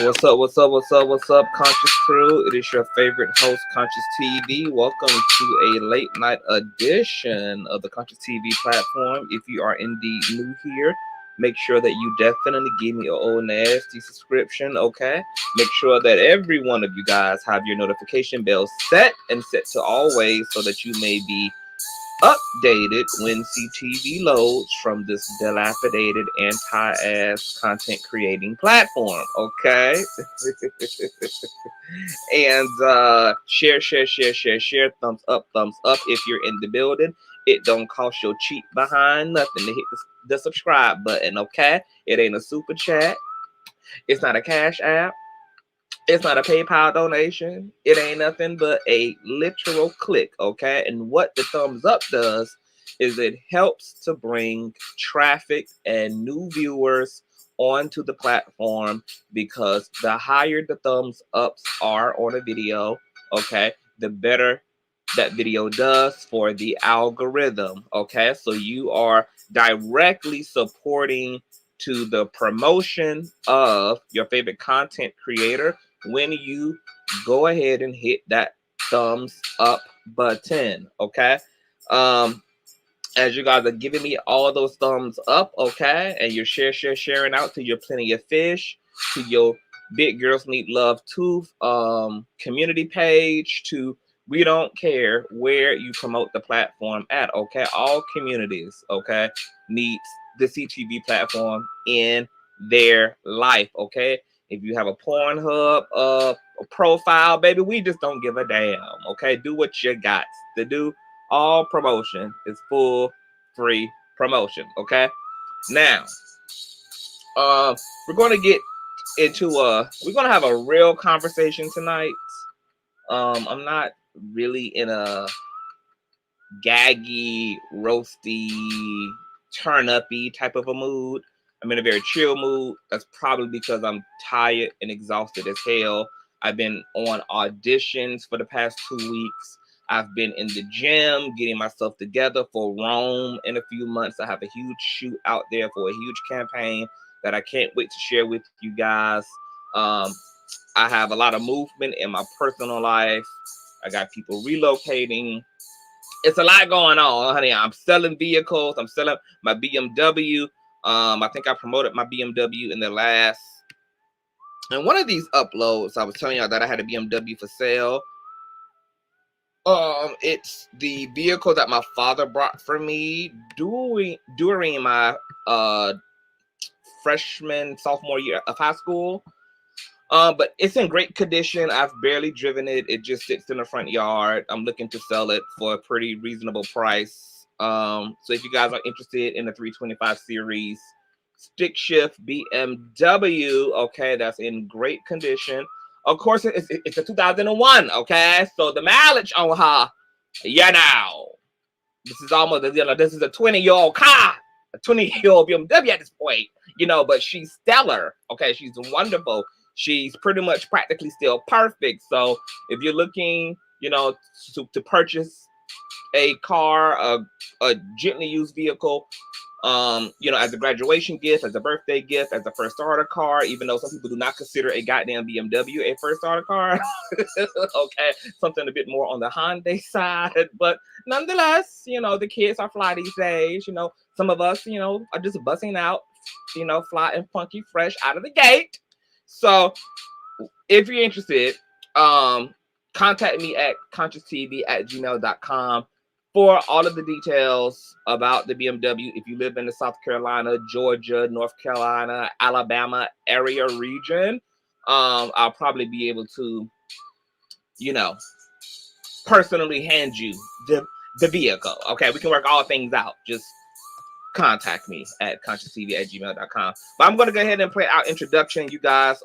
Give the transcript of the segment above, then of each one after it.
What's up? What's up? What's up? What's up, Conscious Crew? It is your favorite host, Conscious TV. Welcome to a late night edition of the Conscious TV platform. If you are indeed new here, make sure that you definitely give me an old nasty subscription, okay? Make sure that every one of you guys have your notification bell set and set to always so that you may be updated when CTV loads from this dilapidated anti-ass content creating platform, okay? And share, thumbs up if you're in the building. It don't cost your cheap behind nothing to hit the subscribe button, okay? It ain't a super chat. It's not a cash app. It's not a PayPal donation. It ain't nothing but a literal click, okay? And what the thumbs up does is it helps to bring traffic and new viewers onto the platform, because the higher the thumbs ups are on a video, okay, the better that video does for the algorithm, okay? So you are directly supporting to the promotion of your favorite content creator when you go ahead and hit that thumbs up button, okay? As you guys are giving me all those thumbs up, okay, and you're sharing out to your Plenty of Fish, to your Big Girls Need Love Tooth community page, to we don't care where you promote the platform at, okay? All communities, okay, needs the CTV platform in their life, okay? If you have a Pornhub a profile, baby, we just don't give a damn, okay? Do what you got to do. All promotion is full free promotion, okay? Now, we're going to get into we're going to have a real conversation tonight. I'm not really in a gaggy, roasty, turn-uppy type of a mood. I'm in a very chill mood. That's probably because I'm tired and exhausted as hell. I've been on auditions for the past 2 weeks. I've been in the gym getting myself together for Rome in a few months. I have a huge shoot out there for a huge campaign that I can't wait to share with you guys. I have a lot of movement in my personal life. I got people relocating. It's a lot going on, honey. I'm selling vehicles. I'm selling my BMW. I think I promoted my BMW in the last, in one of these uploads. I was telling y'all that I had a BMW for sale. It's the vehicle that my father brought for me during my sophomore year of high school. But it's in great condition. I've barely driven it. It just sits in the front yard. I'm looking to sell it for a pretty reasonable price. So if you guys are interested in the 325 series stick shift BMW, okay, that's in great condition. Of course, it's a 2001, okay? So the mileage on her, this is almost, this is a 20-year-old car, a 20-year-old BMW at this point, but she's stellar, okay? She's wonderful. She's pretty much practically still perfect. So if you're looking, to purchase a car, a gently used vehicle, as a graduation gift, as a birthday gift, as a first starter car, even though some people do not consider a goddamn BMW a first starter car. Okay, something a bit more on the Hyundai side, but nonetheless, the kids are fly these days. Some of us, are just busting out, fly and funky, fresh out of the gate. So if you're interested, contact me at consciouztv@gmail.com for all of the details about the BMW. If you live in the South Carolina, Georgia, North Carolina, Alabama area region, I'll probably be able to, personally hand you the vehicle. Okay, we can work all things out. Just contact me at consciouztv@gmail.com. But I'm going to go ahead and play our introduction. You guys,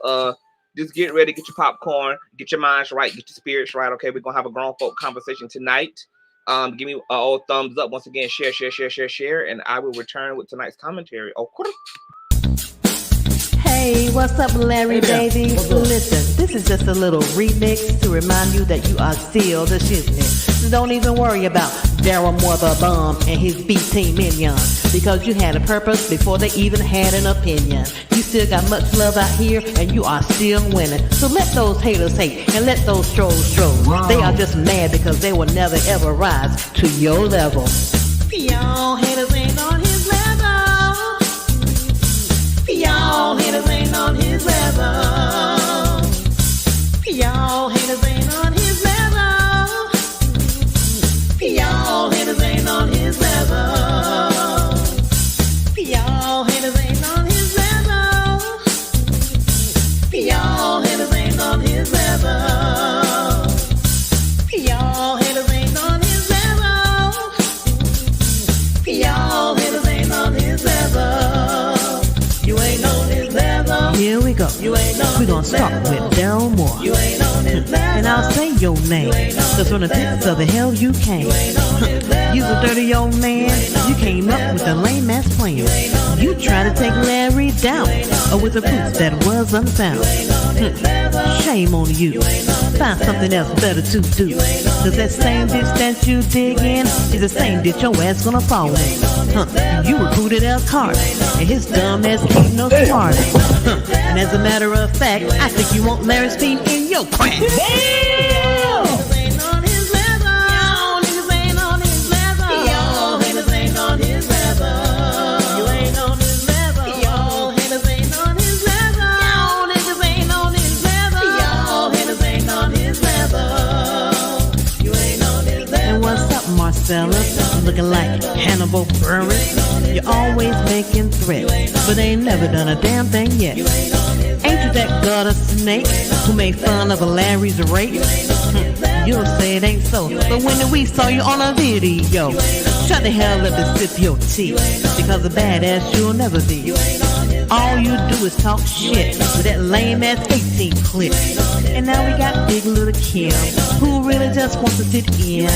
just get ready, get your popcorn, get your minds right, get your spirits right. Okay, we're going to have a grown folk conversation tonight. Give me an old thumbs up. Once again, share, and I will return with tonight's commentary. Oh, hey Hey, what's up, Larry, baby? Listen, this is just a little remix to remind you that you are still the shiznit. So don't even worry about Darryl Moore the Bomb and his B-Team minions, because you had a purpose before they even had an opinion. You still got much love out here, and you are still winning. So let those haters hate, and let those trolls troll. Wow. They are just mad because they will never ever rise to your level. Y'all haters ain't on his level. Y'all haters ain't on his level. Y'all haters ain't on his level. Y'all haters ain't on his level. Y'all haters ain't on his level. Y'all haters ain't on his level. Y'all haters ain't on his level. Y'all haters ain't on his level. You ain't on his level. Here we go. We're gonna start with Darryl Moore. You ain't on his level. And I'll say your name, cause from the pits of the hell you came. You's a dirty old man. You came up with a lame ass plan. You tried to take Larry down, with a proof that was unfound. Shame on you. Find something else better to do. Cause that same ditch that you dig in is the same ditch your ass gonna fall in. You recruited El Carter, and his dumb ass ain't no smarter. And as a matter of fact, I think you want Larry's feet in your crack. Damn! Marcellus, looking like Hannibal Burris. You're always making threats, but ain't never done a damn thing yet. Ain't you that gutter snake who made fun of Larry's rape? You'll say it ain't so, but when we saw you on a video, shut the hell up and sip your tea, because a badass you'll never be. All you do is talk shit with that lame ass 18 clip. And now we got big little Kim, who really just wants to sit in.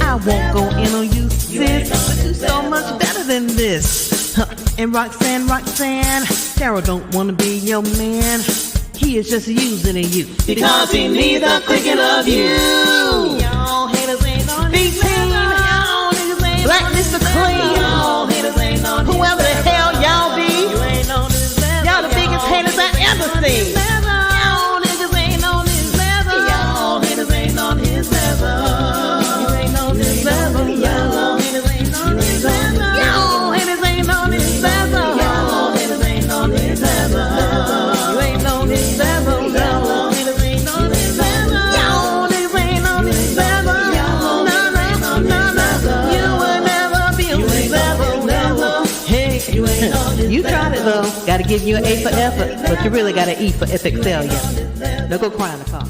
I won't go in on you, sis, but you so much better than this. And Roxanne, Darryl don't want to be your man. He is just using you because he needs a clicking of you. Y'all haters ain't on his level. Black Mr. Clean. Y'all haters ain't on his level. Whoever the hell y'all be, you ain't on his level. Y'all the biggest haters I ever seen. Y'all niggas ain't on his level. Y'all haters ain't on his level. You ain't on his level. Y'all haters ain't on his level. Y'all haters ain't on his level. Y'all haters ain't on his level. You ain't on his level. Y'all haters ain't on his level. Y'all haters ain't on his level. Y'all haters ain't on his level. You will never be on his level. Hey, you ain't on his level. You tried it though. Gotta give you an A for effort, but you really gotta E for epic failure. Don't go cry in the car.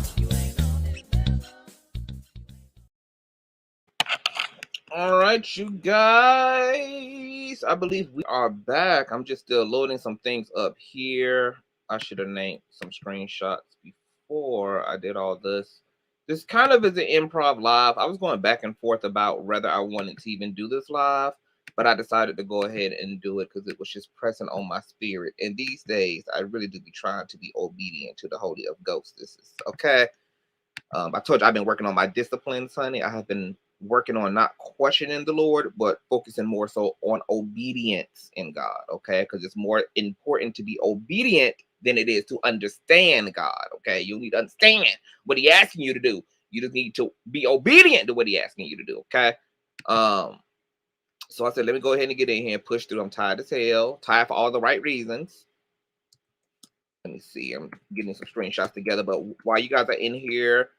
All right, you guys. I believe we are back. I'm just still loading some things up here. I should have named some screenshots before I did all this. This kind of is an improv live. I was going back and forth about whether I wanted to even do this live, but I decided to go ahead and do it because it was just pressing on my spirit. And these days, I really do be trying to be obedient to the Holy of Ghosts. This is okay. I told you I've been working on my disciplines, honey. I have been working on not questioning the Lord, but focusing more so on obedience in God, okay? Because it's more important to be obedient than it is to understand God, okay? You need to understand what He's asking you to do. You just need to be obedient to what He's asking you to do, okay? So I said, let me go ahead and get in here and push through. I'm tired as hell, tired for all the right reasons. Let me see. I'm getting some screenshots together, but while you guys are in here,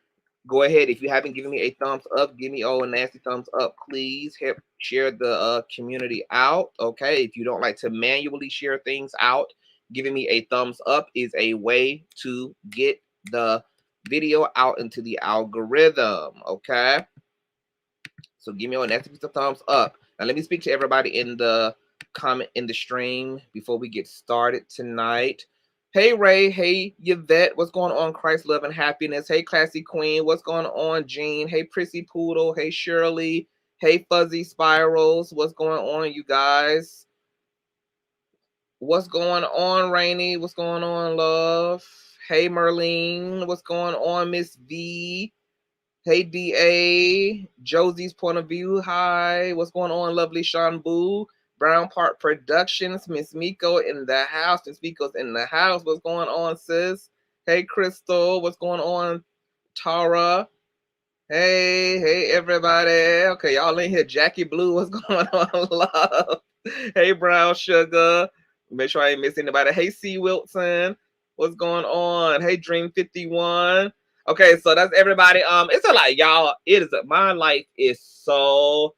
go ahead. If you haven't given me a thumbs up, give me a nasty thumbs up, please. Help share the community out, okay? If you don't like to manually share things out, giving me a thumbs up is a way to get the video out into the algorithm, okay? So give me a nasty piece of thumbs up. Now let me speak to everybody in the comment in the stream before we get started tonight. Hey, Ray. Hey, Yvette. What's going on? Christ, love, and happiness. Hey, Classy Queen. What's going on, Jean? Hey, Prissy Poodle. Hey, Shirley. Hey, Fuzzy Spirals. What's going on, you guys? What's going on, Rainy? What's going on, love? Hey, Merlene. What's going on, Miss V? Hey, DA. Josie's point of view. Hi. What's going on, lovely Sean Boo? Brown Park Productions. Miss Mikko in the house. Miss Mikko's in the house. What's going on, sis? Hey, Crystal. What's going on, Tara? Hey, everybody. Okay, y'all in here. Jackie Blue. What's going on, love? Hey, Brown Sugar. Make sure I ain't miss anybody. Hey, C. Wilson. What's going on? Hey, Dream 51. Okay, so that's everybody. It's a lot, y'all. My life is so,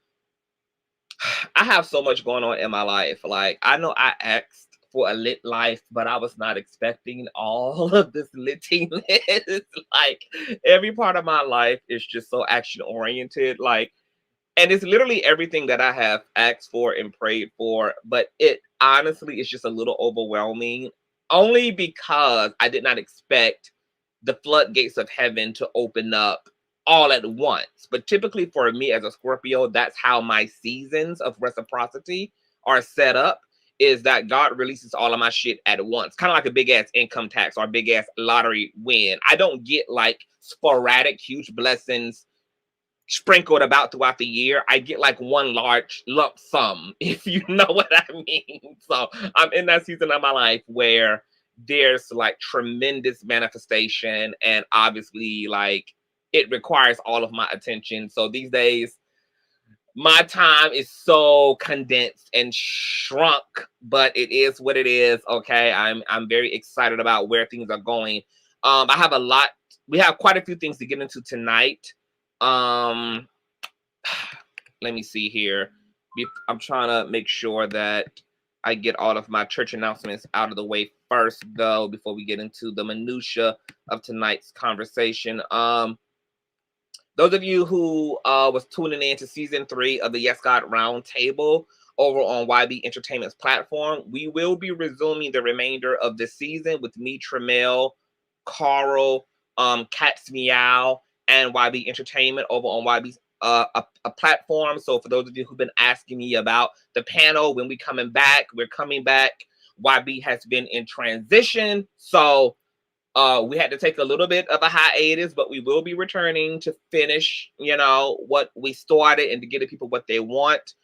I have so much going on in my life. Like, I know I asked for a lit life, but I was not expecting all of this littiness. Like, every part of my life is just so action oriented. Like, and it's literally everything that I have asked for and prayed for, but it honestly is just a little overwhelming, only because I did not expect the floodgates of heaven to open up all at once. But typically for me as a Scorpio, that's how my seasons of reciprocity are set up, is that God releases all of my shit at once. Kind of like a big ass income tax or a big ass lottery win. I don't get like sporadic huge blessings sprinkled about throughout the year. I get like one large lump sum, if you know what I mean. So I'm in that season of my life where there's like tremendous manifestation, and obviously like it requires all of my attention. So these days my time is so condensed and shrunk, but it is what it is. Okay, I'm very excited about where things are going. We have quite a few things to get into tonight. Let me see here. I'm trying to make sure that I get all of my church announcements out of the way first, though, before we get into the minutia of tonight's conversation. Those of you who was tuning in to season 3 of the Yes God Roundtable over on YB Entertainment's platform, we will be resuming the remainder of the season with me, Tremel, Carl, Cats Meow, and YB Entertainment over on YB's a platform. So for those of you who've been asking me about the panel, when we're coming back. YB has been in transition, so we had to take a little bit of a hiatus, but we will be returning to finish, you know, what we started and to give the people what they want.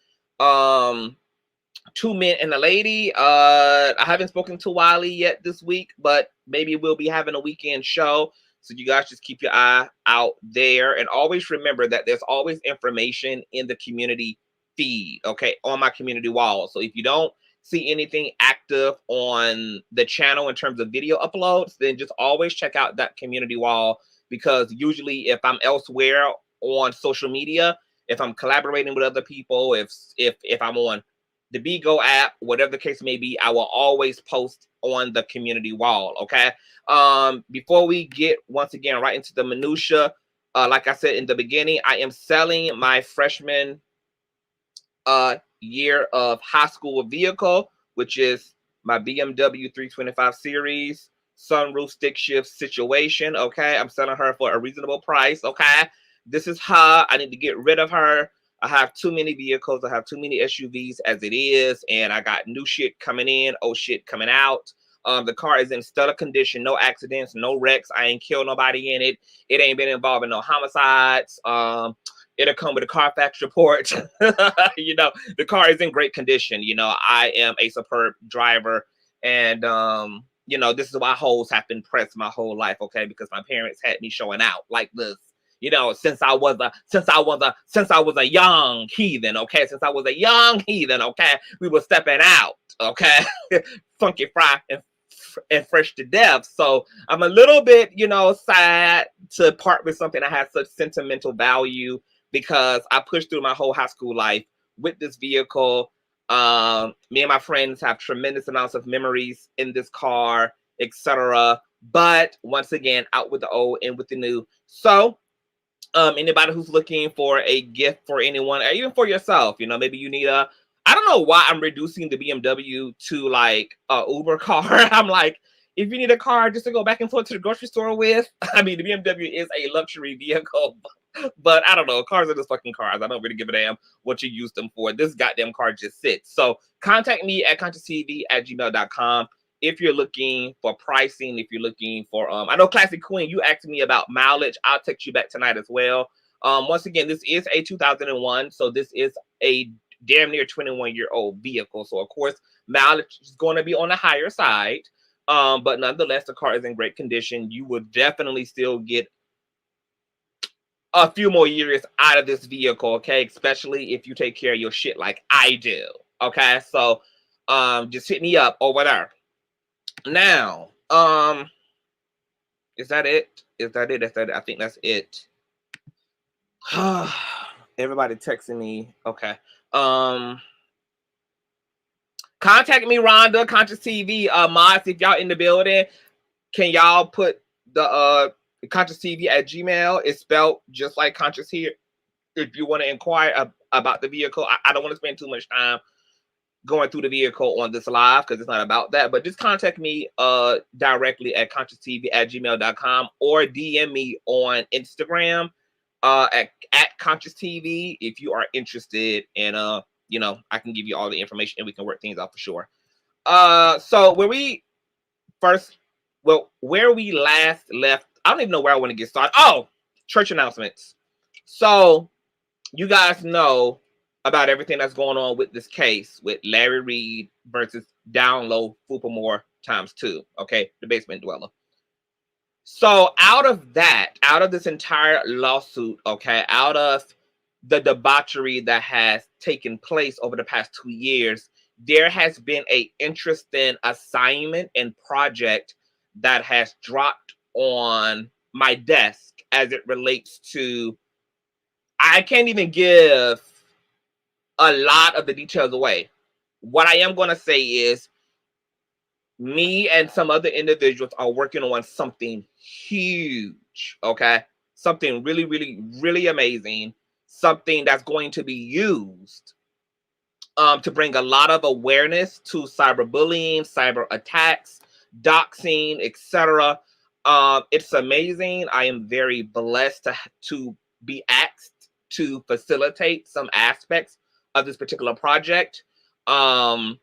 2 men and a lady. I haven't spoken to Wiley yet this week, but maybe we'll be having a weekend show. So you guys just keep your eye out there. And always remember that there's always information in the community feed, okay, on my community wall. So if you don't see anything active on the channel in terms of video uploads, then just always check out that community wall, because usually if I'm elsewhere on social media, if I'm collaborating with other people, if I'm on the Bigo app, whatever the case may be, I will always post on the community wall. Okay. Before we get once again right into the minutia, like I said in the beginning, I am selling my freshman year of high school vehicle, which is my BMW 325 series sunroof stick shift situation. Okay, I'm selling her for a reasonable price. Okay, this is her. I need to get rid of her. I have too many vehicles. I have too many SUVs as it is, and I got new shit coming in, old shit coming out. The car is in stellar condition, no accidents, no wrecks. I ain't killed nobody in it. It ain't been involved in no homicides. It'll come with a Carfax report. You know, the car is in great condition. You know, I am a superb driver, and you know, this is why hoes have been pressed my whole life. Okay, because my parents had me showing out like this. You know, since I was a young heathen. Okay, since I was a young heathen. Okay, we were stepping out. Okay, funky fry and fresh to death. So I'm a little bit, you know, sad to part with something that has such sentimental value, because I pushed through my whole high school life with this vehicle. Me and my friends have tremendous amounts of memories in this car, etc. But once again, out with the old and with the new. So anybody who's looking for a gift for anyone, or even for yourself, you know, maybe you need I don't know why I'm reducing the BMW to like a Uber car. I'm like, if you need a car just to go back and forth to the grocery store with, I mean, the BMW is a luxury vehicle, But I don't know. Cars are just fucking cars. I don't really give a damn what you use them for. This goddamn car just sits. So contact me at consciouztv@gmail.com if you're looking for pricing. If you're looking for, I know Classic Queen, you asked me about mileage. I'll text you back tonight as well. Once again, this is a 2001, so this is a damn near 21-year-old vehicle. So of course, mileage is going to be on the higher side. But nonetheless, the car is in great condition. You will definitely still get a few more years out of this vehicle, okay? Especially if you take care of your shit like I do, okay? So, just hit me up over there. Now, is that it? Is that it? Is that it? I think that's it. Everybody texting me. Okay. Contact me, Rhonda, Consciouztv, mods, if y'all in the building. Can y'all put the Consciouztv@gmail.com? It's spelled just like Conscious here. If you want to inquire about the vehicle, I don't want to spend too much time going through the vehicle on this live because it's not about that. But just contact me directly at Consciouztv@gmail.com or DM me on Instagram at Consciouztv if you are interested. And you know, I can give you all the information and we can work things out for sure. So where we last left, I don't even know where I want to get started. Oh, church announcements. So you guys know about everything that's going on with this case with Larry Reid versus Down Low Fupamore ×2. Okay, the basement dweller. So out of this entire lawsuit, okay, out of the debauchery that has taken place over the past 2 years, there has been an interesting assignment and project that has dropped on my desk as it relates to, I can't even give a lot of the details away. What I am going to say is me and some other individuals are working on something huge, okay? Something really, really, really amazing. Something that's going to be used to bring a lot of awareness to cyberbullying, cyber attacks, doxing, etc. It's amazing. I am very blessed to be asked to facilitate some aspects of this particular project. We're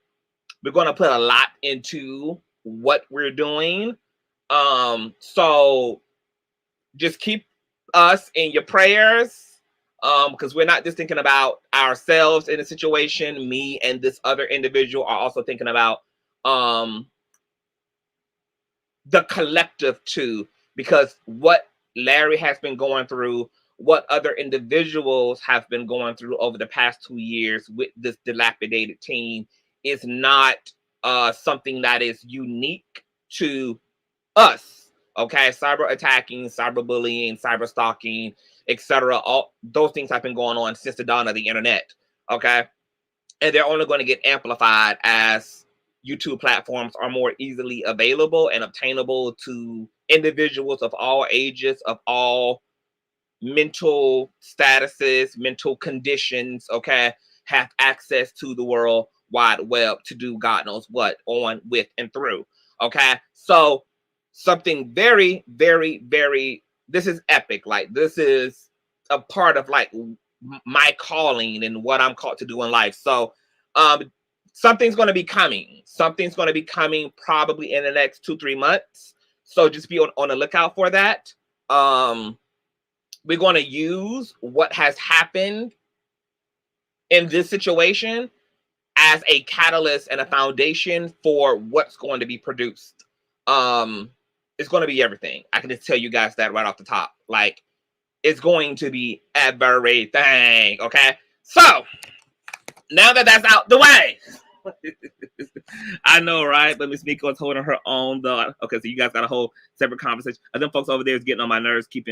going to put a lot into what we're doing. So just keep us in your prayers. Because we're not just thinking about ourselves in a situation. Me and this other individual are also thinking about the collective too, because what Larry has been going through, what other individuals have been going through over the past 2 years with this dilapidated team is not something that is unique to us. Okay, cyber attacking, cyber bullying, cyber stalking, etc. All those things have been going on since the dawn of the internet. Okay, and they're only going to get amplified as YouTube platforms are more easily available and obtainable to individuals of all ages, of all mental statuses, mental conditions. Okay, have access to the World Wide Web to do God knows what on, with, and through. Okay, so something very, very, very, this is epic. Like, this is a part of like my calling and what I'm called to do in life. So something's going to be coming. Something's going to be coming probably in the next 2-3 months. So just be on the lookout for that. We're going to use what has happened in this situation as a catalyst and a foundation for what's going to be produced. It's going to be everything. I can just tell you guys that right off the top. Like, it's going to be everything. Okay. So now that that's out the way, I know, right? But Miss Mikko is holding her own though. Okay, so you guys got a whole separate conversation. And them folks over there is getting on my nerves, keep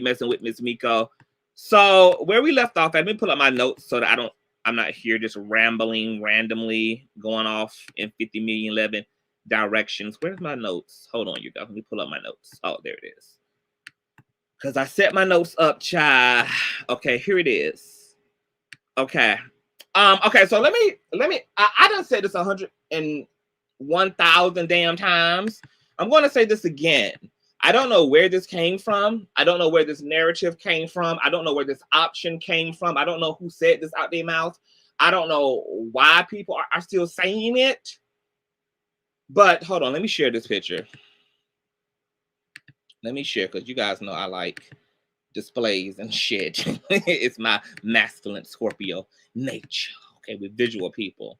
messing with Miss Mikko. So where we left off, let me pull up my notes so that I'm not here just rambling randomly, going off in 50 million 11 directions. Where's my notes? Hold on, you guys. Let me pull up my notes. Oh, there it is. Because I set my notes up, child. Okay, here it is. Okay. Okay, so let me I done said this 101,000 damn times. I'm going to say this again. I don't know where this came from. I don't know where this narrative came from. I don't know where this option came from. I don't know who said this out their mouth. I don't know why people are still saying it. But hold on, let me share this picture. Let me share, because you guys know I like displays and shit. It's my masculine Scorpio nature, okay, with visual people.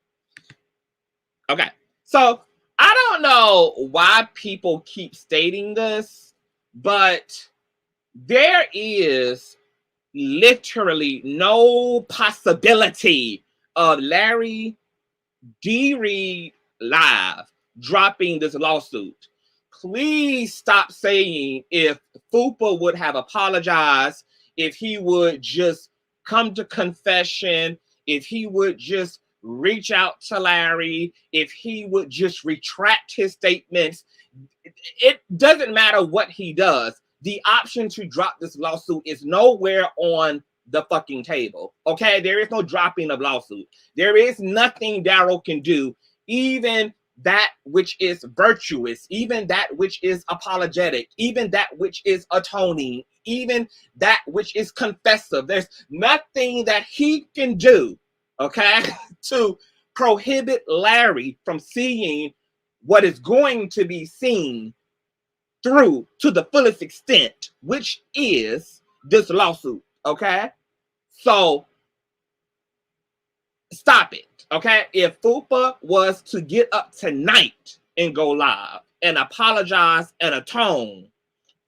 Okay, so I don't know why people keep stating this, but there is literally no possibility of Larry D. Reid live dropping this lawsuit. Please stop saying if Fupa would have apologized, if he would just come to confession, if he would just reach out to Larry, if he would just retract his statements. It doesn't matter what he does. The option to drop this lawsuit is nowhere on the fucking table. Okay, there is no dropping of lawsuit. There is nothing Darryl can do, even that which is virtuous, even that which is apologetic, even that which is atoning, even that which is confessive. There's nothing that he can do, okay, to prohibit Larry from seeing what is going to be seen through to the fullest extent, which is this lawsuit, okay? So stop it, okay? If Fupa was to get up tonight and go live and apologize and atone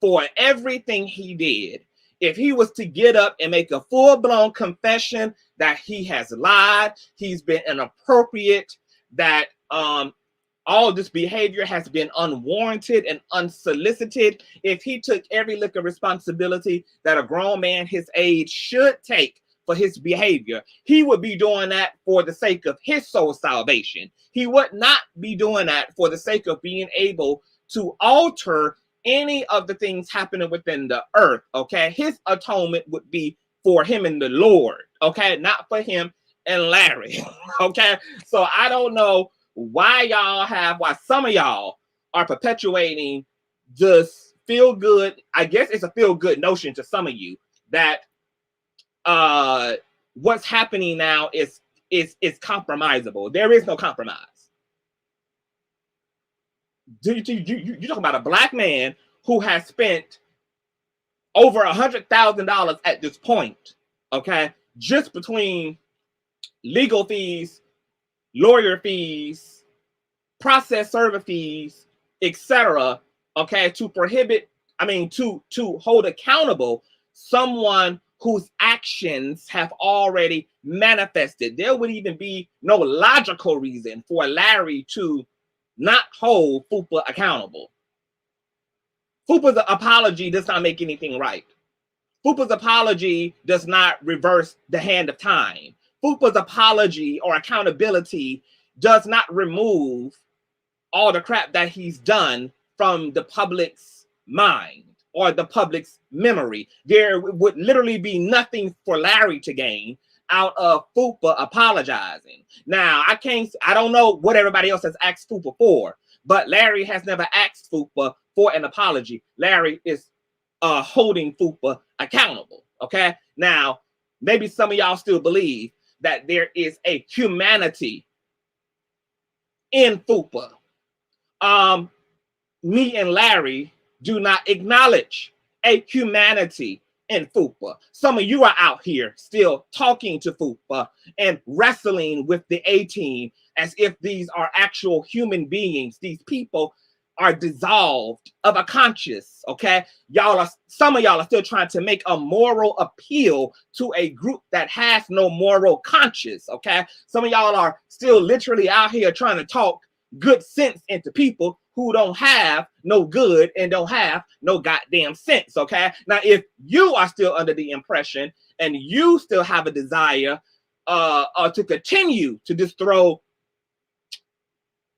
for everything he did, if he was to get up and make a full-blown confession that he has lied, he's been inappropriate, that all this behavior has been unwarranted and unsolicited, if he took every lick of responsibility that a grown man his age should take for his behavior, he would be doing that for the sake of his soul salvation. He would not be doing that for the sake of being able to alter any of the things happening within the earth, okay? His atonement would be for him and the Lord, okay? Not for him and Larry, okay? So I don't know why some of y'all are perpetuating this feel-good, I guess it's a feel-good notion to some of you, that what's happening now is compromisable. There is no compromise. You're talking about a black man who has spent over $100,000 at this point, okay, just between legal fees, lawyer fees, process server fees, etc., okay, to hold accountable someone whose actions have already manifested. There would even be no logical reason for Larry to not hold Fupa accountable. Fupa's apology does not make anything right. Fupa's apology does not reverse the hand of time. Fupa's apology or accountability does not remove all the crap that he's done from the public's mind or the public's memory. There would literally be nothing for Larry to gain out of Fupa apologizing. Now, I don't know what everybody else has asked Fupa for, but Larry has never asked Fupa for an apology. Larry is holding Fupa accountable, okay? Now, maybe some of y'all still believe that there is a humanity in Fupa. Me and Larry do not acknowledge a humanity in Fupa. Some of you are out here still talking to Fupa and wrestling with the A-team as if these are actual human beings. These people are dissolved of a conscience, okay? Some of y'all are still trying to make a moral appeal to a group that has no moral conscience, okay? Some of y'all are still literally out here trying to talk good sense into people who don't have no good and don't have no goddamn sense, okay? Now, if you are still under the impression and you still have a desire to continue to just throw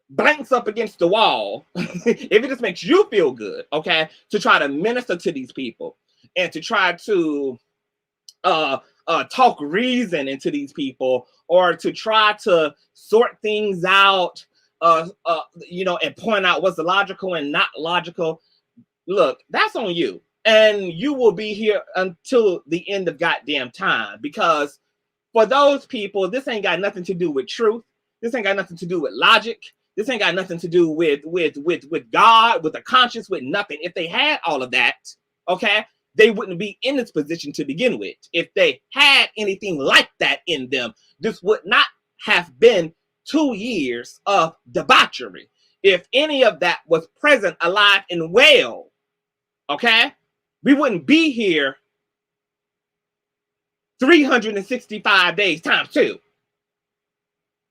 blanks up against the wall, if it just makes you feel good, okay, to try to minister to these people and to try to talk reason into these people, or to try to sort things out, and point out what's logical and not logical, look, that's on you. And you will be here until the end of goddamn time, because for those people, this ain't got nothing to do with truth. This ain't got nothing to do with logic. This ain't got nothing to do with God, with the conscience, with nothing. If they had all of that, okay, they wouldn't be in this position to begin with. If they had anything like that in them, this would not have been 2 years of debauchery. If any of that was present, alive, and well, okay, we wouldn't be here 365 days times 2.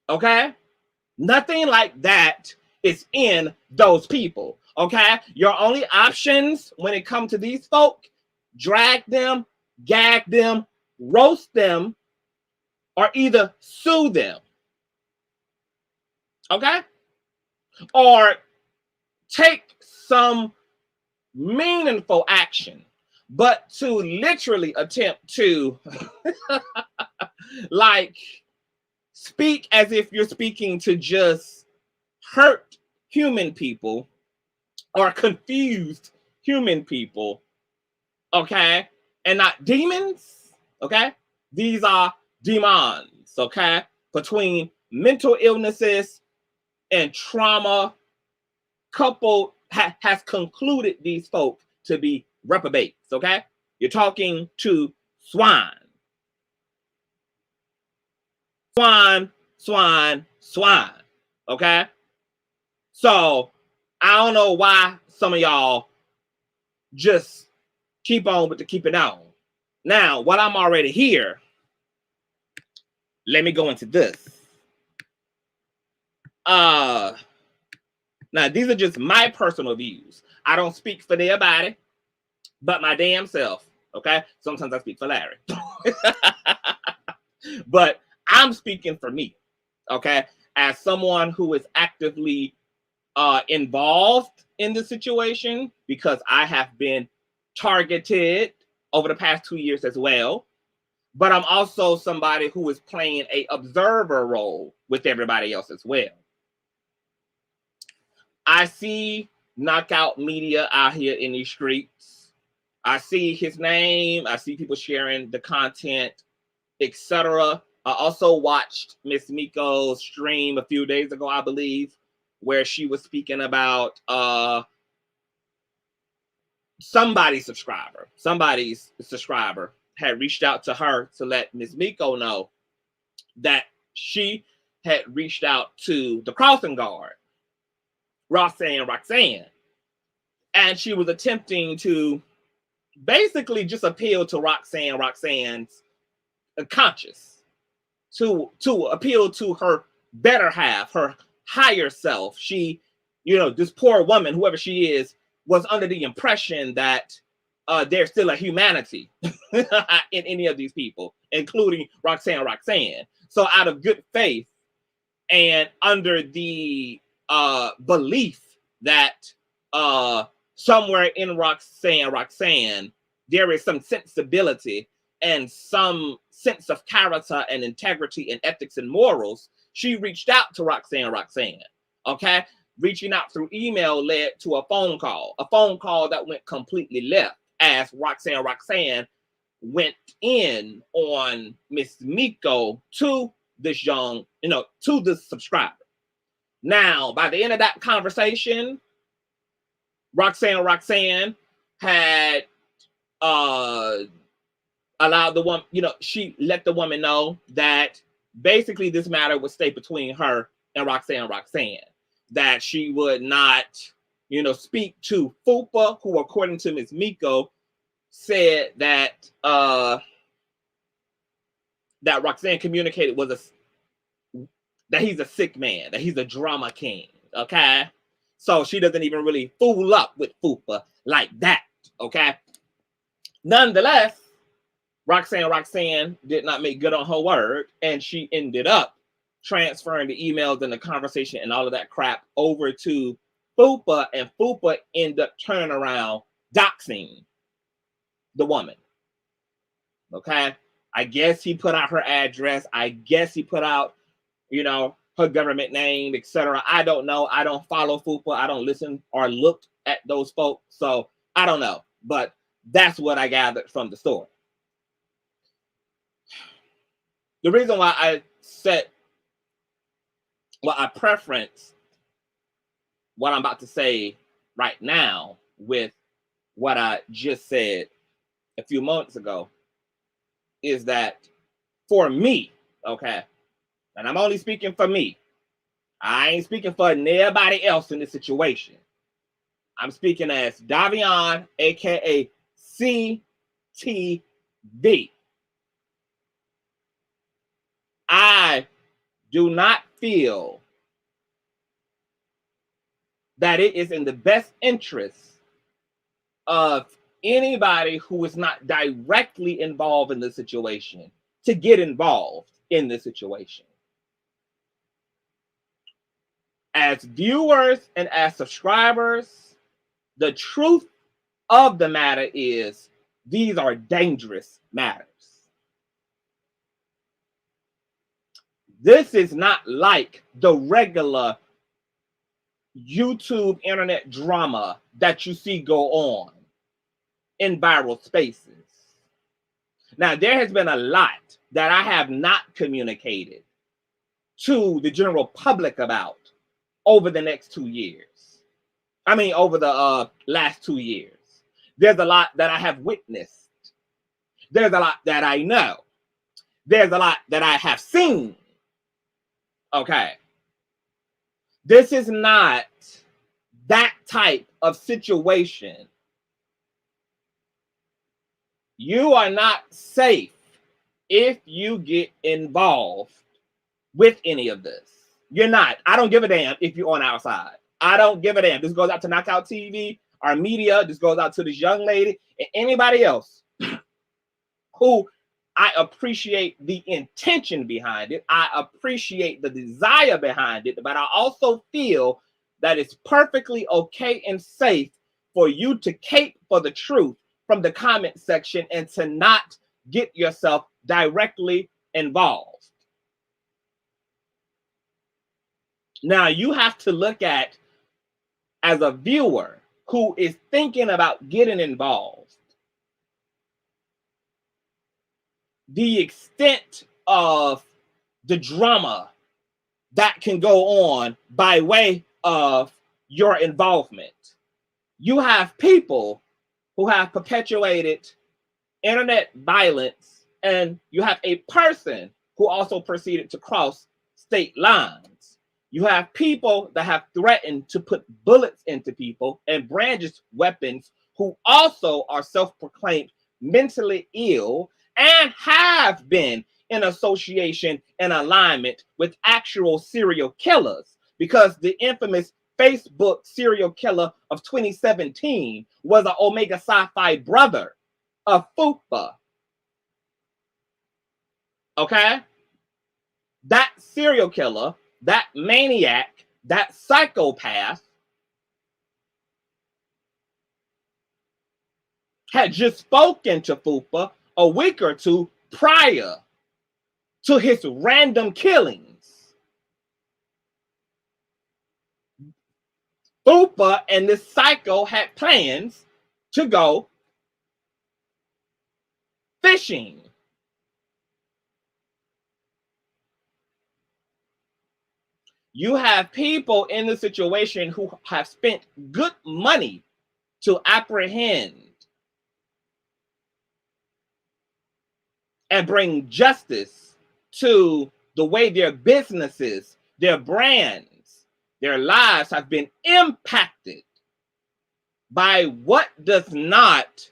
Okay? Nothing like that is in those people. Okay? Your only options when it comes to these folk, drag them, gag them, roast them, or either sue them. Okay? Or take some meaningful action. But to literally attempt to like speak as if you're speaking to just hurt human people or confused human people, okay, and not demons, okay? These are demons, okay? Between mental illnesses and trauma coupled has concluded these folk to be reprobates, okay? You're talking to swine. Swine, okay? So, I don't know why some of y'all just keep on with the keeping on. Now, while I'm already here, let me go into this. Now, these are just my personal views. I don't speak for everybody but my damn self, okay? Sometimes I speak for Larry. But I'm speaking for me, okay? As someone who is actively involved in the situation, because I have been targeted over the past 2 years as well. But I'm also somebody who is playing an observer role with everybody else as well. I see knockout media out here in these streets. I see his name. I see people sharing the content, etc. I also watched Miss Mikko's stream a few days ago, I believe, where she was speaking about somebody's subscriber had reached out to her to let Miss Mikko know that she had reached out to the crossing guard, Roxanne, and she was attempting to basically just appeal to Roxanne's conscience, to appeal to her better half, her higher self. She, this poor woman, whoever she is, was under the impression that there's still a humanity in any of these people, including Roxanne. So out of good faith and under the belief that somewhere in Roxanne, there is some sensibility and some sense of character and integrity and ethics and morals, she reached out to Roxanne, okay? Reaching out through email led to a phone call that went completely left as Roxanne went in on Miss Mikko to this young, to this subscriber. Now, by the end of that conversation, Roxanne had allowed the woman, she let the woman know that basically this matter would stay between her and Roxanne, that she would not, speak to Fupa, who according to Ms. Mikko said that that Roxanne communicated that he's a sick man, that he's a drama king, okay? So she doesn't even really fool up with Fupa like that, okay? Nonetheless, Roxanne did not make good on her word, and she ended up transferring the emails and the conversation and all of that crap over to Fupa, and Fupa ended up turning around doxing the woman. Okay? I guess he put out her address. I guess he put out, her government name, etc. I don't know. I don't follow Fupa. I don't listen or look at those folks. So I don't know, but that's what I gathered from the story. The reason why I said, well, I preference what I'm about to say right now with what I just said a few moments ago is that for me, okay, and I'm only speaking for me. I ain't speaking for nobody else in this situation. I'm speaking as Davion, aka CTV. I do not feel that it is in the best interest of anybody who is not directly involved in the situation to get involved in the situation. As viewers and as subscribers, the truth of the matter is these are dangerous matters. This is not like the regular YouTube internet drama that you see go on in viral spaces. Now, there has been a lot that I have not communicated to the general public about over the next 2 years. I mean, over the last 2 years. There's a lot that I have witnessed. There's a lot that I know. There's a lot that I have seen. Okay. This is not that type of situation. You are not safe if you get involved with any of this. You're not. I don't give a damn if you're on our side. I don't give a damn. This goes out to Knockout TV, our media. This goes out to this young lady and anybody else who I appreciate the intention behind it. I appreciate the desire behind it, but I also feel that it's perfectly okay and safe for you to cape for the truth from the comment section and to not get yourself directly involved. Now, you have to look at, as a viewer who is thinking about getting involved, the extent of the drama that can go on by way of your involvement. You have people who have perpetuated internet violence, and you have a person who also proceeded to cross state lines. You have people that have threatened to put bullets into people and brandish weapons who also are self-proclaimed mentally ill and have been in association and alignment with actual serial killers, because the infamous Facebook serial killer of 2017 was an Omega Psi brother of Fupa. Okay? That serial killer, that maniac, that psychopath had just spoken to Fupa a week or two prior to his random killings. Fupa and this psycho had plans to go fishing. You have people in the situation who have spent good money to apprehend and bring justice to the way their businesses, their brands, their lives have been impacted by what does not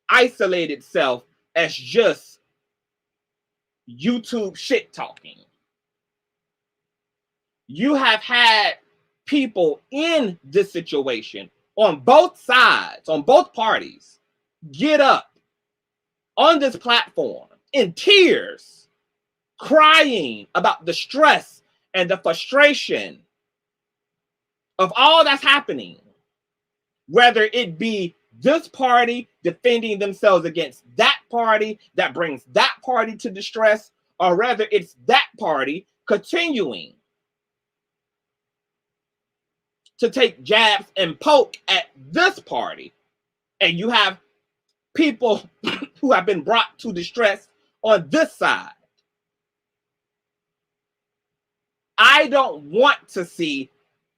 isolate itself as just YouTube shit talking. You have had people in this situation on both sides, on both parties, get up on this platform in tears, crying about the stress and the frustration of all that's happening, whether it be this party defending themselves against that party that brings that party to distress, or whether it's that party continuing to take jabs and poke at this party And you have people who have been brought to distress on this side. I don't want to see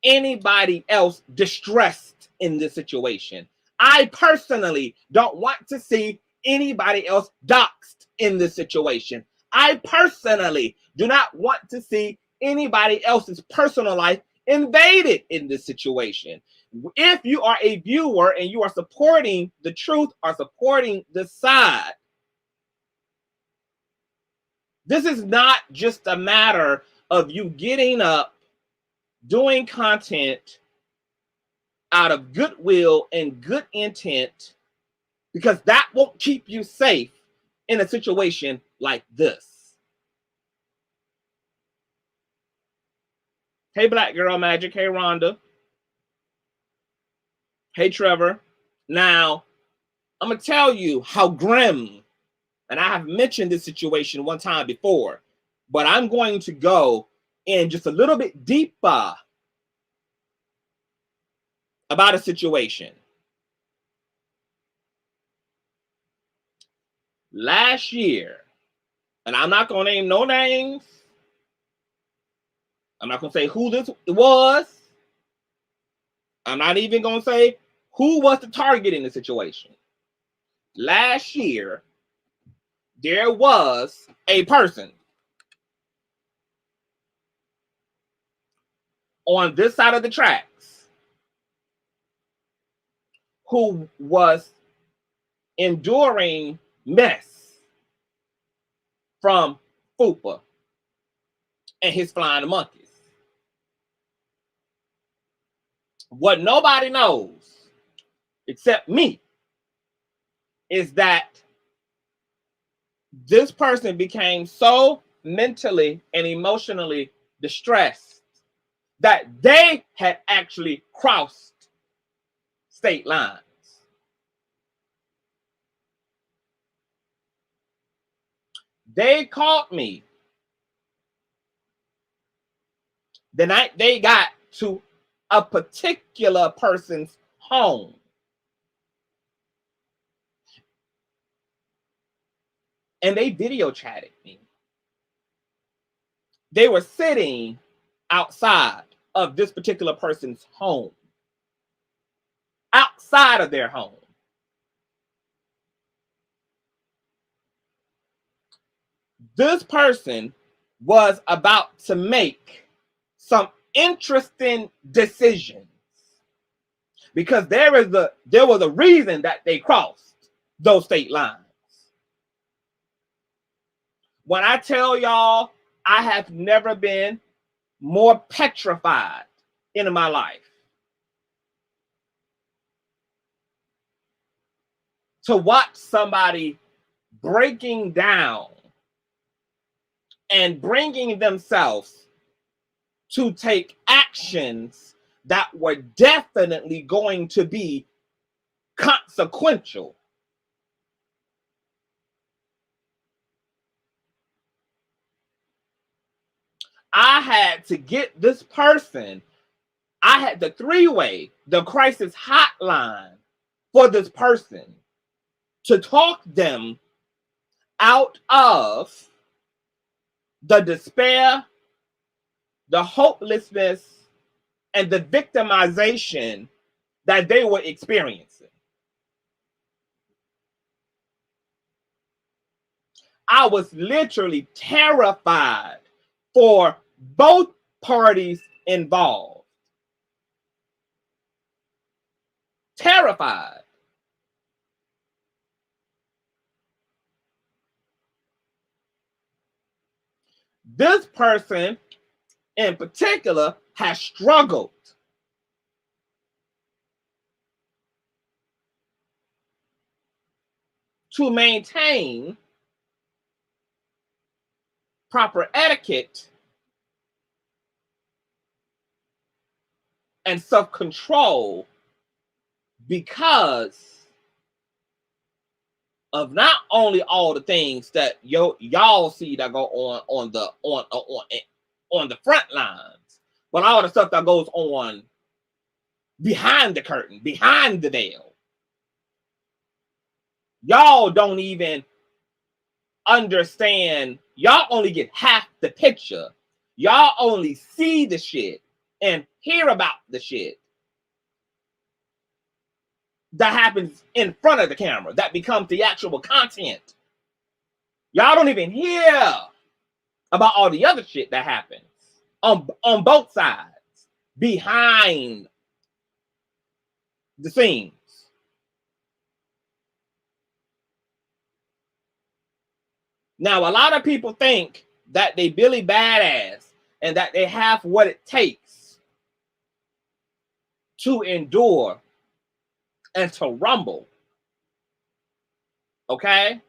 anybody else distressed in this situation. I personally don't want to see anybody else doxxed in this situation. I personally do not want to see anybody else's personal life invaded in this situation. If you are a viewer and you are supporting the truth or supporting the side, this is not just a matter of you getting up, doing content out of goodwill and good intent, because that won't keep you safe in a situation like this. Hey, Black Girl Magic. Hey, Rhonda. Hey, Trevor. Now, I'm going to tell you how grim, and I have mentioned this situation one time before, but I'm going to go in just a little bit deeper about a situation. Last year, and I'm not going to name no names. I'm not going to say who this was. I'm not even going to say who was the target in the situation. Last year, there was a person on this side of the tracks who was enduring mess from Fupa and his flying monkeys. What nobody knows, except me, is that this person became so mentally and emotionally distressed that they had actually crossed state lines. They called me the night they got to a particular person's home. And they video chatted me. They were sitting outside of this particular person's home. Outside of their home. This person was about to make some interesting decisions, because there was a reason that they crossed those state lines. When I tell y'all, I have never been more petrified in my life. To watch somebody breaking down and bringing themselves to take actions that were definitely going to be consequential. I had to get this person, I had the three-way, the crisis hotline for this person to talk them out of the despair, the hopelessness, and the victimization that they were experiencing. I was literally terrified for both parties involved. Terrified. This person in particular has struggled to maintain proper etiquette and self-control because of not only all the things that y'all see that go on the front lines, but all the stuff that goes on behind the curtain, behind the veil. Y'all don't even understand. Y'all only get half the picture. Y'all only see the shit and hear about the shit that happens in front of the camera, that becomes the actual content. Y'all don't even hear about all the other shit that happens on both sides, behind the scenes. Now, a lot of people think that they Billy badass and that they have what it takes to endure and to rumble. Okay?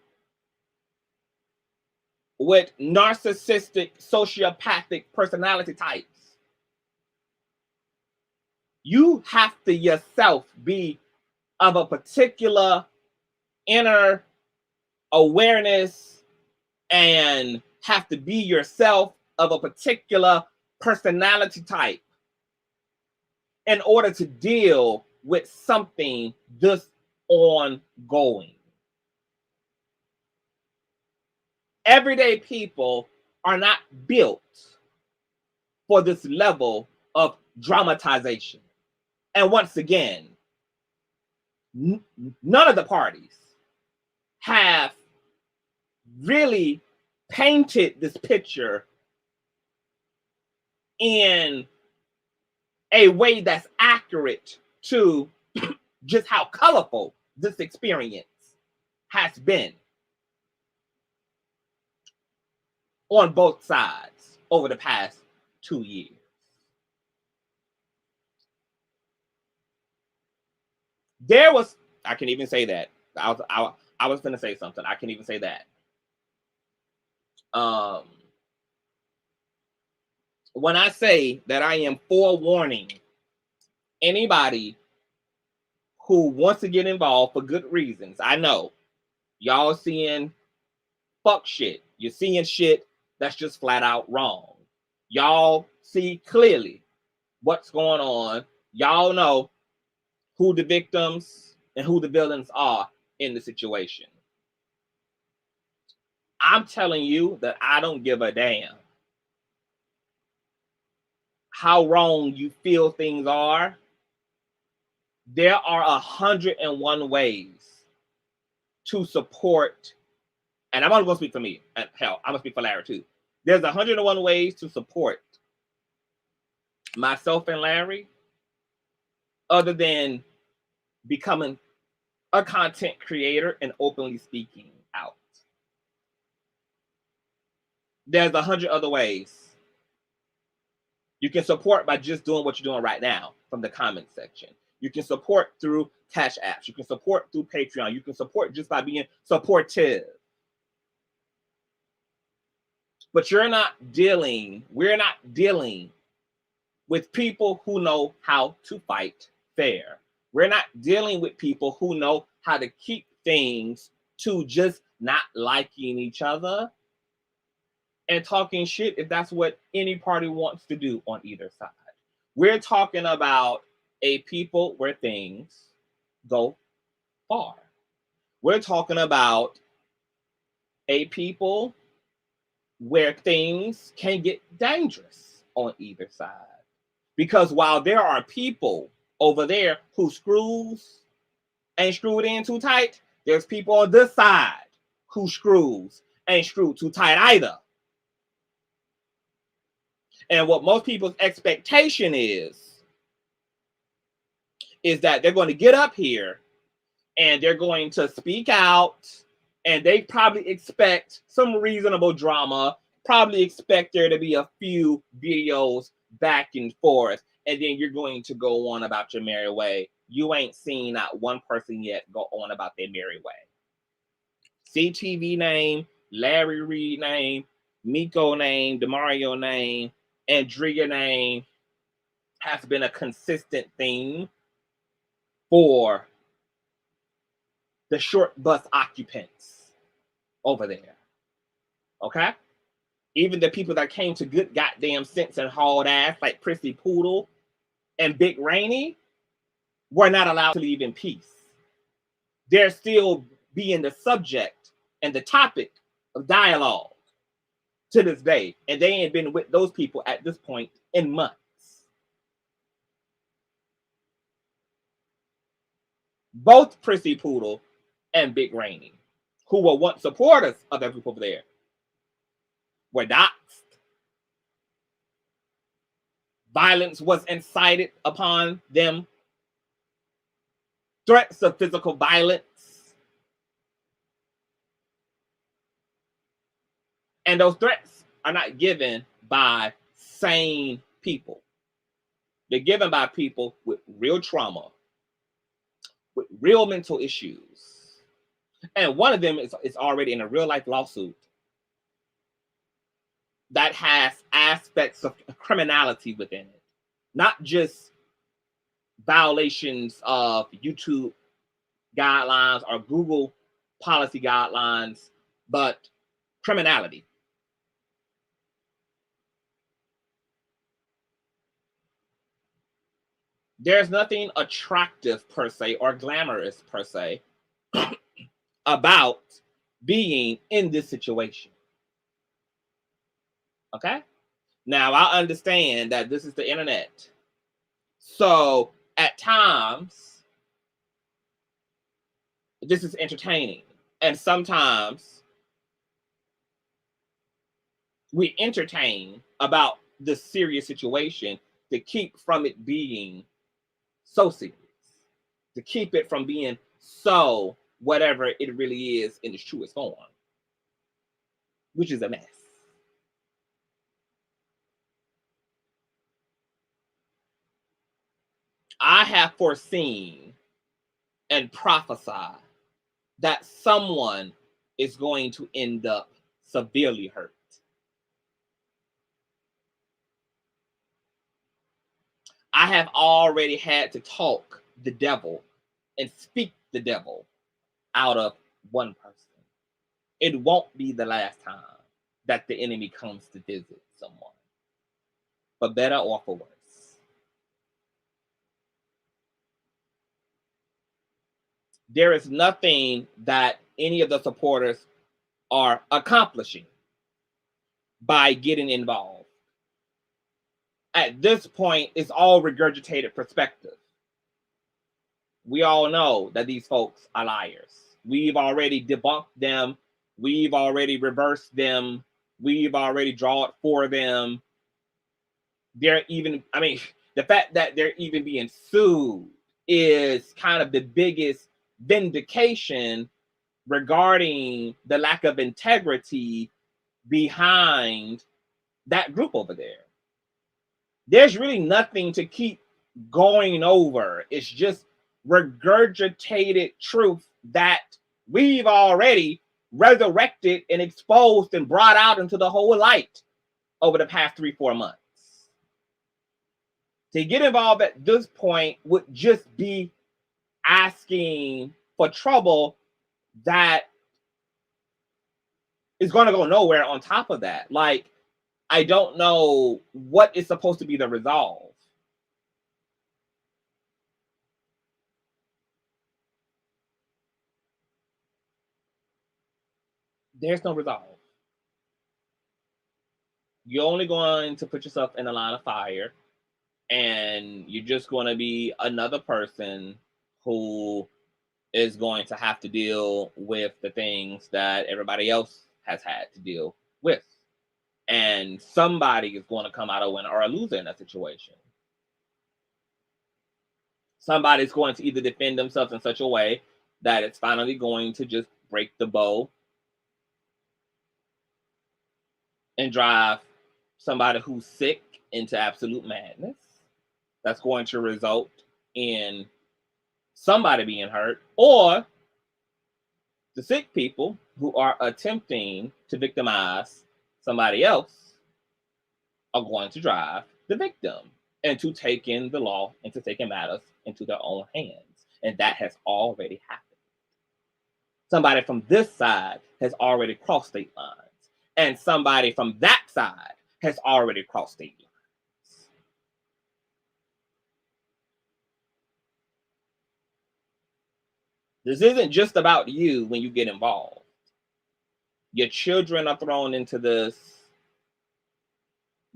With narcissistic, sociopathic personality types. You have to yourself be of a particular inner awareness and have to be yourself of a particular personality type in order to deal with something this ongoing. Everyday people are not built for this level of dramatization. And once again, none of the parties have really painted this picture in a way that's accurate to just how colorful this experience has been on both sides over the past 2 years. There was, I can even say that. I was going to say something. I can even say that. When I say that I am forewarning anybody who wants to get involved for good reasons, I know y'all seeing fuck shit. You're seeing shit that's just flat out wrong. Y'all see clearly what's going on. Y'all know who the victims and who the villains are in the situation. I'm telling you that I don't give a damn how wrong you feel things are. There are 101 ways to support, and I'm only going to speak for me. Hell, I'm going to speak for Larry too. There's 101 ways to support myself and Larry other than becoming a content creator and openly speaking out. There's 100 other ways. You can support by just doing what you're doing right now from the comment section. You can support through Cash Apps. You can support through Patreon. You can support just by being supportive. But we're not dealing with people who know how to fight fair. We're not dealing with people who know how to keep things to just not liking each other and talking shit if that's what any party wants to do on either side. We're talking about a people where things go far. We're talking about a people where things can get dangerous on either side. Because while there are people over there who screws ain't screwed in too tight, there's people on this side who screws ain't screwed too tight either. And what most people's expectation is that they're going to get up here and they're going to speak out, and they probably expect some reasonable drama, probably expect there to be a few videos back and forth, and then you're going to go on about your merry way. You ain't seen not one person yet go on about their merry way. CTV name, Larry Reid name, Mikko name, DeMario name, Andrea name has been a consistent theme for the short bus occupants over there. Okay? Even the people that came to good goddamn sense and hauled ass like Prissy Poodle and Big Rainy were not allowed to leave in peace. They're still being the subject and the topic of dialogue to this day. And they ain't been with those people at this point in months. Both Prissy Poodle and Big Rainy, who were once supporters of that group over there, were doxxed. Violence was incited upon them. Threats of physical violence. And those threats are not given by sane people. They're given by people with real trauma, with real mental issues. And one of them is already in a real life lawsuit that has aspects of criminality within it. Not just violations of YouTube guidelines or Google policy guidelines, but criminality. There's nothing attractive per se or glamorous per se about being in this situation. Okay? Now, I understand that this is the internet. So, at times, this is entertaining. And sometimes, we entertain about the serious situation to keep from it being so serious. To keep it from being so whatever it really is in its truest form. Which is a mess. I have foreseen and prophesied that someone is going to end up severely hurt. I have already had to talk the devil and speak the devil out of one person. It won't be the last time that the enemy comes to visit someone, for better or for worse. There is nothing that any of the supporters are accomplishing by getting involved. At this point, it's all regurgitated perspective. We all know that these folks are liars. We've already debunked them. We've already reversed them. We've already drawn for them. They're even, I mean, the fact that they're even being sued is kind of the biggest vindication regarding the lack of integrity behind that group over there. There's really nothing to keep going over. It's just regurgitated truth that we've already resurrected and exposed and brought out into the whole light over the past 3-4 months. To get involved at this point would just be asking for trouble that is going to go nowhere on top of that. Like, I don't know what is supposed to be the resolve. There's no resolve. You're only going to put yourself in a line of fire, and you're just going to be another person who is going to have to deal with the things that everybody else has had to deal with. And somebody is going to come out a winner or a loser in that situation. Somebody's going to either defend themselves in such a way that it's finally going to just break the bow and drive somebody who's sick into absolute madness. That's going to result in somebody being hurt, or the sick people who are attempting to victimize somebody else are going to drive the victim into taking the law, into taking matters into their own hands. And that has already happened. Somebody from this side has already crossed state lines, and somebody from that side has already crossed state lines. This isn't just about you when you get involved. Your children are thrown into this.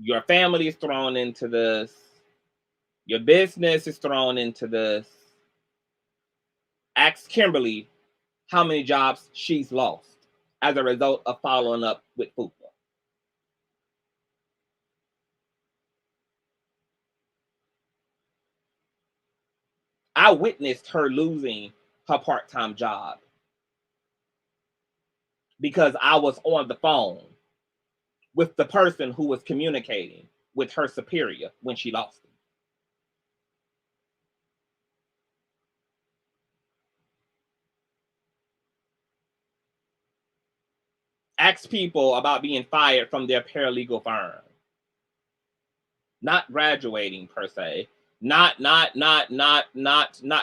Your family is thrown into this. Your business is thrown into this. Ask Kimberly how many jobs she's lost as a result of following up with FUPA. I witnessed her losing her part-time job because I was on the phone with the person who was communicating with her superior when she lost it. Ask people about being fired from their paralegal firm. Not graduating per se, not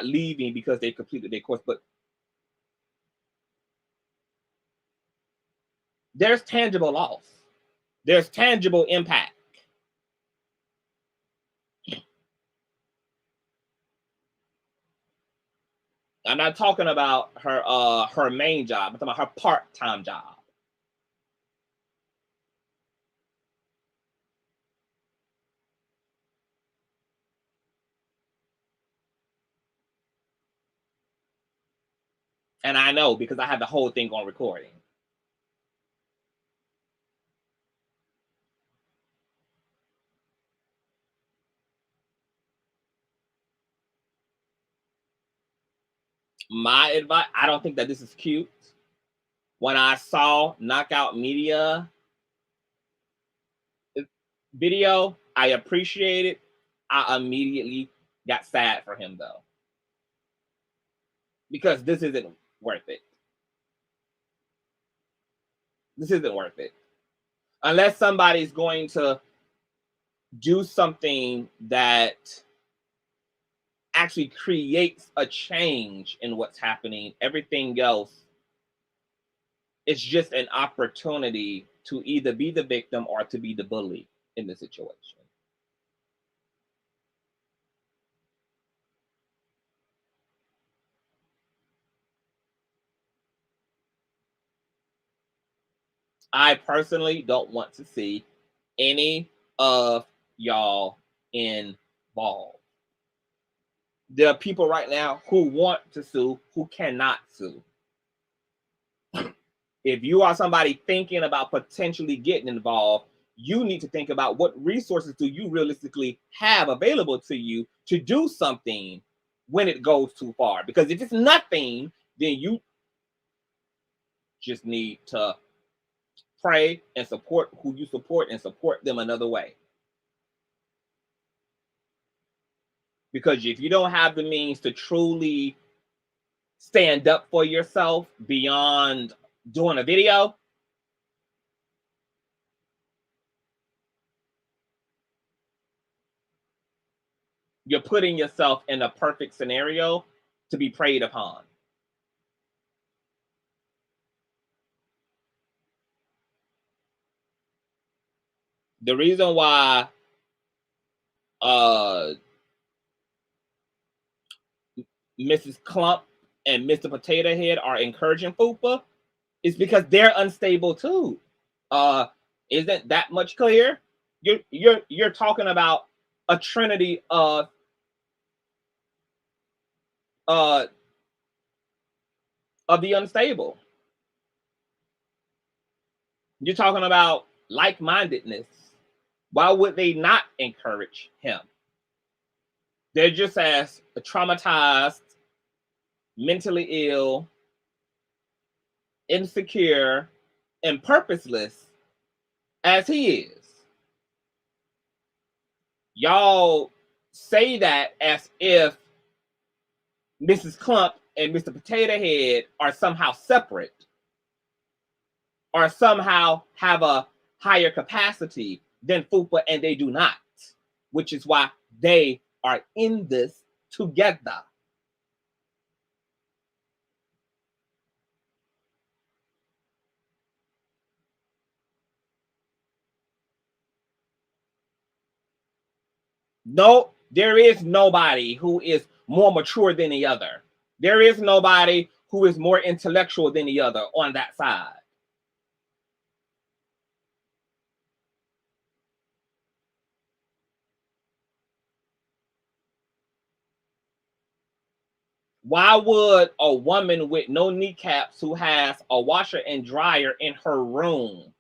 leaving because they completed their course, but there's tangible loss. There's tangible impact. I'm not talking about her main job. I'm talking about her part-time job. And I know because I have the whole thing on recording. My advice, I don't think that this is cute. When I saw Knockout Media video, I appreciate it. I immediately got sad for him though, because this isn't worth it. This isn't worth it. Unless somebody's going to do something that actually creates a change in what's happening, everything else is just an opportunity to either be the victim or to be the bully in the situation. I personally don't want to see any of y'all involved. There are people right now who want to sue, who cannot sue. If you are somebody thinking about potentially getting involved, you need to think about what resources do you realistically have available to you to do something when it goes too far. Because if it's nothing, then you just need to pray and support who you support and support them another way. Because if you don't have the means to truly stand up for yourself beyond doing a video, you're putting yourself in a perfect scenario to be preyed upon. The reason why Mrs. Clump and Mr. Potato Head are encouraging FUPA is because they're unstable too. Isn't that much clear? You're talking about a trinity of the unstable. You're talking about like-mindedness. Why would they not encourage him? They're just as traumatized, mentally ill, insecure, and purposeless as he is. Y'all say that as if Mrs. Clump and Mr. Potato Head are somehow separate or somehow have a higher capacity than FUPA, and they do not, which is why they are in this together. No, there is nobody who is more mature than the other. There is nobody who is more intellectual than the other on that side. Why would a woman with no kneecaps who has a washer and dryer in her room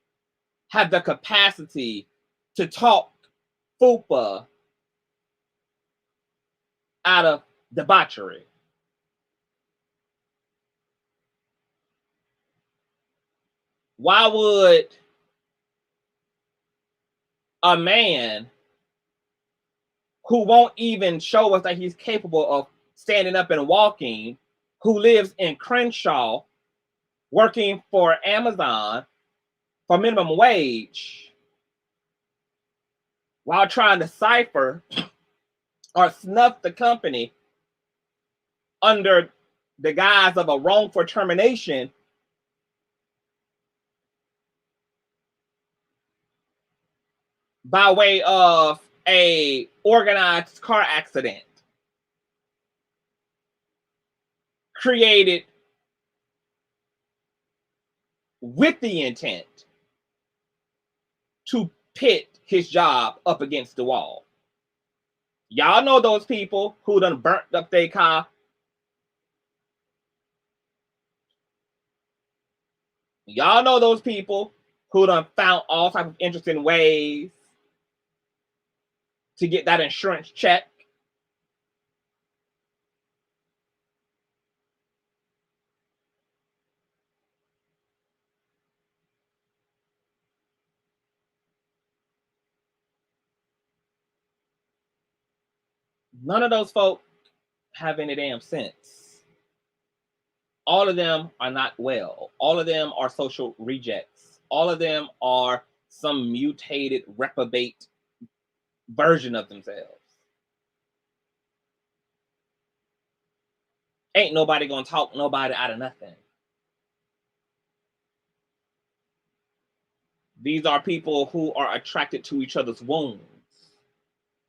have the capacity to talk fupa out of debauchery? Why would a man who won't even show us that he's capable of standing up and walking, who lives in Crenshaw, working for Amazon for minimum wage, while trying to cipher or snuff the company under the guise of a wrongful termination, by way of a organized car accident created with the intent to pit his job up against the wall. Y'all know those people who done burnt up their car. Y'all know those people who done found all types of interesting ways to get that insurance check. None of those folk have any damn sense. All of them are not well. All of them are social rejects. All of them are some mutated, reprobate version of themselves. Ain't nobody gonna talk nobody out of nothing. These are people who are attracted to each other's wounds,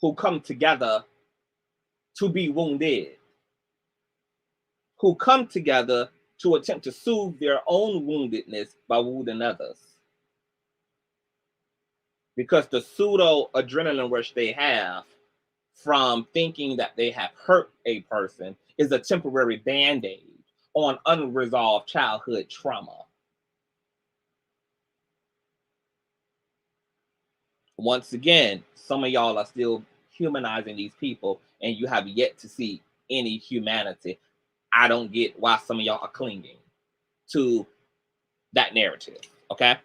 who come together to be wounded, who come together to attempt to soothe their own woundedness by wounding others. Because the pseudo adrenaline rush they have from thinking that they have hurt a person is a temporary band-aid on unresolved childhood trauma. Once again, some of y'all are still humanizing these people and you have yet to see any humanity. I don't get why some of y'all are clinging to that narrative, okay?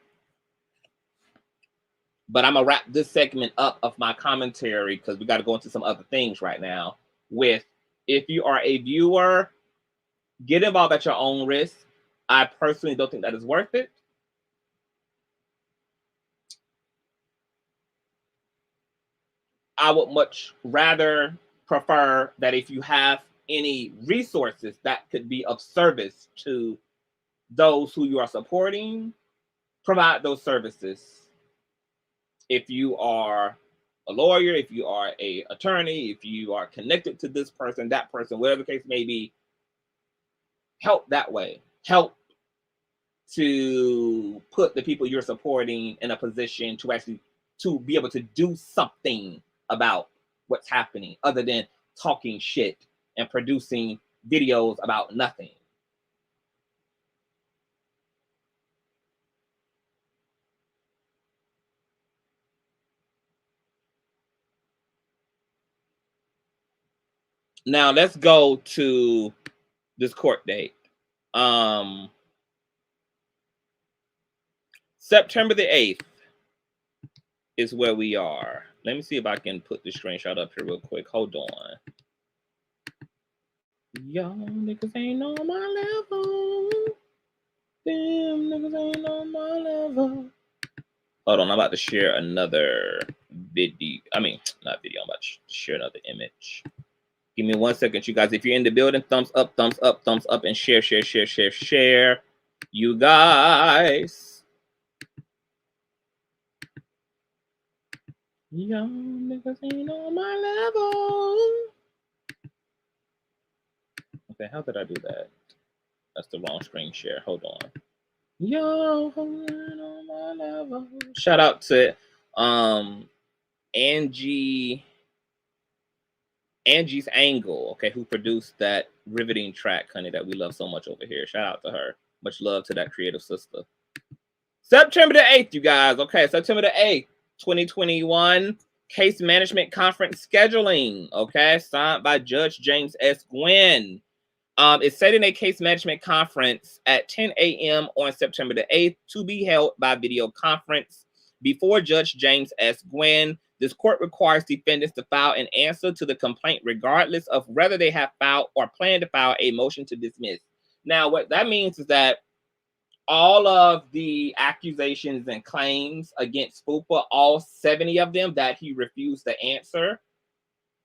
But I'm gonna wrap this segment up of my commentary because we got to go into some other things right now with, if you are a viewer, get involved at your own risk. I personally don't think that is worth it. I would much rather prefer that if you have any resources that could be of service to those who you are supporting, provide those services. If you are a lawyer, if you are an attorney, if you are connected to this person, that person, whatever the case may be, help that way. Help to put the people you're supporting in a position to actually to be able to do something about what's happening other than talking shit and producing videos about nothing. Now let's go to this court date. September the 8th is where we are. Let me see if I can put the screenshot up here real quick. Hold on. Y'all niggas ain't on my level. Them niggas ain't on my level. Hold on, I'm about to share another video. I mean, not video, I'm about to share another image. Give me 1 second, you guys. If you're in the building, thumbs up, and share. You guys. Y'all niggas ain't on my level. thing. How did I do that? That's the wrong screen share. Hold on. Yo, on my level. Shout out to Angie's Angle, okay, who produced that riveting track, honey, that we love so much over here. Shout out to her. Much love to that creative sister. September the 8th, you guys. Okay, September the 8th, 2021. Case Management Conference scheduling, okay, signed by Judge James S. Gwin. It's setting a case management conference at 10 a.m. on September the 8th to be held by video conference before Judge James S. Gwin. This court requires defendants to file an answer to the complaint regardless of whether they have filed or plan to file a motion to dismiss. Now, what that means is that all of the accusations and claims against Fupa, all 70 of them that he refused to answer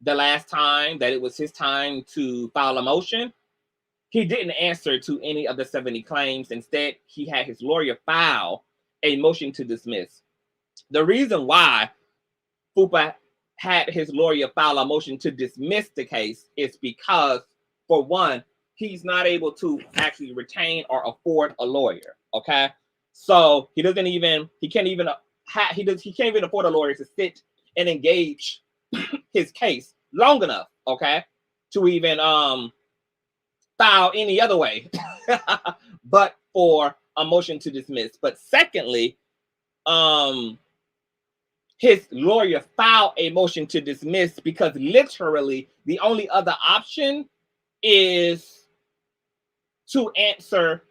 the last time that it was his time to file a motion, he didn't answer to any of the 70 claims. Instead, he had his lawyer file a motion to dismiss. The reason why Fupa had his lawyer file a motion to dismiss the case is because, for one, he's not able to actually retain or afford a lawyer. Okay, so he can't even afford a lawyer to sit and engage his case long enough, okay, to even file any other way but for a motion to dismiss. But secondly, his lawyer filed a motion to dismiss because literally the only other option is to answer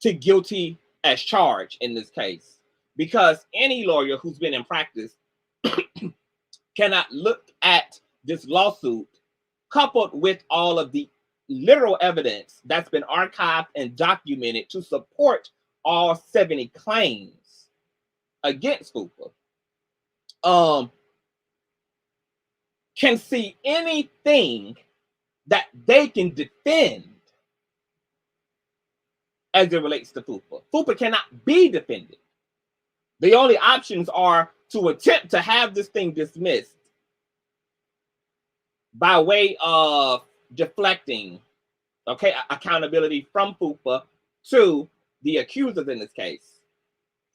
to guilty as charged in this case, because any lawyer who's been in practice cannot look at this lawsuit coupled with all of the literal evidence that's been archived and documented to support all 70 claims against Fupa. Can see anything that they can defend as it relates to Fupa. Fupa cannot be defended. The only options are to attempt to have this thing dismissed by way of deflecting, okay, accountability from Fupa to the accusers in this case,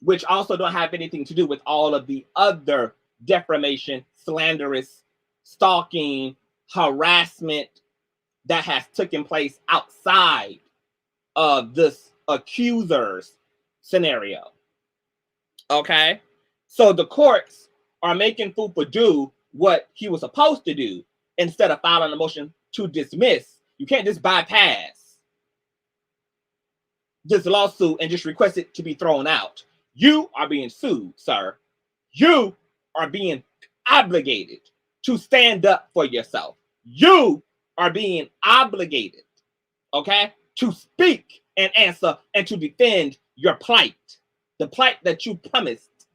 which also don't have anything to do with all of the other defamation, slanderous, stalking, harassment that has taken place outside of this accuser's scenario. Okay, so the courts are making Fupa do what he was supposed to do instead of filing a motion to dismiss. You can't just bypass this lawsuit and just request it to be thrown out. You are being sued, sir. You are being obligated to stand up for yourself. You are being obligated, okay, to speak and answer and to defend your plight, the plight that you promised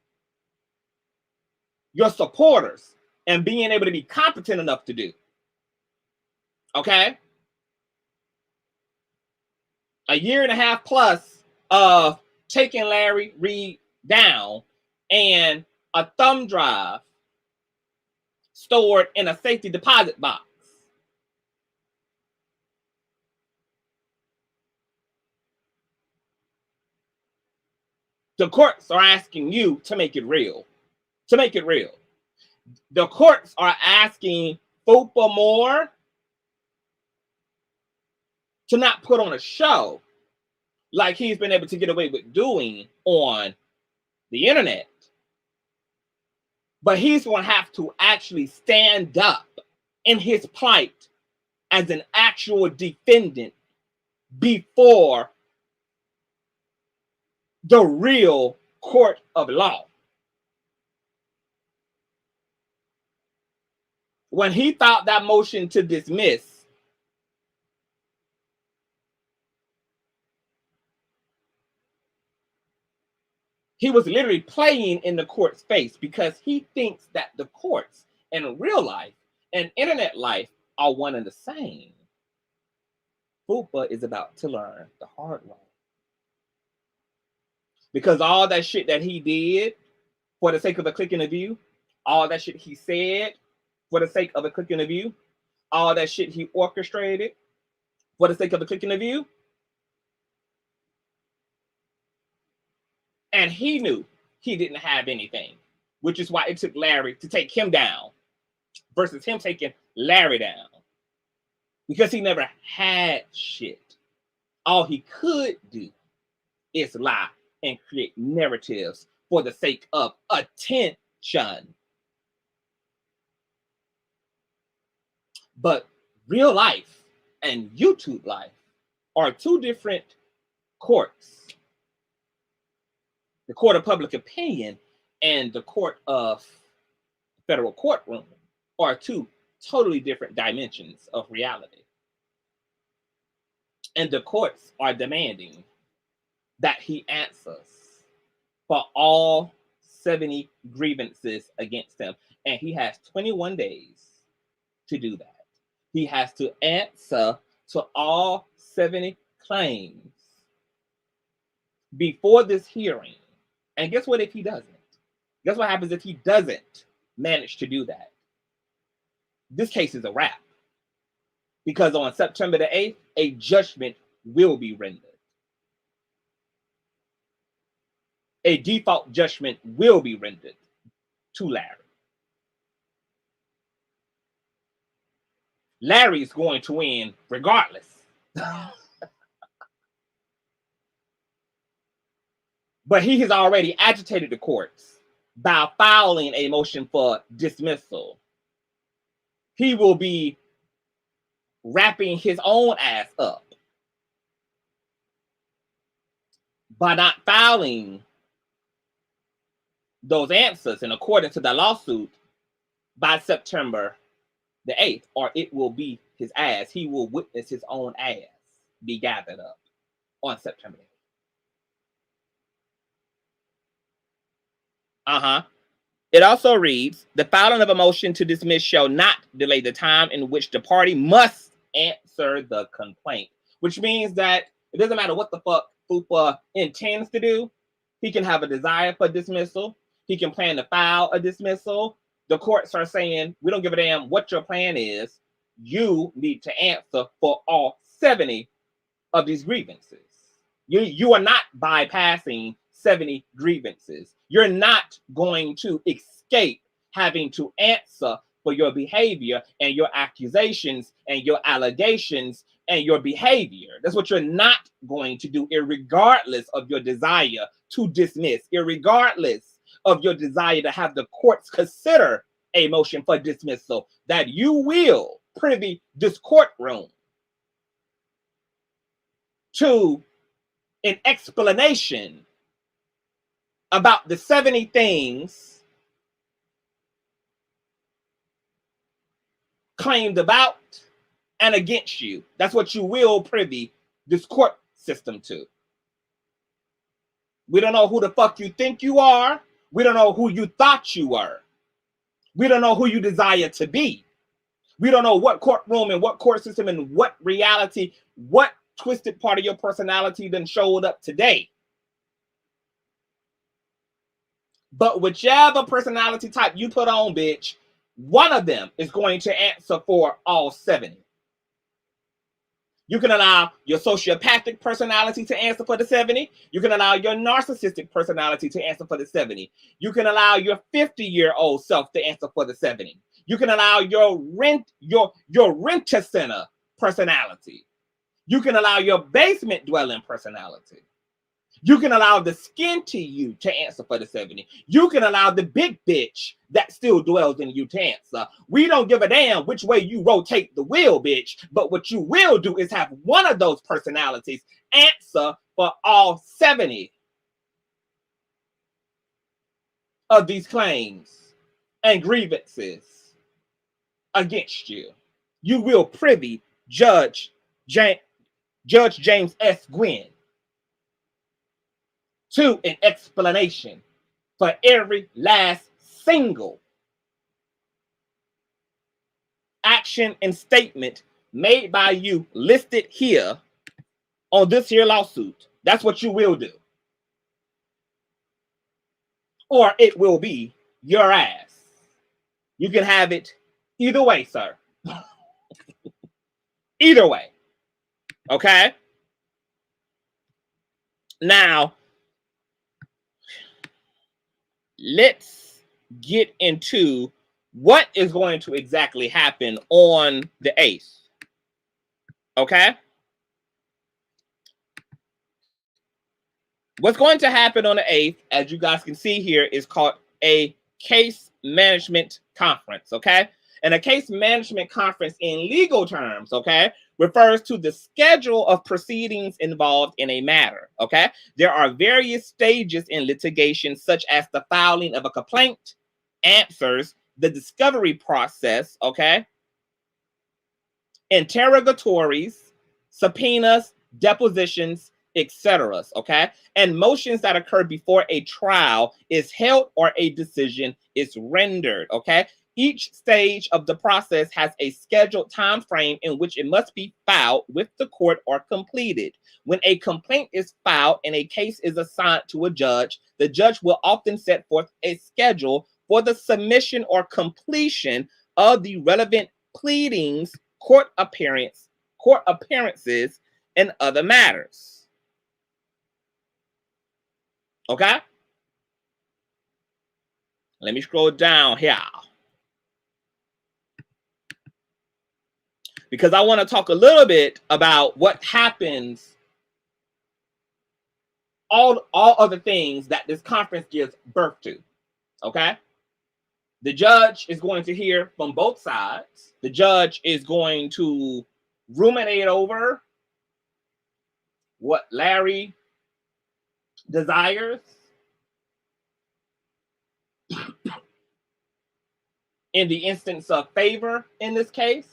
your supporters and being able to be competent enough to do. Okay? A year and a half plus of taking Larry Reid down and a thumb drive stored in a safety deposit box. The courts are asking you to make it real. To make it real. The courts are asking Fupa Moore to not put on a show like he's been able to get away with doing on the internet. But he's going to have to actually stand up in his plight as an actual defendant before the real court of law. When he filed that motion to dismiss, he was literally playing in the court's face because he thinks that the courts in real life and internet life are one and the same. Fupa is about to learn the hard way. Because all that shit that he did for the sake of a click and a view, all that shit he said for the sake of a click and a view, all that shit he orchestrated for the sake of the click and the view. And he knew he didn't have anything, which is why it took Larry to take him down versus him taking Larry down. Because he never had shit. All he could do is lie and create narratives for the sake of attention. But real life and YouTube life are two different courts. The court of public opinion and the court of federal courtroom are two totally different dimensions of reality. And the courts are demanding that he answers for all 70 grievances against him. And he has 21 days to do that. He has to answer to all 70 claims before this hearing. And guess what if he doesn't? Guess what happens if he doesn't manage to do that? This case is a wrap. Because on September the 8th, a judgment will be rendered. A default judgment will be rendered to Larry. Larry is going to win regardless. But he has already agitated the courts by filing a motion for dismissal. He will be wrapping his own ass up by not filing those answers in accordance to the lawsuit by September the 8th, or it will be his ass. He will witness his own ass be gathered up on September 8th. It also reads, the filing of a motion to dismiss shall not delay the time in which the party must answer the complaint, which means that it doesn't matter what the fuck FUPA intends to do. He can have a desire for dismissal. He can plan to file a dismissal. The courts are saying, we don't give a damn what your plan is. You need to answer for all 70 of these grievances. You are not bypassing 70 grievances. You're not going to escape having to answer for your behavior and your accusations and your allegations and your behavior. That's what you're not going to do, irregardless of your desire to dismiss, irregardless of your desire to have the courts consider a motion for dismissal, that you will privy this courtroom to an explanation about the 70 things claimed about and against you. That's what you will privy this court system to. We don't know who the fuck you think you are. We don't know who you thought you were. We don't know who you desire to be. We don't know what courtroom and what court system and what reality, what twisted part of your personality then showed up today. But whichever personality type you put on, bitch, one of them is going to answer for all 70. You can allow your sociopathic personality to answer for the 70. You can allow your narcissistic personality to answer for the 70. You can allow your 50-year-old self to answer for the 70. You can allow your renter center personality. You can allow your basement dwelling personality. You can allow the skinty you to answer for the 70. You can allow the big bitch that still dwells in you to answer. We don't give a damn which way you rotate the wheel, bitch. But what you will do is have one of those personalities answer for all 70 of these claims and grievances against you. You will privy Judge James S. Gwin to an explanation for every last single action and statement made by you listed here on this here lawsuit. That's what you will do. Or it will be your ass. You can have it either way, sir. Either way. Okay? Now, let's get into what is going to exactly happen on the 8th. Okay? What's going to happen on the 8th, as you guys can see here, is called a case management conference. Okay? And a case management conference in legal terms, okay, refers to the schedule of proceedings involved in a matter. Okay? There are various stages in litigation, such as the filing of a complaint, answers, the discovery process, okay, interrogatories, subpoenas, depositions, etc. Okay, and motions that occur before a trial is held or a decision is rendered. Okay, each stage of the process has a scheduled time frame in which it must be filed with the court or completed. When a complaint is filed and a case is assigned to a judge, the judge will often set forth a schedule for the submission or completion of the relevant pleadings, court appearances, and other matters. Okay? Let me scroll down here, because I want to talk a little bit about what happens, all other things that this conference gives birth to. Okay? The judge is going to hear from both sides. The judge is going to ruminate over what Larry desires in the instance of favor in this case,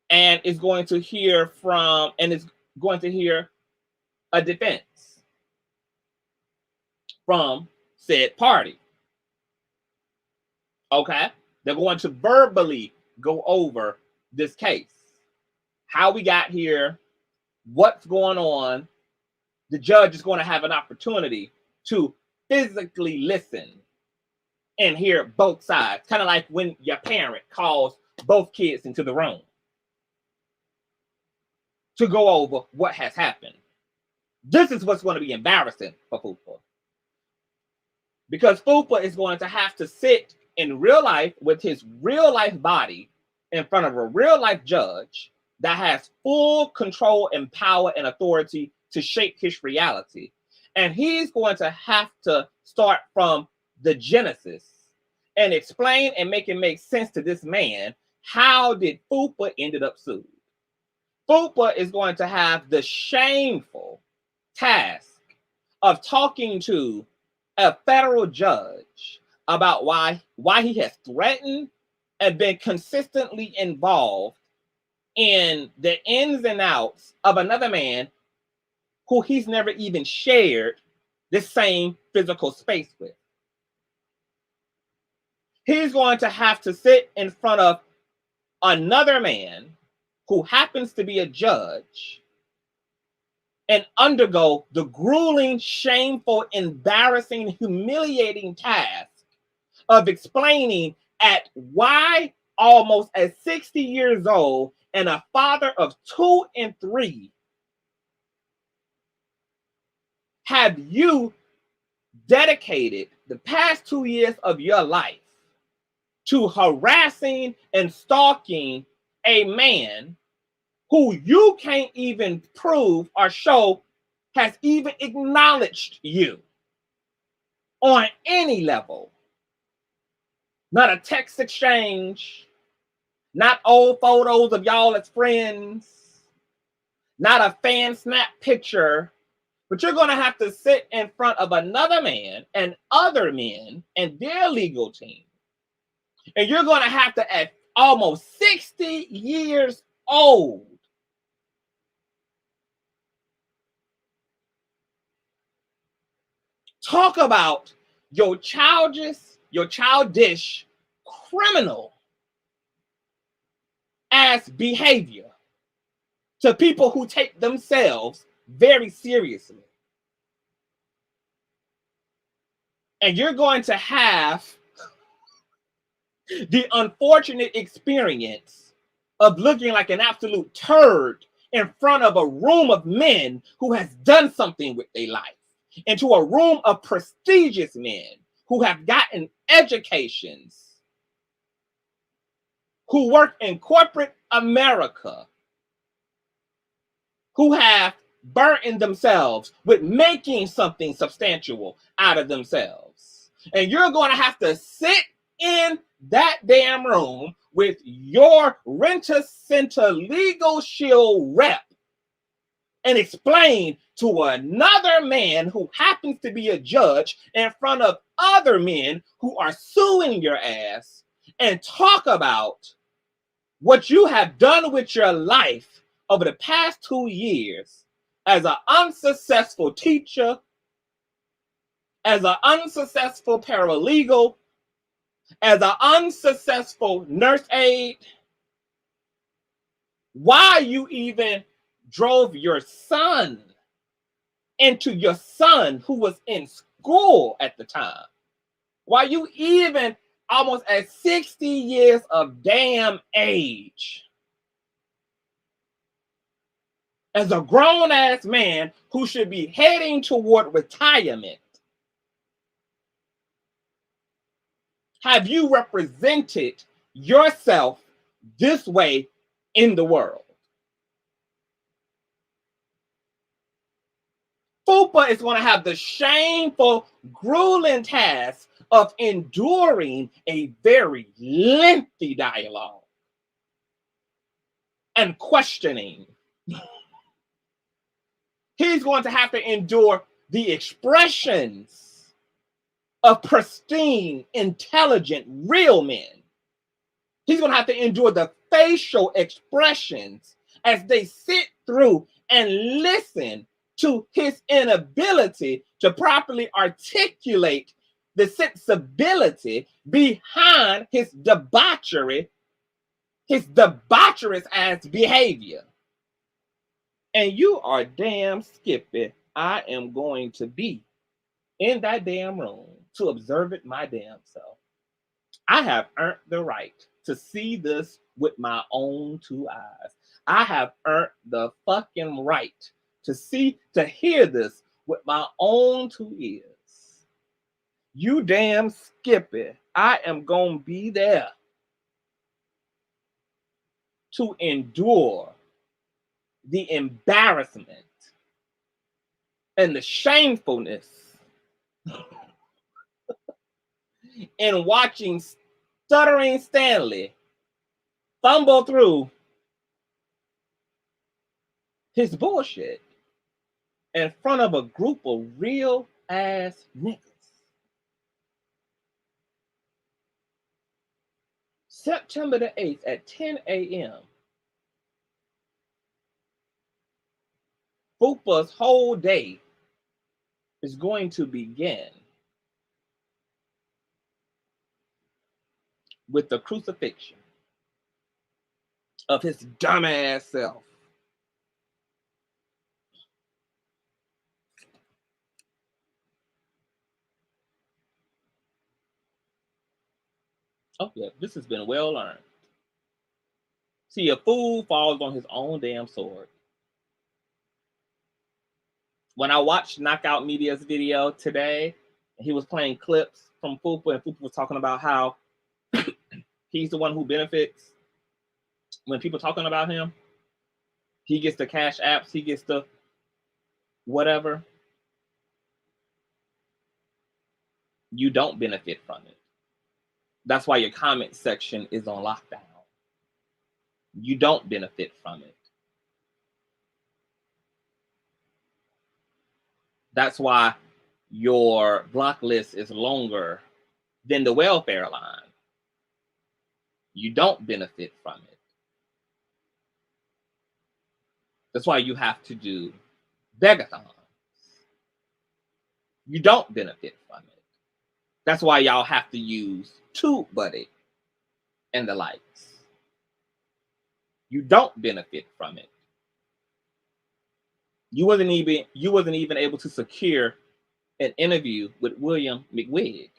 and is going to hear from, and is going to hear a defense from said party. Okay? They're going to verbally go over this case, how we got here, what's going on. The judge is going to have an opportunity to physically listen and hear both sides, kind of like when your parent calls both kids into the room to go over what has happened. This is what's going to be embarrassing for Fupa, because Fupa is going to have to sit in real life with his real life body in front of a real life judge that has full control and power and authority to shape his reality. And he's going to have to start from the genesis and explain and make it make sense to this man. How did Fupa ended up sued? Fupa is going to have the shameful task of talking to a federal judge about why he has threatened and been consistently involved in the ins and outs of another man who he's never even shared the same physical space with. He's going to have to sit in front of another man who happens to be a judge and undergo the grueling, shameful, embarrassing, humiliating task of explaining at why, almost at 60 years old and a father of 2 and 3, have you dedicated the past 2 years of your life to harassing and stalking a man who you can't even prove or show has even acknowledged you on any level? Not a text exchange, not old photos of y'all as friends, not a fan snap picture, but you're going to have to sit in front of another man and other men and their legal team. And you're going to have to, at almost 60 years old, talk about your childish, criminal ass behavior to people who take themselves very seriously. And you're going to have the unfortunate experience of looking like an absolute turd in front of a room of men who has done something with their life, into a room of prestigious men who have gotten educations, who work in corporate America, who have burdened themselves with making something substantial out of themselves. And you're going to have to sit in that damn room with your Rent-A-Center Legal Shield rep and explain to another man who happens to be a judge in front of other men who are suing your ass and talk about what you have done with your life over the past 2 years as an unsuccessful teacher, as an unsuccessful paralegal, as an unsuccessful nurse aide, why you even drove your son into your son who was in school at the time. Why you even almost at 60 years of damn age, as a grown-ass man who should be heading toward retirement, have you represented yourself this way in the world? FUPA is going to have the shameful, grueling task of enduring a very lengthy dialogue and questioning. He's going to have to endure the expressions of pristine, intelligent, real men. He's going to have to endure the facial expressions as they sit through and listen to his inability to properly articulate the sensibility behind his debauchery, his debaucherous ass behavior. And you are damn skippy. I am going to be in that damn room to observe it my damn self. I have earned the right to see this with my own 2 eyes. I have earned the fucking right to hear this with my own 2 ears. You damn skippy. I am gonna be there to endure the embarrassment and the shamefulness in watching stuttering Stanley fumble through his bullshit in front of a group of real ass niggas. September the 8th at 10 a.m. FUPA's whole day is going to begin with the crucifixion of his dumbass self. Oh yeah, this has been well learned. See, a fool falls on his own damn sword. When I watched Knockout Media's video today, he was playing clips from FUPA, and FUPA was talking about how he's the one who benefits when people talking about him. He gets the cash apps, he gets the whatever. You don't benefit from it. That's why your comment section is on lockdown. You don't benefit from it. That's why your block list is longer than the welfare line. You don't benefit from it. That's why you have to do begathons. You don't benefit from it. That's why y'all have to use TubeBuddy and the likes. You don't benefit from it. You wasn't even able to secure an interview with William McWig.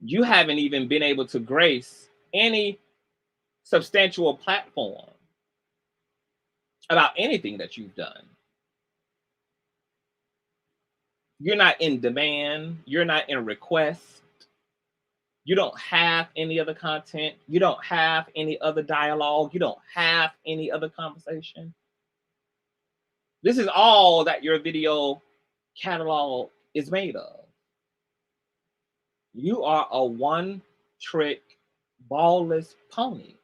You haven't even been able to grace any substantial platform about anything that you've done. You're not in demand. You're not in request. You don't have any other content. You don't have any other dialogue. You don't have any other conversation. This is all that your video catalog is made of. You are a one-trick, ballless pony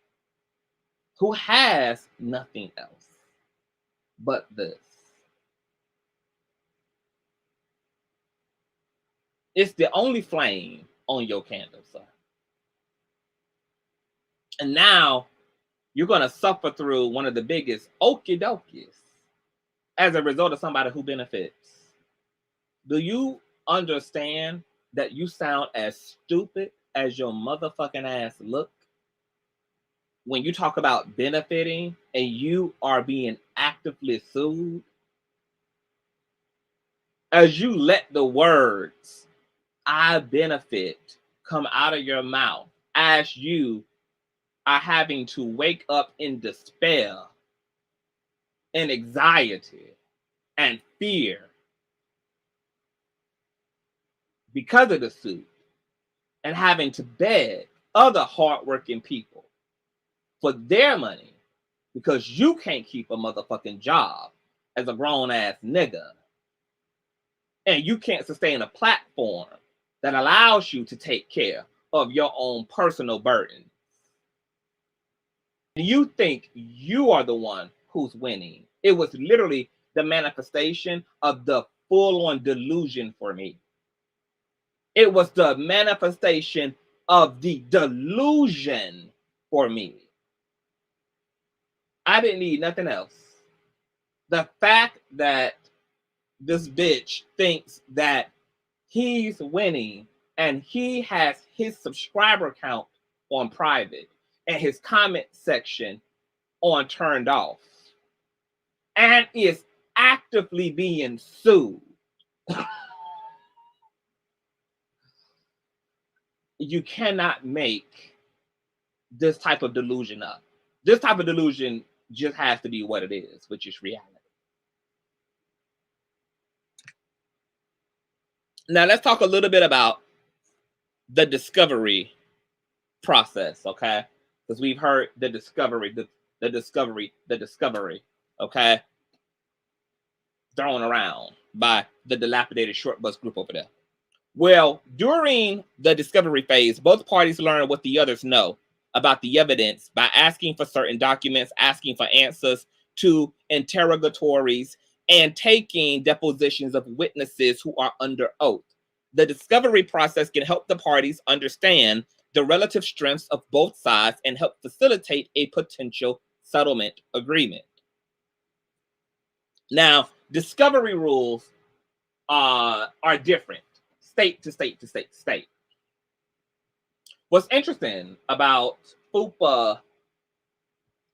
who has nothing else but this. It's the only flame on your candle, sir. And now you're going to suffer through one of the biggest okie dokies as a result of somebody who benefits. Do you understand that you sound as stupid as your motherfucking ass look when you talk about benefiting and you are being actively sued? As you let the words, I benefit, come out of your mouth, as you are having to wake up in despair and anxiety and fear because of the suit, and having to beg other hardworking people for their money because you can't keep a motherfucking job as a grown-ass nigga, and you can't sustain a platform that allows you to take care of your own personal burden. You think you are the one who's winning. It was literally the manifestation of the full-on delusion for me. It was the manifestation of the delusion for me. I didn't need nothing else. The fact that this bitch thinks that he's winning and he has his subscriber count on private and his comment section on turned off and is actively being sued. You cannot make this type of delusion up. This type of delusion just has to be what it is, which is reality. Now let's talk a little bit about the discovery process, okay? Because we've heard the discovery, the discovery, okay? Thrown around by the dilapidated short bus group over there. Well, during the discovery phase, both parties learn what the others know about the evidence by asking for certain documents, asking for answers to interrogatories, and taking depositions of witnesses who are under oath. The discovery process can help the parties understand the relative strengths of both sides and help facilitate a potential settlement agreement. Now, discovery rules are different, state to state to state to state. What's interesting about FUPA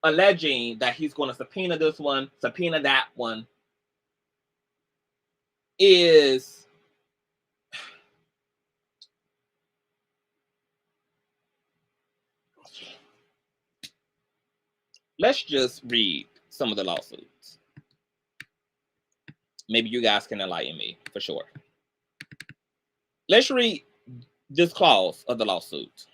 alleging that he's going to subpoena this one, subpoena that one, is let's just read some of the lawsuits. Maybe you guys can enlighten me for sure. Let's read this clause of the lawsuit.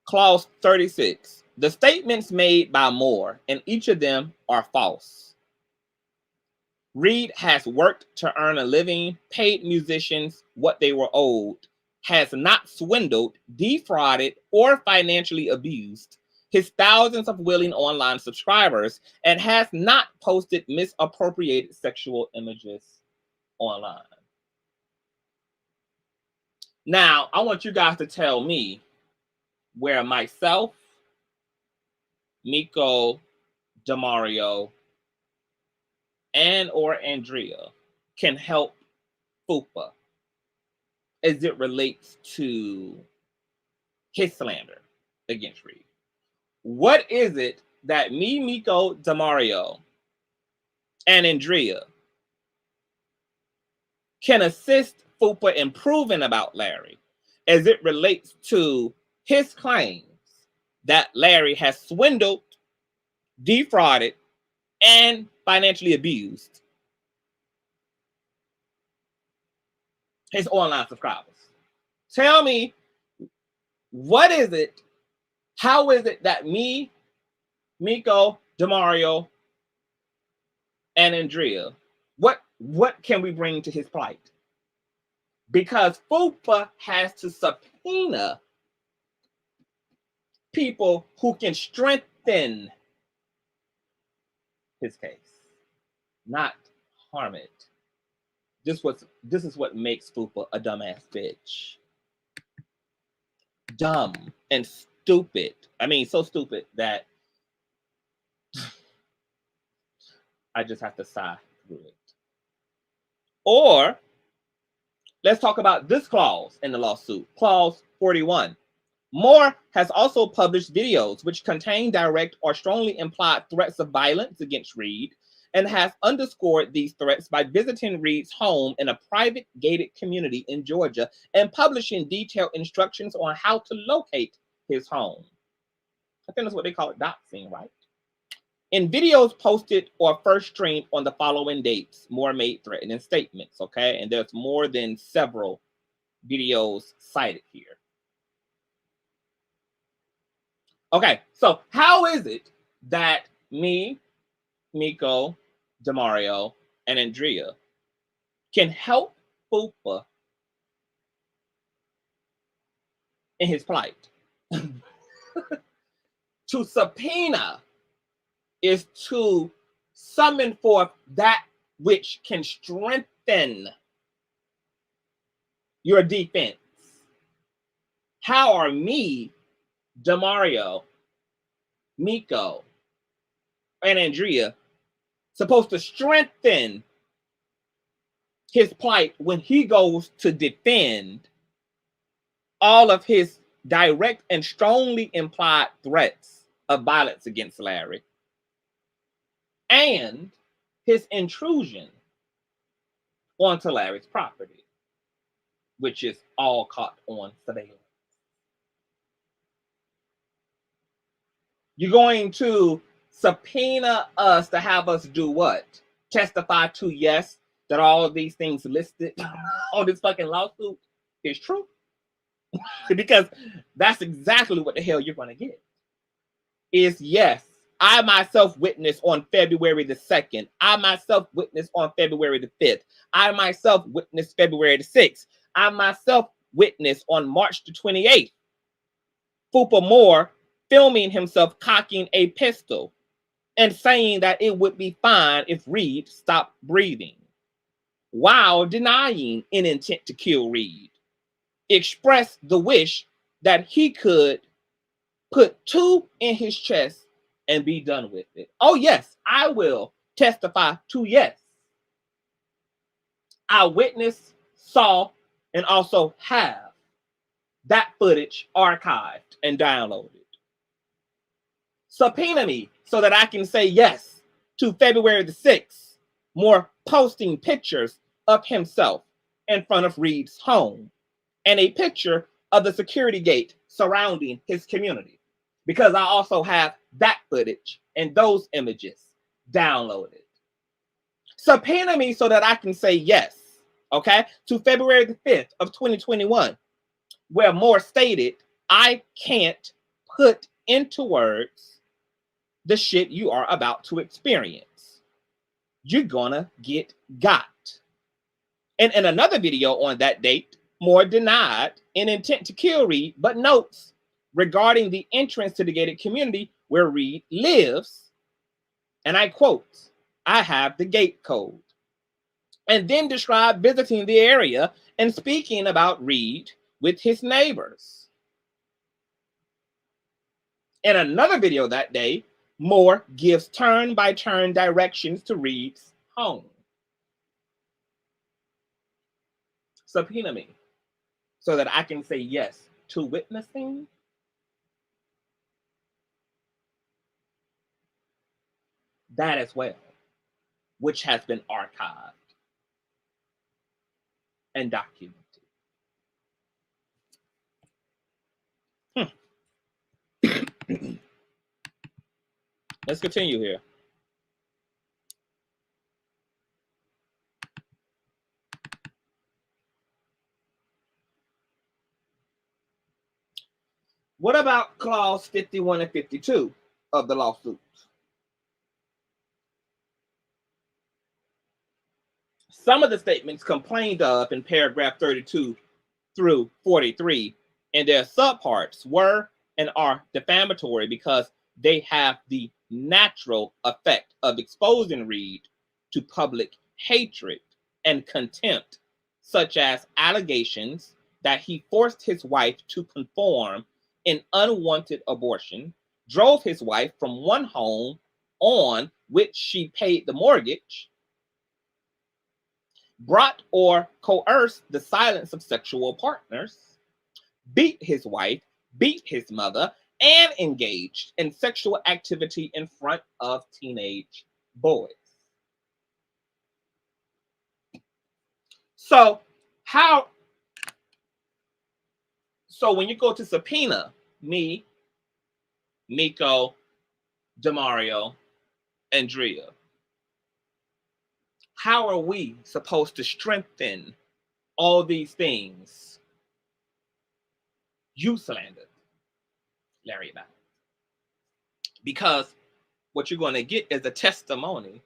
Clause 36. The statements made by Moore, and each of them are false. Reid has worked to earn a living, paid musicians what they were owed, has not swindled, defrauded, or financially abused his thousands of willing online subscribers, and has not posted misappropriated sexual images online. Now, I want you guys to tell me where myself, Mikko, Demario, and or Andrea can help FUPA as it relates to his slander against Reid. What is it that me, Mikko, Demario, and Andrea can assist FUPA in proving about Larry? as it relates to his claims that Larry has swindled, defrauded, and financially abused his online subscribers. Tell me, what is it? How is it that me, Mikko, Demario, and Andrea, what can we bring to his plight? Because FUPA has to subpoena people who can strengthen his case, not harm it. This is what makes FUPA a dumbass bitch. Dumb and stupid. I mean, so stupid that I just have to sigh through it. Or let's talk about this clause in the lawsuit, Clause 41. Moore has also published videos which contain direct or strongly implied threats of violence against Reid, and has underscored these threats by visiting Reid's home in a private gated community in Georgia and publishing detailed instructions on how to locate his home. I think that's what they call it, doxing, right? In videos posted or first streamed on the following dates, Moore made threatening statements, okay? And there's more than several videos cited here. Okay, so how is it that me, Mikko, Demario, and Andrea can help FUPA in his plight? To subpoena is to summon forth that which can strengthen your defense. How are me, Demario, Mikko, and Andrea supposed to strengthen his plight when he goes to defend all of his direct and strongly implied threats of violence against Larry and his intrusion onto Larry's property, which is all caught on surveillance? You're going to subpoena us to have us do what? Testify to, yes, that all of these things listed on this fucking lawsuit is true? Because that's exactly what the hell you're going to get. Is yes, I myself witnessed on February the 2nd. I myself witnessed on February the 5th. I myself witnessed February the 6th. I myself witnessed on March the 28th. FUPA Moore filming himself cocking a pistol and saying that it would be fine if Reid stopped breathing, while denying an intent to kill Reid. Expressed the wish that he could put 2 in his chest and be done with it. Oh yes, I will testify to yes. I witnessed, saw, and also have that footage archived and downloaded. Subpoena me so that I can say yes to February the 6th, Moore posting pictures of himself in front of Reid's home and a picture of the security gate surrounding his community, because I also have that footage and those images downloaded. Subpoena me so that I can say yes, okay, to February the 5th of 2021, where Moore stated, I can't put into words the shit you are about to experience. You're gonna get got. And in another video on that date, Moore denied an intent to kill Reid, but notes regarding the entrance to the gated community where Reid lives, and I quote, I have the gate code. And then described visiting the area and speaking about Reid with his neighbors. In another video that day, Moore gives turn-by-turn directions to Reid's home. Subpoena me so that I can say yes to witnessing that as well, which has been archived and documented. Let's continue here. What about clause 51 and 52 of the lawsuit? Some of the statements complained of in paragraph 32 through 43 and their subparts were and are defamatory because they have the natural effect of exposing Reid to public hatred and contempt, such as allegations that he forced his wife to perform an unwanted abortion, drove his wife from one home on which she paid the mortgage, brought or coerced the silence of sexual partners, beat his wife, beat his mother, and engaged in sexual activity in front of teenage boys. So when you go to subpoena me, Mikko, Demario, and Drea, how are we supposed to strengthen all these things you slandered Larry about? Because what you're going to get is a testimony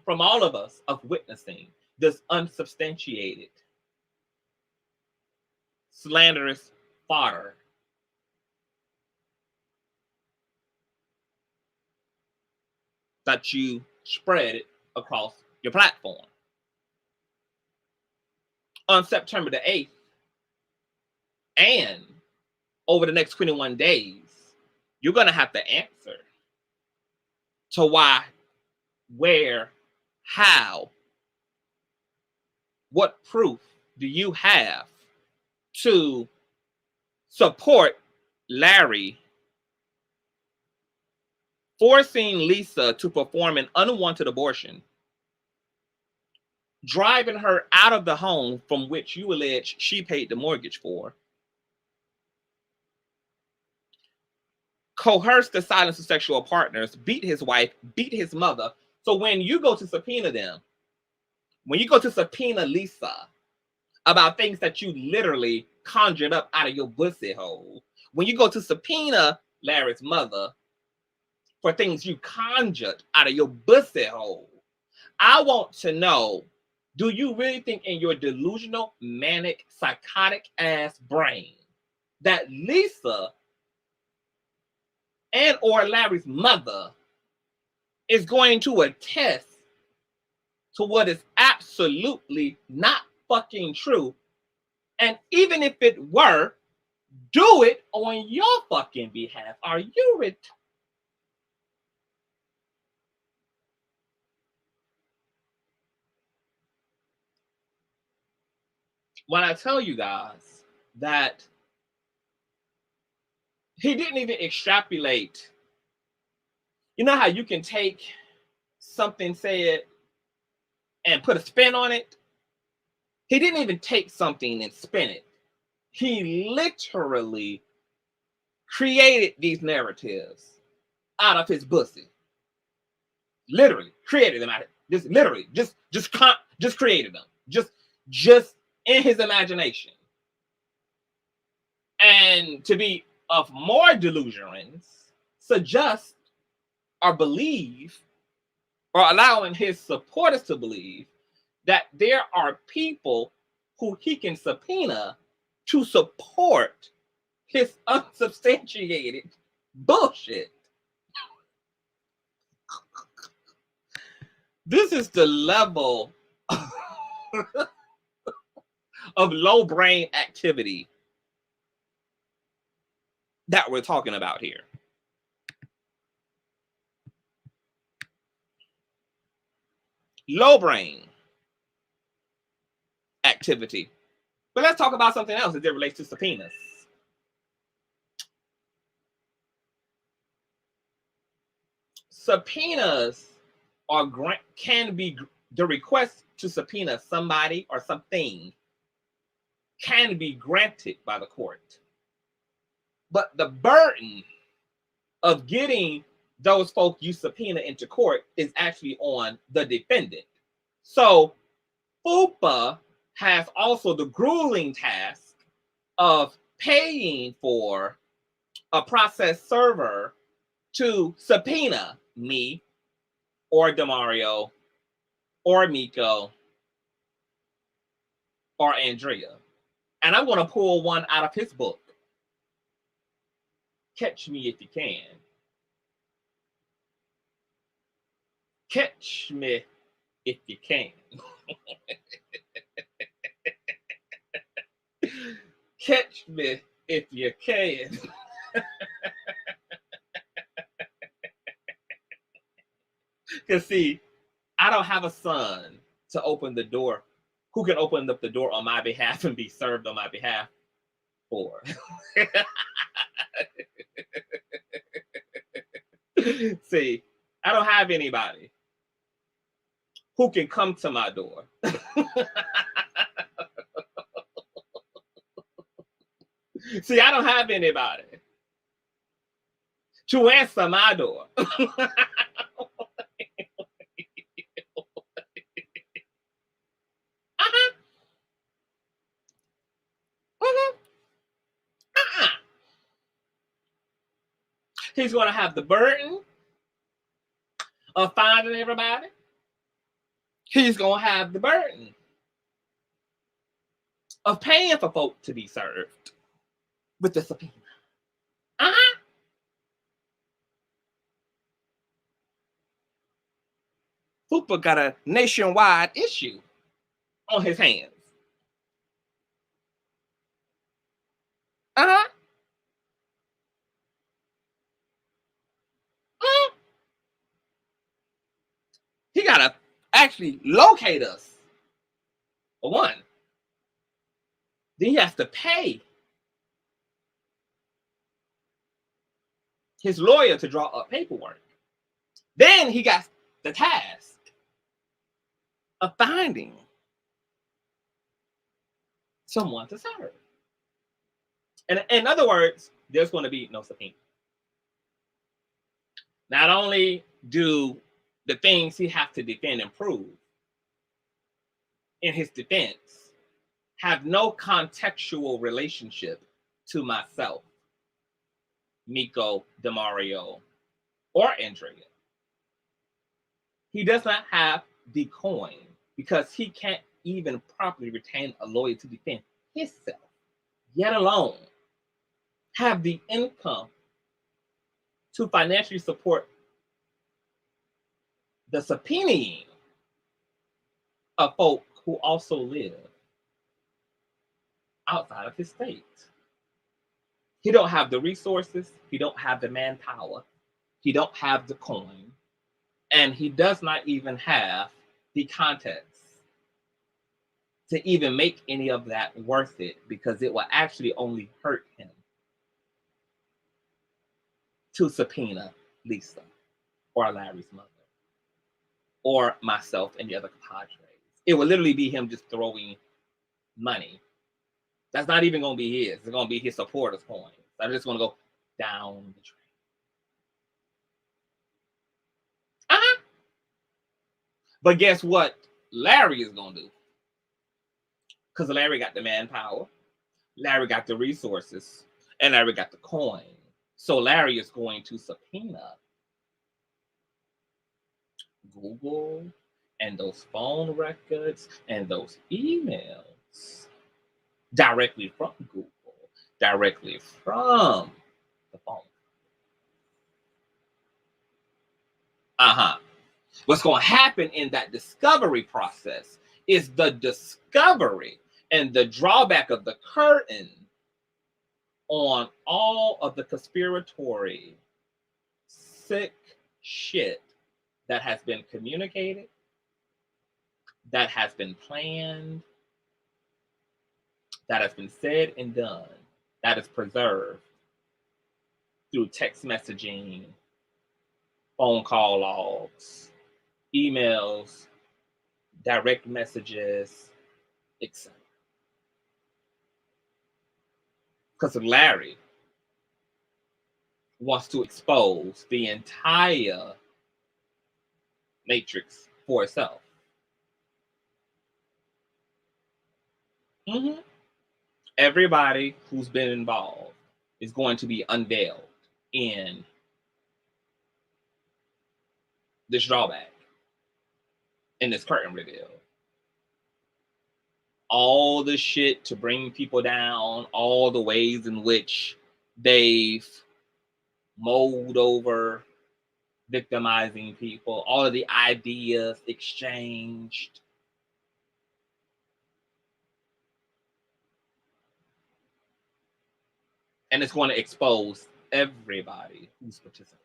from all of us of witnessing this unsubstantiated, slanderous fodder that you spread it across your platform. On September the 8th, and over the next 21 days, you're going to have to answer to why, where, how, what proof do you have to support Larry forcing Lisa to perform an unwanted abortion, driving her out of the home from which you allege she paid the mortgage for, coerced the silence of sexual partners, beat his wife, beat his mother. So when you go to subpoena them, when you go to subpoena Lisa about things that you literally conjured up out of your pussy hole, when you go to subpoena Larry's mother for things you conjured out of your pussy hole, I want to know, do you really think in your delusional, manic, psychotic ass brain that Lisa and or Larry's mother is going to attest to what is absolutely not fucking true? And even if it were, do it on your fucking behalf. Are you retarded? When I tell you guys that he didn't even extrapolate, you know how you can take something said and put a spin on it? He didn't even take something and spin it. He literally created these narratives out of his pussy. Literally created them out of just literally just created them. Just in his imagination. And to be of more delusions, suggest or believe or allowing his supporters to believe that there are people who he can subpoena to support his unsubstantiated bullshit. This is the level of low brain activity that we're talking about here. Low brain activity. But let's talk about something else as it relates to subpoenas. Subpoenas can be the request to subpoena somebody or something can be granted by the court. But the burden of getting those folk you subpoena into court is actually on the defendant. So FUPA has also the grueling task of paying for a process server to subpoena me or DeMario or Mikko or Andrea. And I'm going to pull one out of his book. Catch me if you can. Catch me if you can. Catch me if you can. Because see, I don't have a son to open the door, who can open up the door on my behalf and be served on my behalf for. See, I don't have anybody who can come to my door. See, I don't have anybody to answer my door. He's going to have the burden of finding everybody. He's going to have the burden of paying for folk to be served with the subpoena. FUPA got a nationwide issue on his hands. He got to actually locate us, for one. Then he has to pay his lawyer to draw up paperwork. Then he got the task of finding someone to serve. And in other words, there's going to be no subpoena. Not only do the things he has to defend and prove in his defense have no contextual relationship to myself, Mikko, DeMario, or Andrea. He does not have the coin because he can't even properly retain a lawyer to defend himself, yet alone have the income to financially support the subpoenaing of folk who also live outside of his state. He don't have the resources, he don't have the manpower, he don't have the coin, and he does not even have the context to even make any of that worth it, because it will actually only hurt him to subpoena Lisa or Larry's mother or myself and the other compadres. It will literally be him just throwing money. That's not even going to be his. It's going to be his supporters' coins. I'm just going to go down the drain. But guess what Larry is going to do? Because Larry got the manpower, Larry got the resources, and Larry got the coin. So Larry is going to subpoena Google and those phone records and those emails directly from Google, directly from the phone. What's going to happen in that discovery process is the discovery and the drawback of the curtain on all of the conspiratory, sick shit that has been communicated, that has been planned, that has been said and done, that is preserved through text messaging, phone call logs, emails, direct messages, etc. Because Larry wants to expose the entire matrix for itself. Everybody who's been involved is going to be unveiled in this drawback, in this curtain reveal. All the shit to bring people down, all the ways in which they've mowed over victimizing people, all of the ideas exchanged. And it's going to expose everybody who's participating.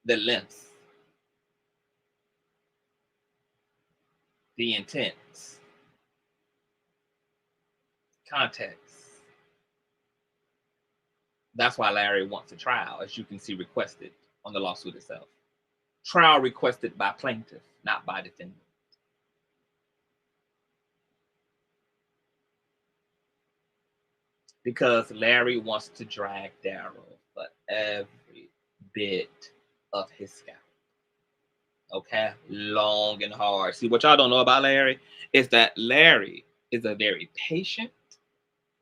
The lengths, the intents, context. That's why Larry wants a trial, as you can see requested on the lawsuit itself. Trial requested by plaintiff, not by defendant. Because Larry wants to drag Darryl for every bit of his scalp. Okay? Long and hard. See, what y'all don't know about Larry is that Larry is a very patient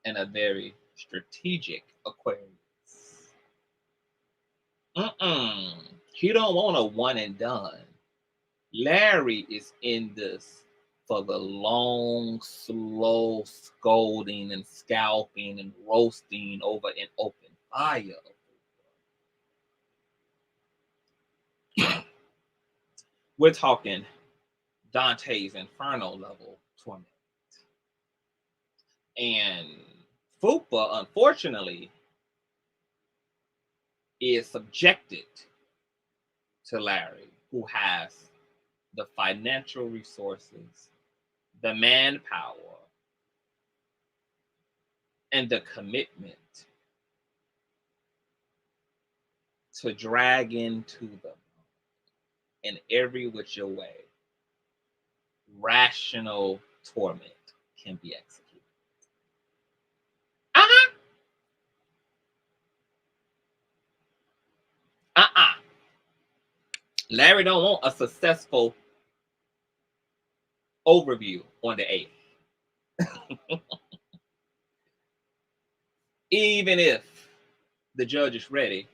and a very strategic Aquarius. He don't want a one and done. Larry is in this for the long, slow scolding and scalping and roasting over an open fire. We're talking Dante's Inferno level torment. And Fupa, unfortunately, is subjected to Larry, who has the financial resources, the manpower, and the commitment to drag into them in every which way rational torment can be executed. Larry don't want a successful overview on the 8th. Even if the judge is ready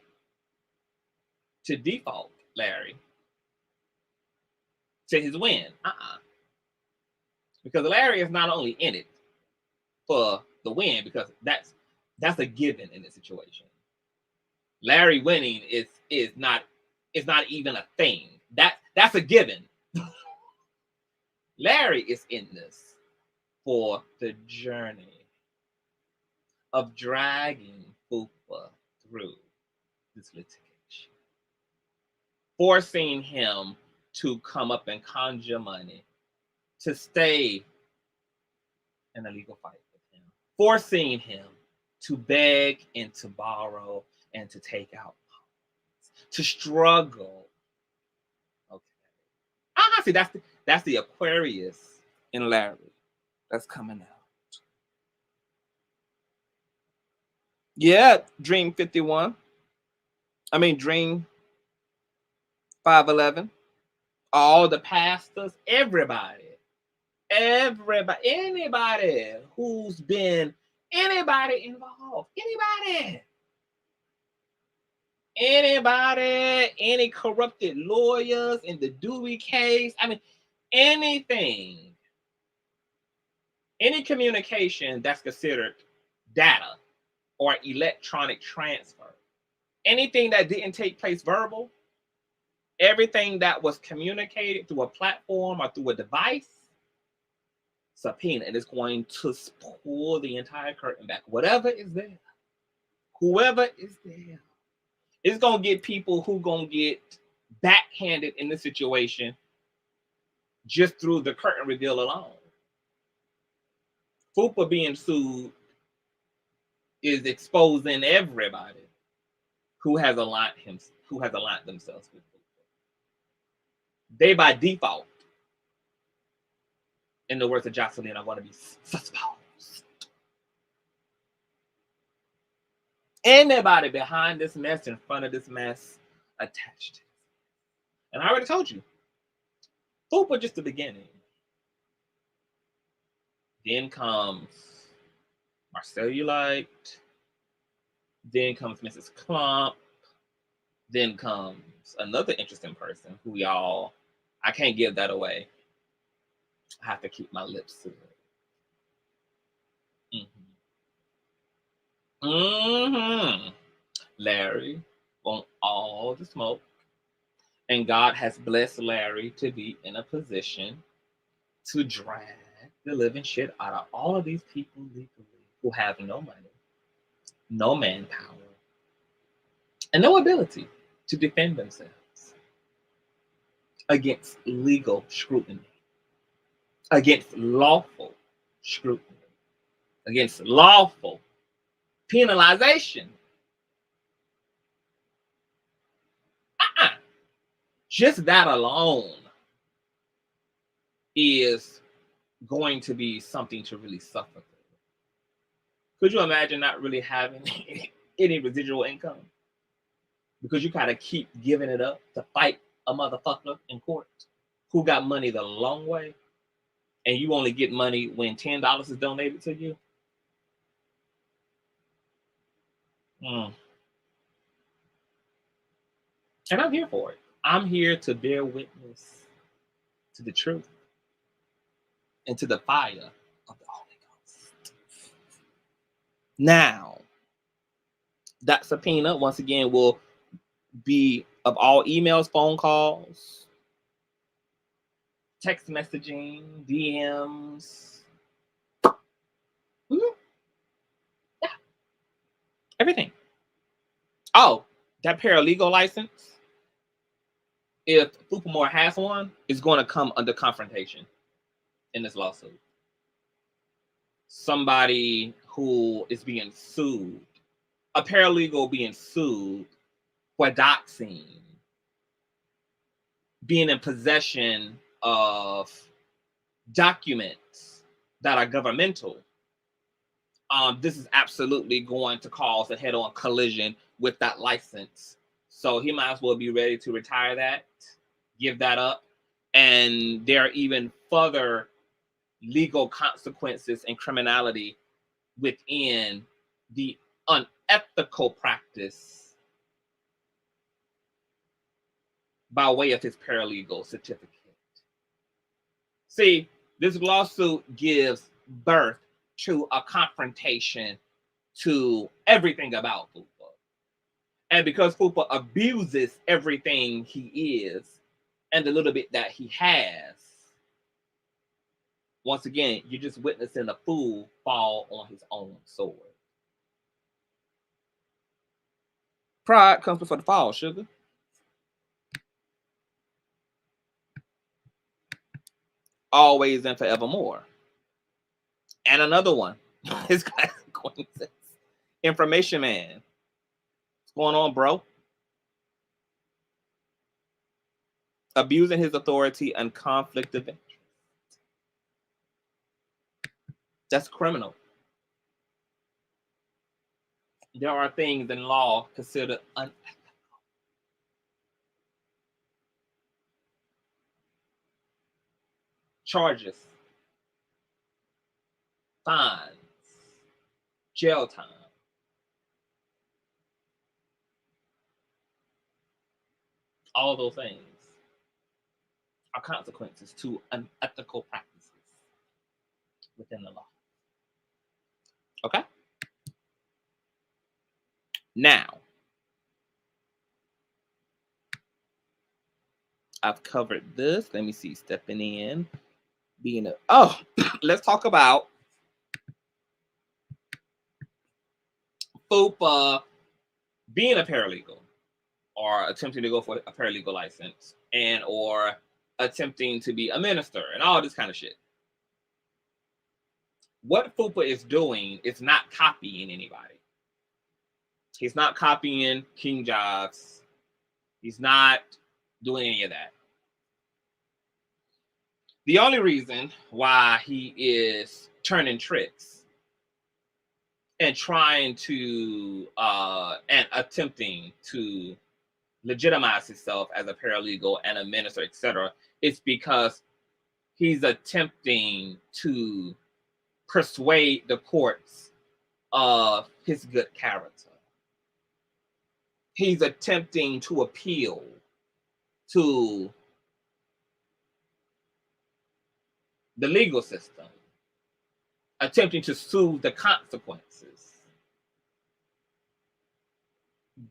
to default Larry to his win. Because Larry is not only in it for the win, because that's a given in this situation. Larry winning is not even a thing. That's a given. Larry is in this for the journey of dragging Fupa through this litigation, forcing him to come up and conjure money to stay in a legal fight with him, forcing him to beg and to borrow and to take out loans, to struggle. Okay. See, that's the Aquarius in Larry that's coming out. Yeah, Dream 51. I mean, Dream 511. All the pastors, anybody who's been, anybody involved, anybody, any corrupted lawyers in the Dewey case. I mean, anything, any communication that's considered data or electronic transfer, anything that didn't take place verbal, everything that was communicated through a platform or through a device, subpoena, and it's going to pull the entire curtain back. Whatever is there, whoever is there, it's going to get people who going to get backhanded in the situation just through the curtain reveal alone. Fupa being sued is exposing everybody who has aligned themselves with Fupa. They by default, in the words of Jocelyn, are going to be suspects. anybody behind this mess, in front of this mess, attached. And I already told you, FUPA just the beginning. Then comes Marcellulite. Then comes Mrs. Clump. Then comes another interesting person who I can't give that away. I have to keep my lips to it. Larry want all the smoke. And God has blessed Larry to be in a position to drag the living shit out of all of these people legally who have no money, no manpower, and no ability to defend themselves against legal scrutiny, against lawful scrutiny, against lawful penalization. Just that alone is going to be something to really suffer through. Could you imagine not really having any residual income? Because you kind of keep giving it up to fight a motherfucker in court who got money the long way, and you only get money when $10 is donated to you? And I'm here for it. I'm here to bear witness to the truth and to the fire of the Holy Ghost. Now, that subpoena, once again, will be of all emails, phone calls, text messaging, DMs. Yeah. Everything. Oh, that paralegal license, if FUPA Moore has one, is going to come under confrontation in this lawsuit. Somebody who is being sued, a paralegal being sued for doxing, being in possession of documents that are governmental, this is absolutely going to cause a head-on collision with that license. So he might as well be ready to retire that, give that up. And there are even further legal consequences and criminality within the unethical practice by way of his paralegal certificate. See, this lawsuit gives birth to a confrontation to everything about FUPA. And because FUPA abuses everything he is and the little bit that he has, once again, you're just witnessing a fool fall on his own sword. Pride comes before the fall, sugar. Always and forevermore. And another one. This guy's coincidence. Information man. What's going on, bro? Abusing his authority and conflict of interest. That's criminal. There are things in law considered unethical. Charges, fines, jail time. All those things are consequences to unethical practices within the law. Okay? Now, I've covered this. Let me see. Stepping in. Being a... let's talk about FUPA being a paralegal or attempting to go for a paralegal license and or attempting to be a minister and all this kind of shit. What FUPA is doing is not copying anybody. He's not copying King Jives. He's not doing any of that. The only reason why he is turning tricks and trying to and attempting to legitimize himself as a paralegal and a minister, etc., it's because he's attempting to persuade the courts of his good character. He's attempting to appeal to the legal system, attempting to soothe the consequences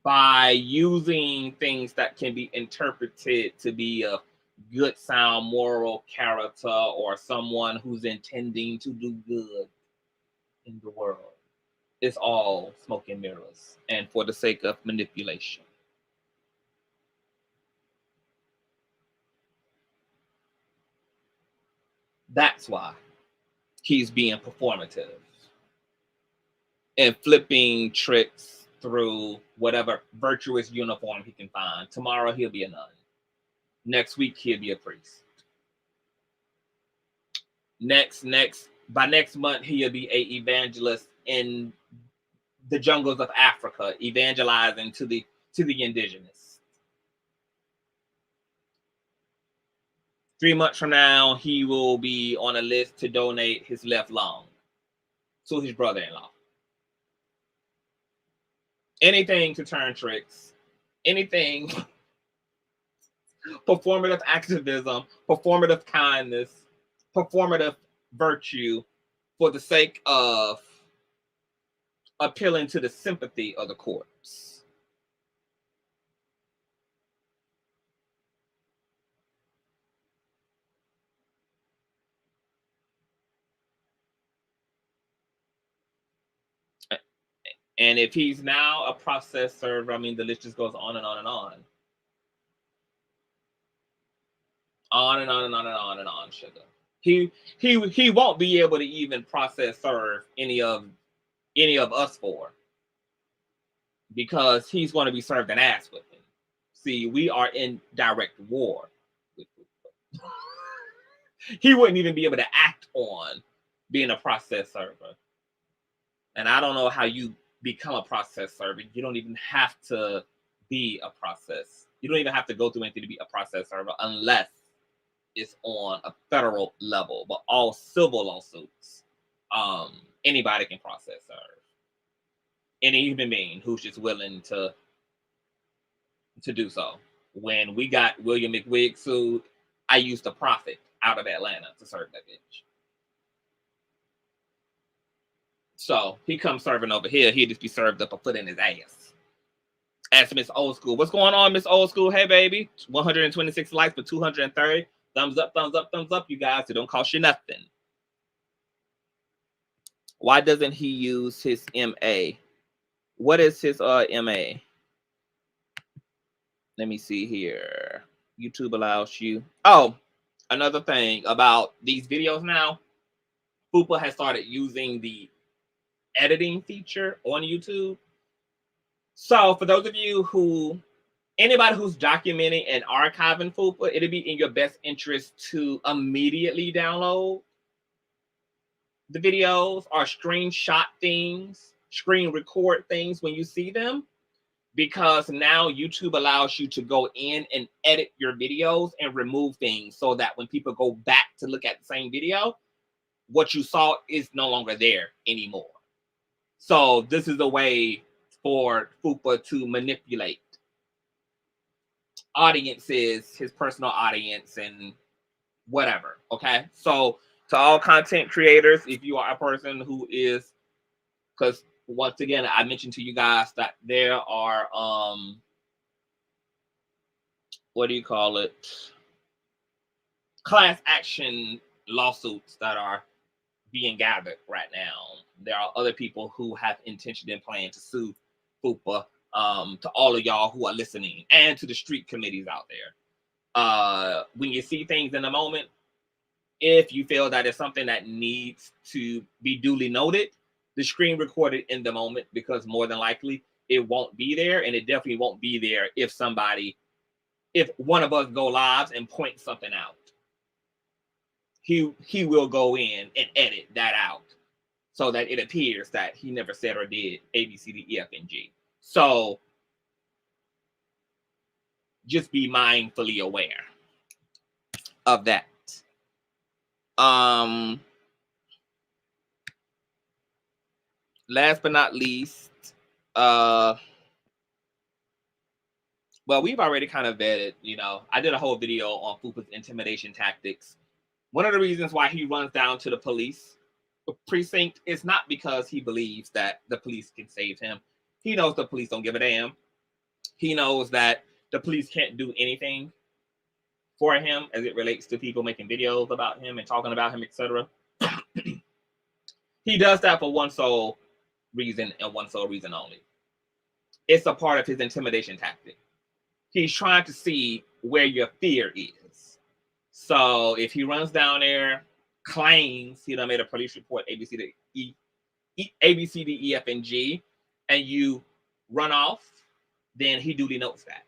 by using things that can be interpreted to be a good, sound, moral character or someone who's intending to do good in the world. It's all smoke and mirrors and for the sake of manipulation. That's why he's being performative and flipping tricks through whatever virtuous uniform he can find. Tomorrow he'll be a nun. Next week he'll be a priest. By next month he'll be an evangelist in the jungles of Africa, evangelizing to the indigenous. 3 months from now, he will be on a list to donate his left lung to his brother-in-law. Anything to turn tricks, anything, performative activism, performative kindness, performative virtue for the sake of appealing to the sympathy of the courts. And if he's now a process server, I mean, the list just goes on and on and on. On and on and on and on and on, sugar. He won't be able to even process serve any of us four, because he's going to be served an ass with him. See, we are in direct war with him. He wouldn't even be able to act on being a process server. And I don't know how you become a process server. You don't even have to be a process. You don't even have to go through anything to be a process server unless it's on a federal level. But all civil lawsuits, anybody can process serve. Any human being who's just willing to do so. When we got William McWig sued, I used a prophet out of Atlanta to serve that bitch. So he comes serving over here, he'll just be served up a foot in his ass. Ask Miss Old School. What's going on, Miss Old School? Hey, baby. 126 likes for 230. Thumbs up, thumbs up, thumbs up, you guys. It don't cost you nothing. Why doesn't he use his MA? What is his MA? Let me see here. YouTube allows you. Oh, another thing about these videos now. Fupa has started using the editing feature on YouTube. So for those of you anybody who's documenting and archiving Fupa, it'll be in your best interest to immediately download the videos or screenshot things, screen record things when you see them, because now YouTube allows you to go in and edit your videos and remove things so that when people go back to look at the same video, what you saw is no longer there anymore. So this is a way for Fupa to manipulate audiences, his personal audience and whatever, okay? So to all content creators, if you are a person who is, because once again, I mentioned to you guys that there are, what do you call it? Class action lawsuits that are being gathered right now. There are other people who have intention and plan to sue Fupa, to all of y'all who are listening and to the street committees out there. When you see things in the moment, if you feel that it's something that needs to be duly noted, the screen recorded in the moment, because more than likely it won't be there, and it definitely won't be there if one of us go live and point something out. He will go in and edit that out so that it appears that he never said or did A, B, C, D, E, F, and G. So just be mindfully aware of that. Last but not least, well, we've already kind of vetted, you know, I did a whole video on Fupa's intimidation tactics. One of the reasons why he runs down to the police precinct is not because he believes that the police can save him. He knows the police don't give a damn. He knows that the police can't do anything for him as it relates to people making videos about him and talking about him, etc. He does that for one sole reason and one sole reason only. It's a part of his intimidation tactic. He's trying to see where your fear is. So if he runs down there, claims he done made a police report A, B, C, D, E, F, and G, and you run off, then he duly notes that.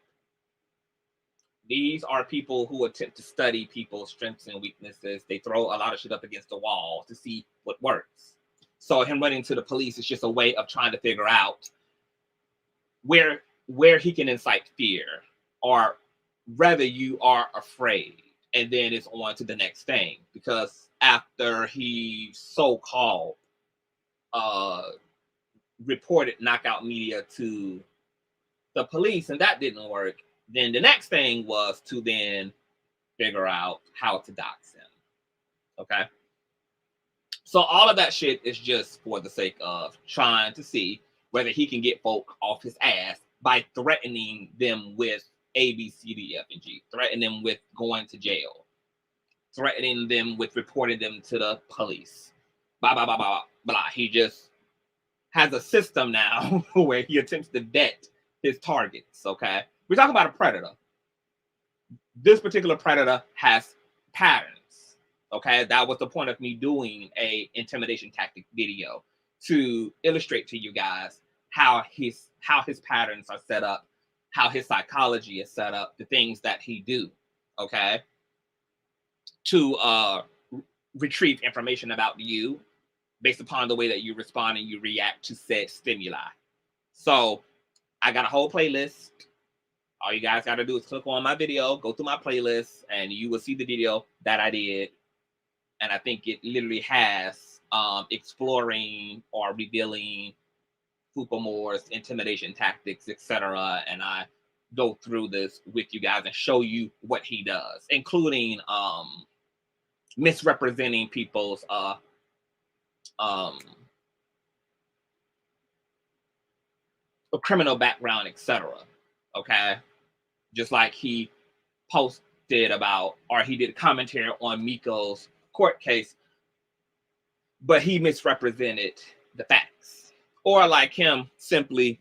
These are people who attempt to study people's strengths and weaknesses. They throw a lot of shit up against the wall to see what works. So him running to the police is just a way of trying to figure out where he can incite fear, or whether you are afraid. And then it's on to the next thing. Because after he so-called reported knockout media to the police and that didn't work, then the next thing was to then figure out how to dox him. Okay? So all of that shit is just for the sake of trying to see whether he can get folk off his ass by threatening them with A, B, C, D, F, and G. Threatening them with going to jail. Threatening them with reporting them to the police. Blah, blah, blah, blah, blah. He just has a system now where he attempts to vet his targets, okay? We're talking about a predator. This particular predator has patterns, okay? That was the point of me doing a intimidation tactic video, to illustrate to you guys how his patterns are set up, how his psychology is set up, the things that he do, okay? To retrieve information about you based upon the way that you respond and you react to said stimuli. So I got a whole playlist. All you guys got to do is click on my video, go through my playlist, and you will see the video that I did. And I think it literally has exploring or revealing Fupa Moore's intimidation tactics, etc. And I go through this with you guys and show you what he does, including misrepresenting people's criminal background, etc. Okay, just like he posted about, or he did commentary on Mikko's court case, but he misrepresented the facts. Or like him simply,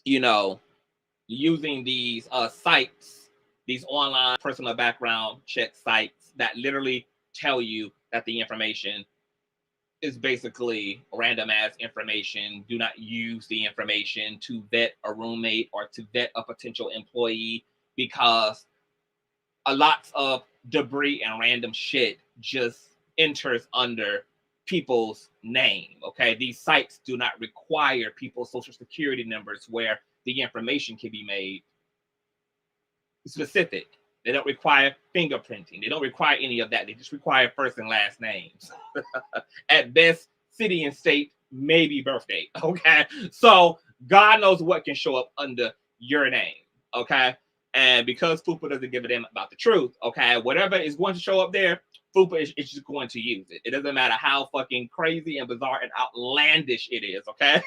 you know, using these sites, these online personal background check sites that literally tell you that the information is basically random ass information. Do not use the information to vet a roommate or to vet a potential employee, because a lot of debris and random shit just enters under people's name. Okay, these sites do not require people's social security numbers where the information can be made specific. They don't require fingerprinting. They don't require any of that. They just require first and last names. At best, city and state, maybe birthday. Okay, so God knows what can show up under your name. Okay, and because Fupa doesn't give a damn about the truth, okay, whatever is going to show up there, Fupa is just going to use it. It doesn't matter how fucking crazy and bizarre and outlandish it is. Okay,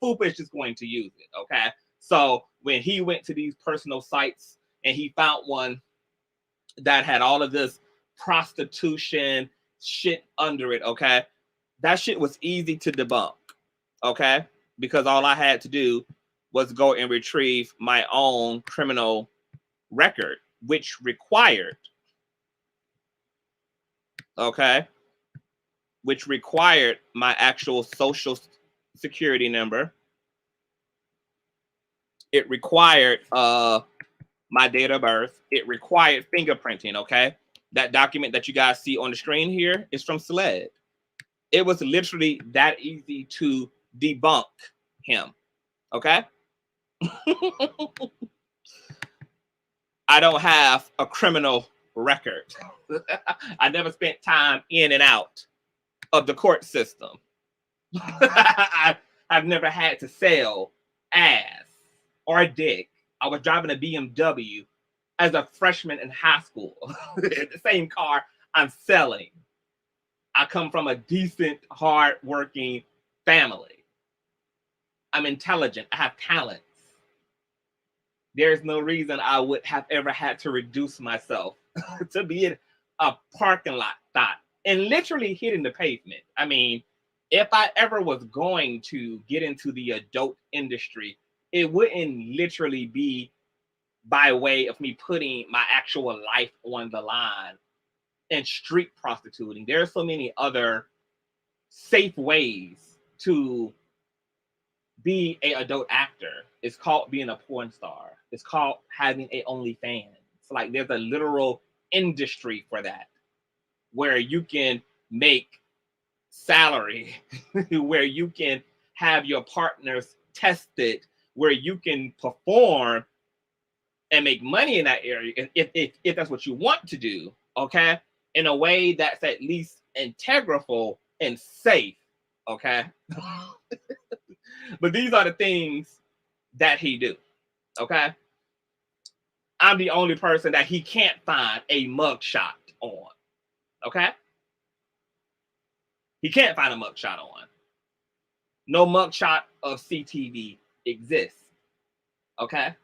Fupa is just going to use it. Okay, so when he went to these personal sites and he found one that had all of this prostitution shit under it, okay, that shit was easy to debunk, okay, because all I had to do was go and retrieve my own criminal record, which required, okay, which required my actual social security number. It required my date of birth. It required fingerprinting, okay? That document that you guys see on the screen here is from SLED. It was literally that easy to debunk him. Okay. I don't have a criminal record. I never spent time in and out of the court system. I've never had to sell ass or dick. I was driving a BMW as a freshman in high school. The same car I'm selling. I come from a decent, hard-working family. I'm intelligent. I have talents. There's no reason I would have ever had to reduce myself to be in a parking lot thought and literally hitting the pavement. I mean, if I ever was going to get into the adult industry, it wouldn't literally be by way of me putting my actual life on the line and street prostituting. There are so many other safe ways to be an adult actor. It's called being a porn star. It's called having a OnlyFans. Like there's a literal industry for that, where you can make salary, where you can have your partners tested, where you can perform and make money in that area if that's what you want to do, okay, in a way that's at least integral and safe, okay. But these are the things that he do, okay. I'm the only person that he can't find a mugshot on, okay. He can't find a mugshot on. No mugshot of CTV exists, okay.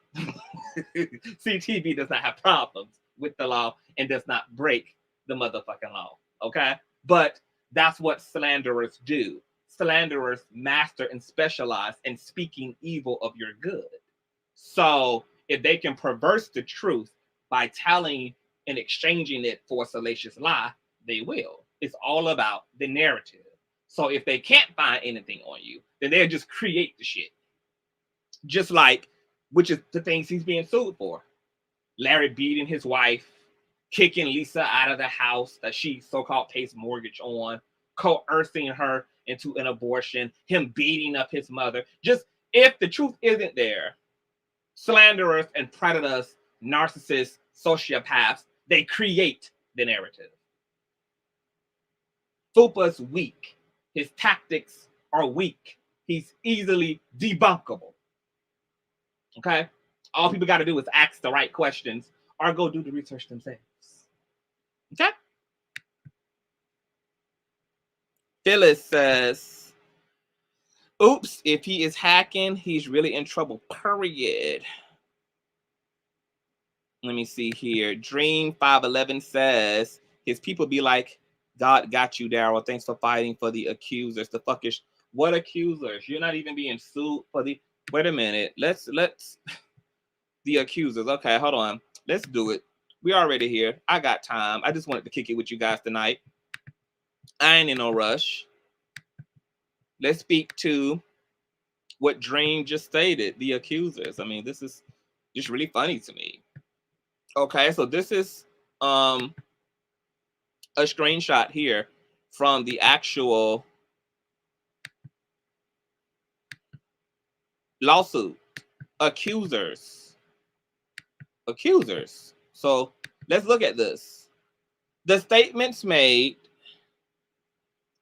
CTV does not have problems with the law and does not break the motherfucking law, okay? But that's what slanderers do. Slanderers master and specialize in speaking evil of your good. So if they can perverse the truth by telling and exchanging it for a salacious lie, they will. It's all about the narrative. So if they can't find anything on you, then they'll just create the shit. Just like, which is the things he's being sued for. Larry beating his wife, kicking Lisa out of the house that she so-called pays mortgage on, coercing her into an abortion, him beating up his mother. Just if the truth isn't there, slanderers and predators, narcissists, sociopaths, they create the narrative. Fupa's weak. His tactics are weak. He's easily debunkable. Okay? All people got to do is ask the right questions or go do the research themselves. Okay? Phyllis says, oops, if he is hacking, he's really in trouble, period. Let me see here. Dream511 says, his people be like, God got you, Darryl. Thanks for fighting for the accusers. The fuckish, what accusers? You're not even being sued for the, wait a minute. Let's, the accusers. Okay, hold on. Let's do it. We already here. I got time. I just wanted to kick it with you guys tonight. I ain't in no rush. Let's speak to what Dream just stated, the accusers. I mean, this is just really funny to me. Okay, so this is a screenshot here from the actual lawsuit. Accusers. So let's look at this. The statements made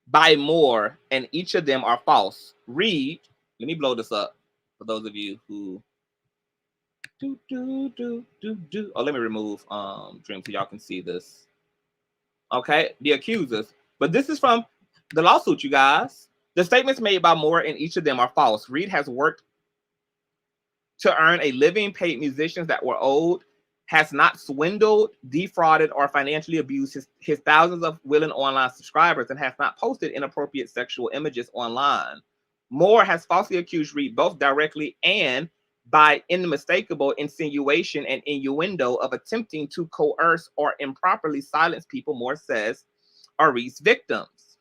by Moore, and each of them are false. Reid, let me blow this up for those of you who Oh, let me remove Dream so y'all can see this. Okay, the accusers. But this is from the lawsuit, you guys. The statements made by Moore and each of them are false. Reid has worked to earn a living, paid musicians that were owed, has not swindled, defrauded, or financially abused his thousands of willing online subscribers, and has not posted inappropriate sexual images online. Moore has falsely accused Reid both directly and by unmistakable insinuation and innuendo of attempting to coerce or improperly silence people, Moore says, are Reid's victims.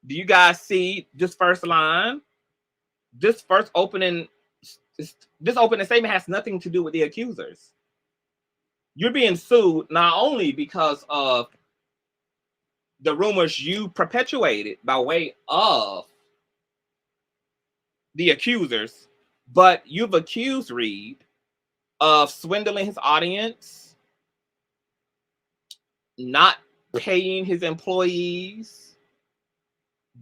Do you guys see this first line? This opening statement has nothing to do with the accusers. You're being sued not only because of the rumors you perpetuated by way of the accusers, but you've accused Reid of swindling his audience, not paying his employees,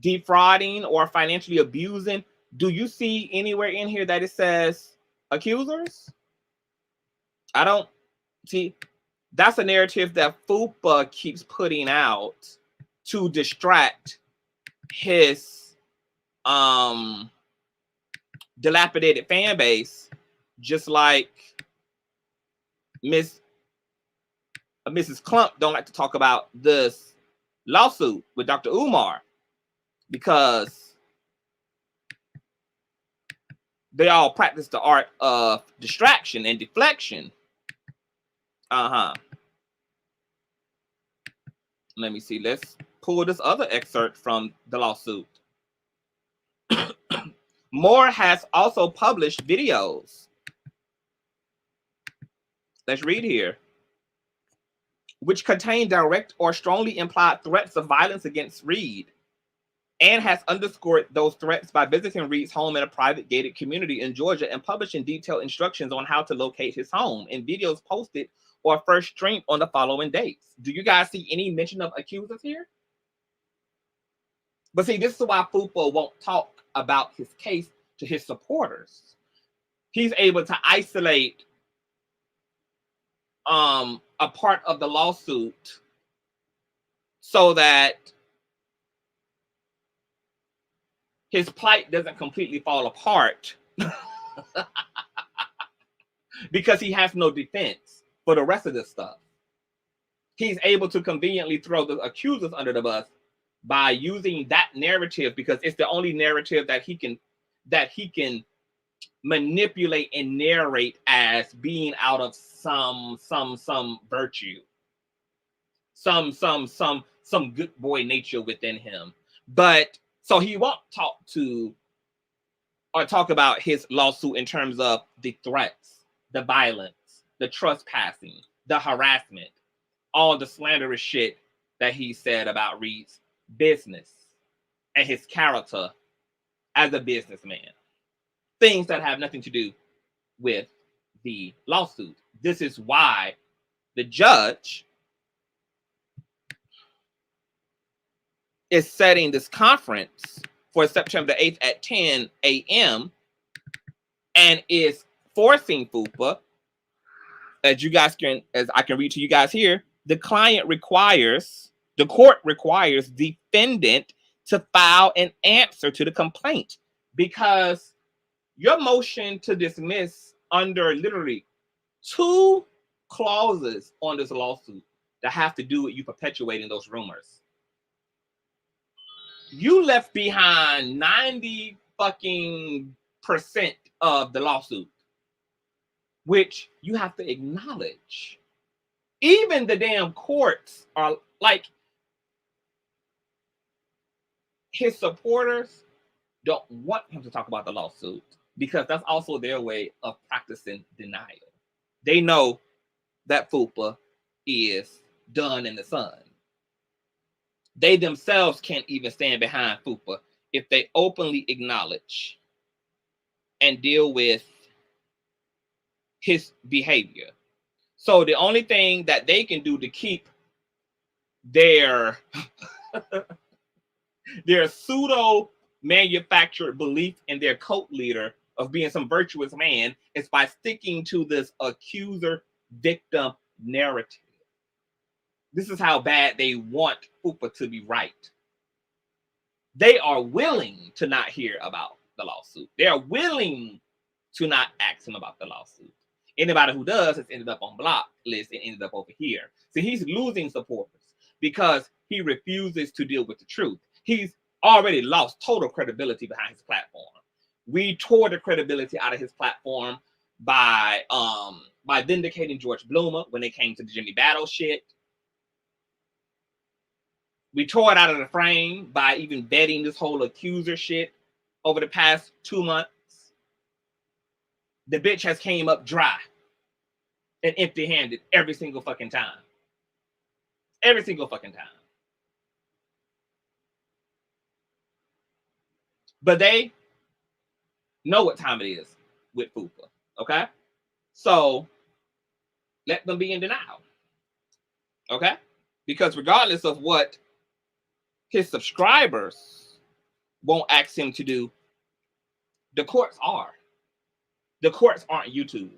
defrauding or financially abusing. Do you see anywhere in here that it says accusers? I don't see. That's a narrative that FUPA keeps putting out to distract his dilapidated fan base, just like Mrs. Clump don't like to talk about this lawsuit with Dr. Umar because they all practice the art of distraction and deflection. Let me see. Let's pull this other excerpt from the lawsuit. Moore has also published videos. Let's read here. Which contain direct or strongly implied threats of violence against Reid, and has underscored those threats by visiting Reid's home in a private gated community in Georgia and publishing detailed instructions on how to locate his home in videos posted or first streamed on the following dates. Do you guys see any mention of accusers here? But see, this is why FUPA won't talk about his case to his supporters. He's able to isolate a part of the lawsuit so that his plight doesn't completely fall apart because he has no defense for the rest of this stuff. He's able to conveniently throw the accusers under the bus by using that narrative because it's the only narrative that he can manipulate and narrate as being out of some virtue, some good boy nature within him. But so he won't talk about his lawsuit in terms of the threats, the violence, the trespassing, the harassment, all the slanderous shit that he said about Reid's business and his character as a businessman. Things that have nothing to do with the lawsuit. This is why the judge is setting this conference for September 8th at 10 a.m. and is forcing FUPA, as I can read to you guys here, the court requires defendant to file an answer to the complaint, because your motion to dismiss under literally 2 clauses on this lawsuit that have to do with you perpetuating those rumors. You left behind 90% of the lawsuit, which you have to acknowledge. Even the damn courts are like, his supporters don't want him to talk about the lawsuit because that's also their way of practicing denial. They know that FUPA is done in the sun. They themselves can't even stand behind FUPA if they openly acknowledge and deal with his behavior. So the only thing that they can do to keep their pseudo manufactured belief in their cult leader of being some virtuous man is by sticking to this accuser victim narrative. This is how bad they want FUPA to be right. They are willing to not hear about the lawsuit. They are willing to not ask him about the lawsuit. Anybody who does has ended up on block list and ended up over here. So he's losing supporters because he refuses to deal with the truth. He's already lost total credibility behind his platform. We tore the credibility out of his platform by vindicating George Bloomer when it came to the Jimmy Battle shit. We tore it out of the frame by even vetting this whole accuser shit over the past 2 months. The bitch has came up dry and empty-handed every single fucking time. Every single fucking time. But they know what time it is with Fupa. Okay? So let them be in denial. Okay? Because regardless of what his subscribers won't ask him to do, the courts are. The courts aren't YouTube.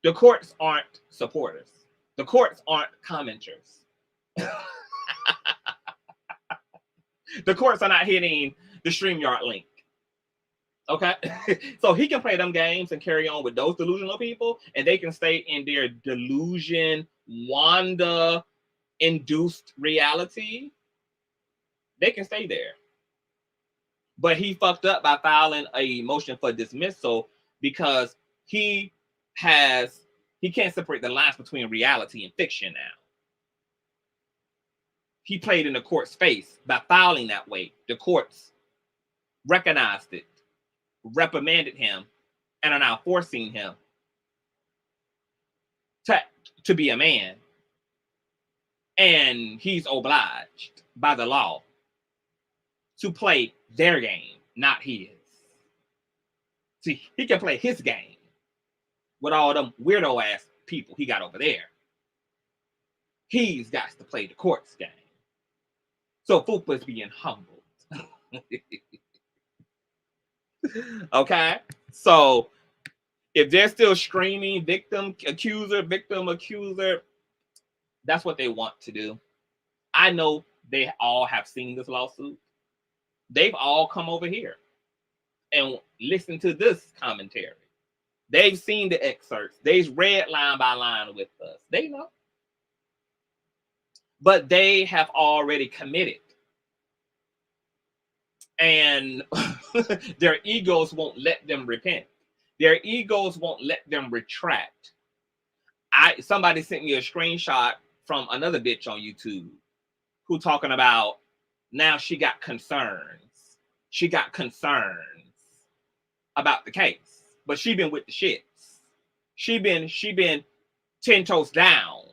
The courts aren't supporters. The courts aren't commenters. The courts are not hitting the StreamYard link. Okay? So he can play them games and carry on with those delusional people, and they can stay in their delusion, Wanda-induced reality. They can stay there. But he fucked up by filing a motion for dismissal because he can't separate the lines between reality and fiction now. He played in the court space by filing that way. The courts recognized it, reprimanded him, and are now forcing him to be a man. And he's obliged by the law to play their game, not his. See, he can play his game with all them weirdo ass people he got over there. He's got to play the court's game. So Fupa's being humbled. Okay? So if they're still screaming victim, accuser, that's what they want to do. I know they all have seen this lawsuit. They've all come over here and listened to this commentary. They've seen the excerpts. They've read line by line with us. They know. But they have already committed. And their egos won't let them repent. Their egos won't let them retract. Somebody sent me a screenshot from another bitch on YouTube who talking about now she got concerns. She got concerns about the case. But she been with the shits. She been 10 toes down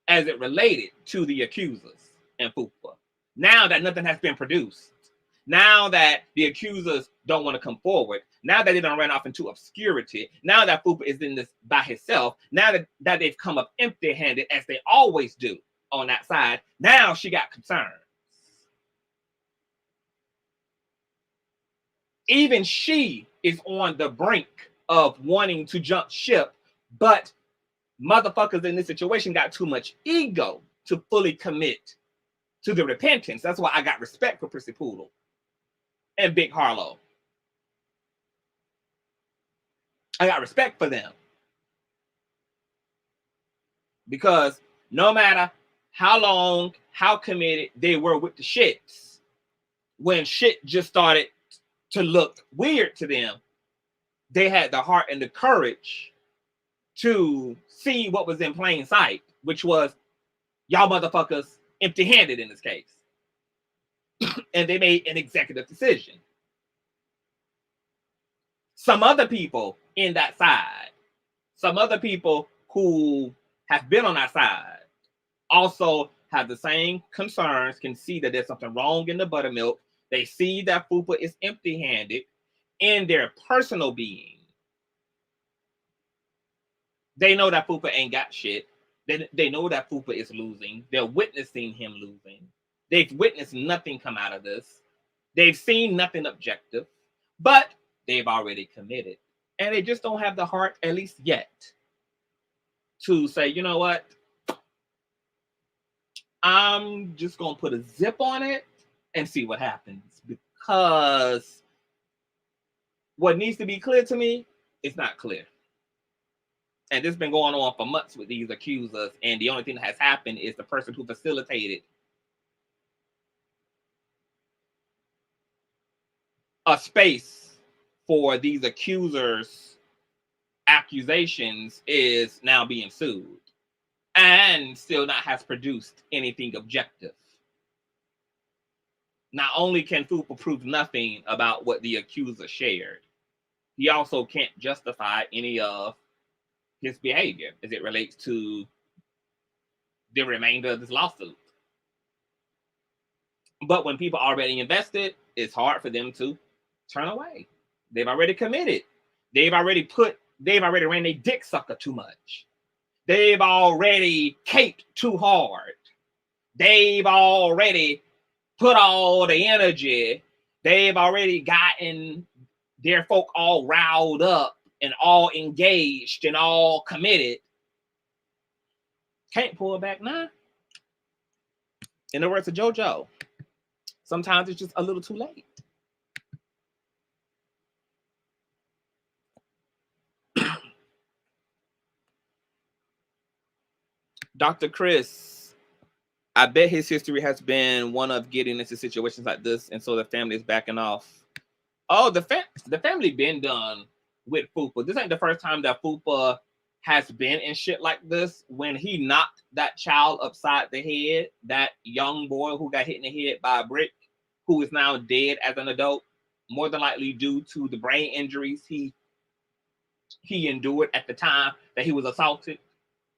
as it related to the accusers and Fupa. Now that nothing has been produced, now that the accusers don't want to come forward, now that they don't run off into obscurity, now that Fupa is in this by himself, now that they've come up empty-handed as they always do on that side, now she got concerns. Even she is on the brink of wanting to jump ship, but motherfuckers in this situation got too much ego to fully commit to the repentance. That's why I got respect for Prissy Poodle and Big Harlow. I got respect for them. Because no matter how long, how committed they were with the shits, when shit just started to look weird to them, they had the heart and the courage to see what was in plain sight, which was y'all motherfuckers empty-handed in this case. And they made an executive decision. Some other people in that side, some other people who have been on that side also have the same concerns, can see that there's something wrong in the buttermilk. They see that Fupa is empty-handed in their personal being. They know that Fupa ain't got shit. They know that Fupa is losing. They're witnessing him losing. They've witnessed nothing come out of this. They've seen nothing objective, but they've already committed. And they just don't have the heart, at least yet, to say, you know what? I'm just going to put a zip on it and see what happens. Because what needs to be clear to me is not clear. And this has been going on for months with these accusers. And the only thing that has happened is the person who facilitated a space for these accusers' accusations is now being sued. And still not has produced anything objective. Not only can Fupa prove nothing about what the accuser shared, he also can't justify any of his behavior as it relates to the remainder of this lawsuit. But when people are already invested, it's hard for them to turn away. They've already committed. They've already ran their dick sucker too much. They've already caped too hard. They've already put all the energy. They've already gotten their folk all riled up and all engaged and all committed. Can't pull it back now. In the words of JoJo, sometimes it's just a little too late. Dr. Chris, I bet his history has been one of getting into situations like this, and so the family is backing off. Oh, the family been done with Fupa. This ain't the first time that Fupa has been in shit like this. When he knocked that child upside the head, that young boy who got hit in the head by a brick, who is now dead as an adult, more than likely due to the brain injuries he endured at the time that he was assaulted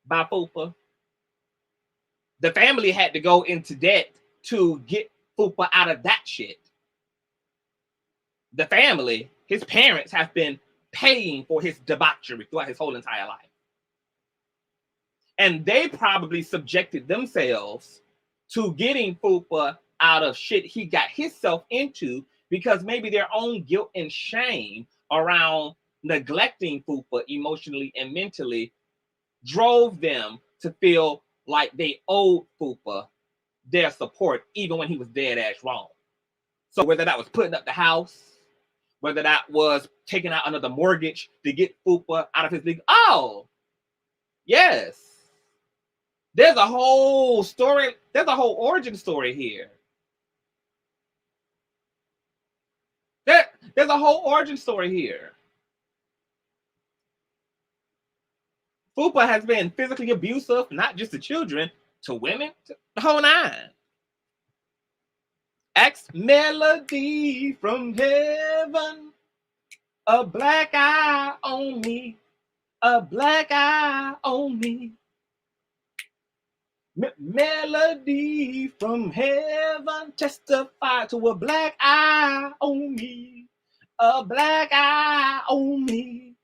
by Fupa. The family had to go into debt to get Fupa out of that shit. The family, his parents, have been paying for his debauchery throughout his whole entire life. And they probably subjected themselves to getting Fupa out of shit he got himself into, because maybe their own guilt and shame around neglecting Fupa emotionally and mentally drove them to feel like they owed Fupa their support, even when he was dead ass wrong. So whether that was putting up the house, whether that was taking out another mortgage to get Fupa out of his league. Oh, yes. There's a whole story. There's a whole origin story here. There's a whole origin story here. Fupa has been physically abusive, not just to children, to women, to the whole nine. Ask Melody from heaven, a black eye on me, a black eye on me. Melody from heaven, testify to a black eye on me, a black eye on me.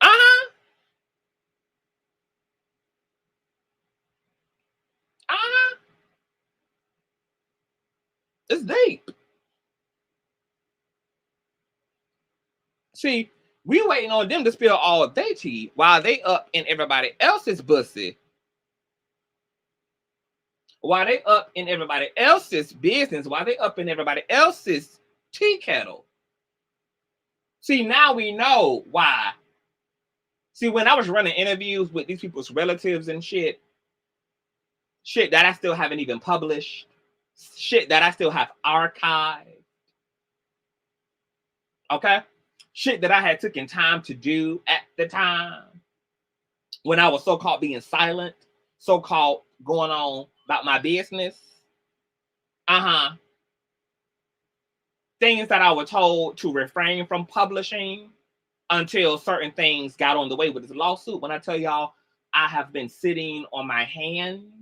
Uh-huh. Uh-huh. It's deep. See, we waiting on them to spill all their tea while they up in everybody else's pussy. While they up in everybody else's business, while they up in everybody else's tea kettle. See, now we know why. See, when I was running interviews with these people's relatives and shit that I still haven't even published, shit that I still have archived, okay? Shit that I had taken time to do at the time when I was so-called being silent, so-called going on about my business. Things that I was told to refrain from publishing until certain things got on the way with this lawsuit. When I tell y'all, I have been sitting on my hands.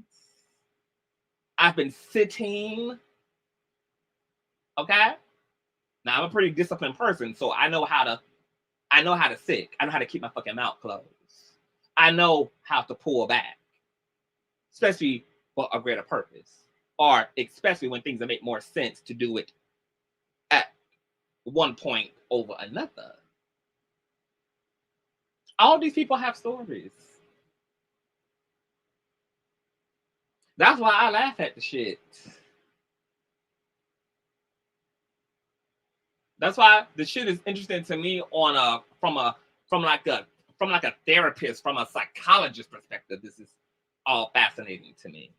I've been sitting. Okay? Now I'm a pretty disciplined person, so I know how to sit. I know how to keep my fucking mouth closed. I know how to pull back, especially for a greater purpose, or especially when things that make more sense to do it at one point over another. All these people have stories. That's why I laugh at the shit. That's why the shit is interesting to me on from like a therapist, from a psychologist perspective. This is all fascinating to me.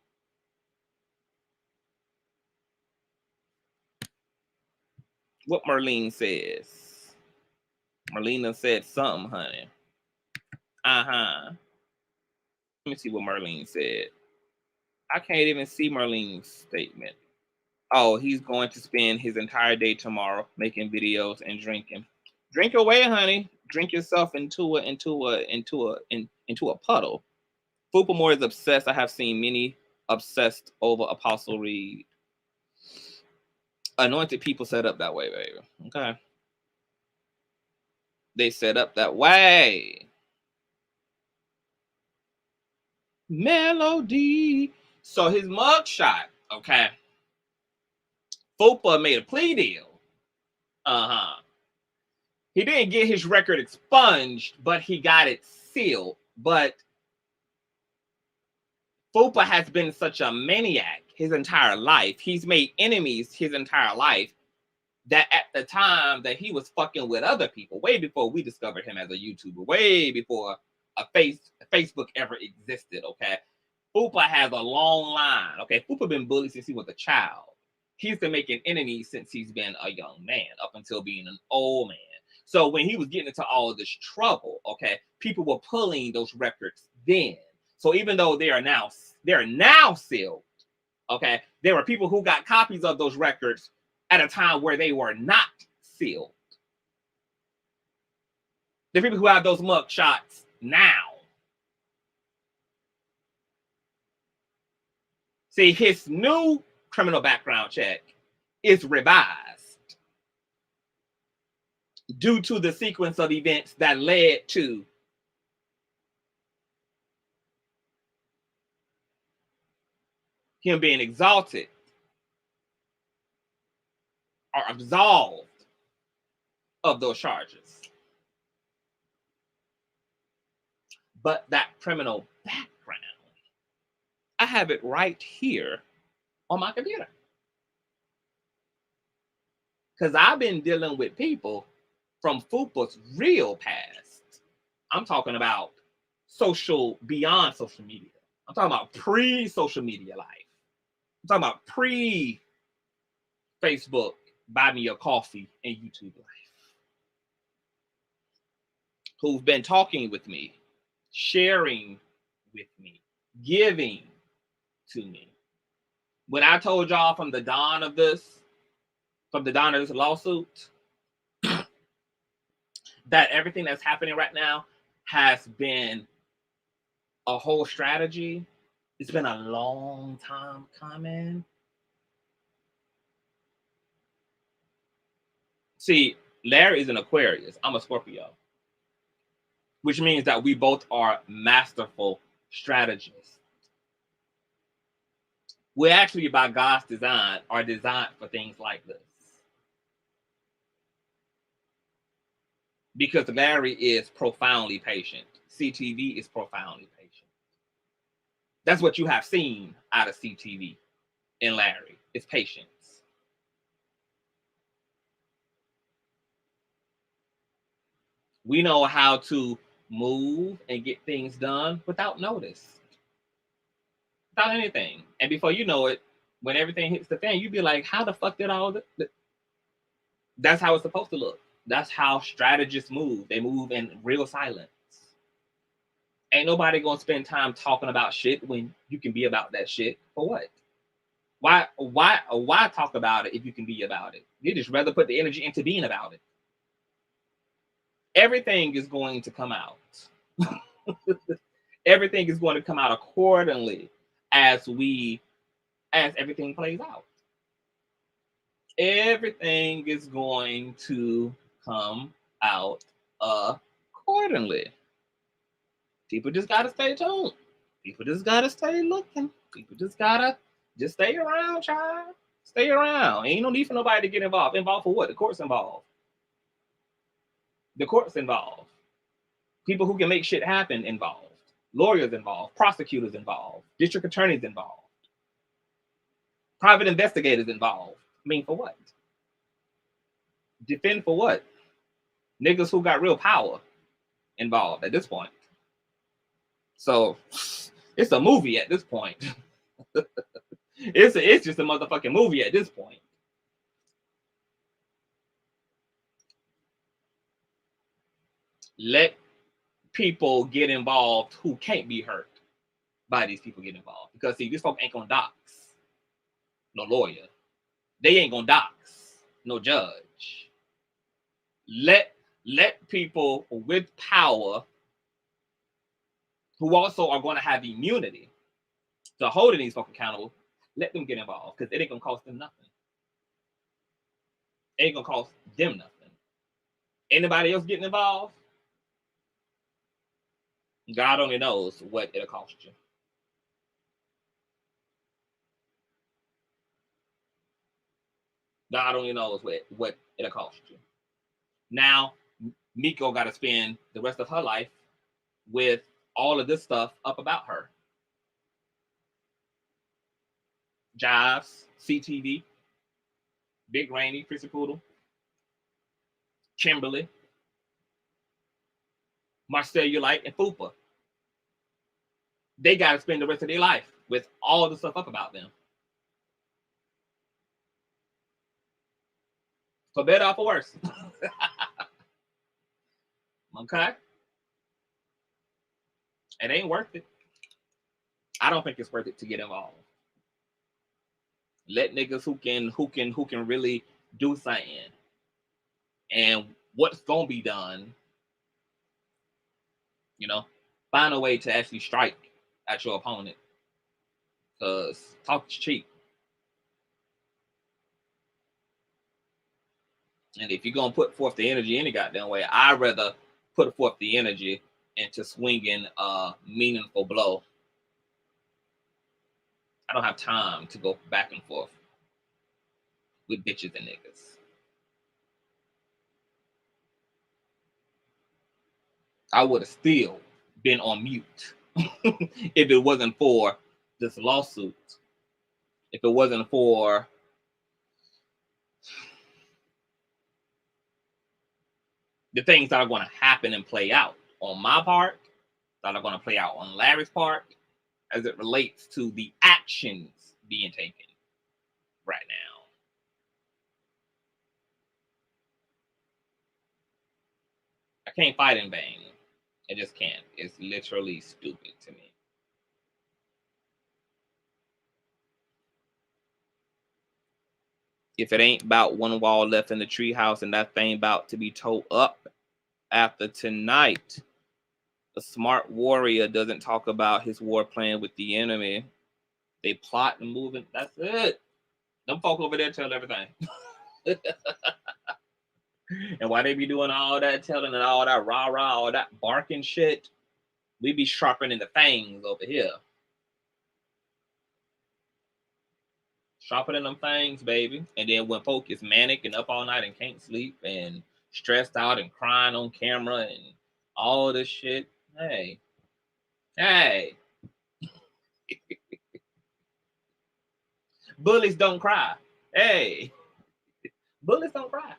What Merlene says. Merlene said something, honey. Let me see what Merlene said. I can't even see Merlene's statement. Oh, he's going to spend his entire day tomorrow making videos and drinking. Drink away, honey. Drink yourself into a puddle. Fupa Moore is obsessed. I have seen many obsessed over Apostle Reid. Anointed people set up that way, baby. Okay. They set up that way. Melody. So his mugshot, okay. Fupa made a plea deal. He didn't get his record expunged, but he got it sealed. But Fupa has been such a maniac his entire life. He's made enemies his entire life. That at the time that he was fucking with other people, way before we discovered him as a YouTuber, way before Facebook ever existed, okay? Fupa has a long line, okay? Fupa been bullied since he was a child. He's been making enemies since he's been a young man, up until being an old man. So when he was getting into all of this trouble, okay, people were pulling those records then. So even though they are now sealed, okay, there were people who got copies of those records at a time where they were not sealed. The people who have those mug shots now. See, his new criminal background check is revised due to the sequence of events that led to him being exalted or absolved of those charges. But that criminal background, I have it right here on my computer. Because I've been dealing with people from Fupa's real past. I'm talking about beyond social media. I'm talking about pre-social media life. I'm talking about pre-Facebook, buy me a coffee, and YouTube life. Who've been talking with me, sharing with me, giving to me. When I told y'all from the dawn of this lawsuit, that everything that's happening right now has been a whole strategy. It's been a long time coming. See, Larry is an Aquarius. I'm a Scorpio, which means that we both are masterful strategists. We actually, by God's design, are designed for things like this. Because Larry is profoundly patient. CTV is profoundly patient. That's what you have seen out of CTV in Larry. It's patience. We know how to move and get things done without notice. Without anything. And before you know it, when everything hits the fan, you'd be like, how the fuck did all this? That's how it's supposed to look. That's how strategists move. They move in real silence. Ain't nobody gonna spend time talking about shit when you can be about that shit. For what? Why talk about it if you can be about it? You just rather put the energy into being about it. Everything is going to come out. Everything is going to come out accordingly as everything plays out. Everything is going to come out accordingly. People just gotta stay tuned. People just gotta stay looking. People just gotta stay around, child. Stay around. Ain't no need for nobody to get involved. Involved for what? The court's involved. The court's involved. People who can make shit happen involved. Lawyers involved. Prosecutors involved. District attorneys involved. Private investigators involved. I mean, for what? Defend for what? Niggas who got real power involved at this point. So it's a movie at this point. It's just a motherfucking movie at this point. Let people get involved who can't be hurt by these people getting involved. Because see, these folks ain't gonna dox no lawyer. They ain't gonna dox no judge. Let people with power who also are going to have immunity to holding these folks accountable, let them get involved because it ain't gonna cost them nothing. Ain't gonna cost them nothing. Anybody else getting involved? God only knows what it'll cost you. God only knows what it'll cost you. Now, Mikko got to spend the rest of her life with all of this stuff up about her. Jives, CTV, Big Rainy, Chrissy Poodle, Kimberly, Marcel Ulite, and Fupa. They got to spend the rest of their life with all the stuff up about them. For better or for worse. Okay? It ain't worth it. I don't think it's worth it to get involved. Let niggas who can really do something. And what's gonna be done, you know, find a way to actually strike at your opponent. Because talk is cheap. And if you're gonna put forth the energy any goddamn way, I'd rather put forth the energy into swinging a meaningful blow. I don't have time to go back and forth with bitches and niggas. I would have still been on mute if it wasn't for this lawsuit. If it wasn't for the things that are going to happen and play out on my part, that are going to play out on Larry's part, as it relates to the actions being taken right now. I can't fight in vain. I just can't. It's literally stupid to me. If it ain't about one wall left in the treehouse and that thing about to be towed up after tonight, a smart warrior doesn't talk about his war plan with the enemy. They plot and move, and that's it. Them folk over there tell everything. And why they be doing all that telling and all that rah-rah, all that barking shit, we be sharpening the fangs over here. Sharpening them fangs, baby. And then when folk is manic and up all night and can't sleep and stressed out and crying on camera and all this shit, hey. Bullies don't cry. Hey. Bullies don't cry.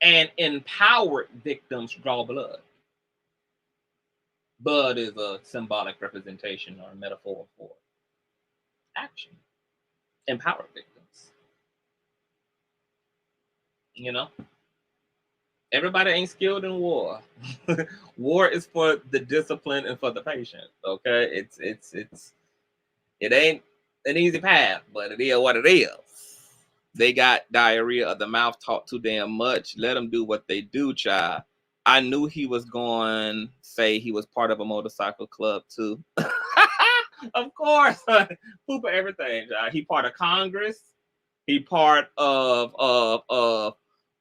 And empowered victims draw blood. Blood is a symbolic representation or a metaphor for action. Empowered victims. You know? Everybody ain't skilled in war. War is for the discipline and for the patient. Okay? It ain't an easy path, but it is what it is. They got diarrhea of the mouth, talk too damn much. Let them do what they do, child. I knew he was going to say he was part of a motorcycle club too. Of course. Pooper everything, child. He part of Congress. He part of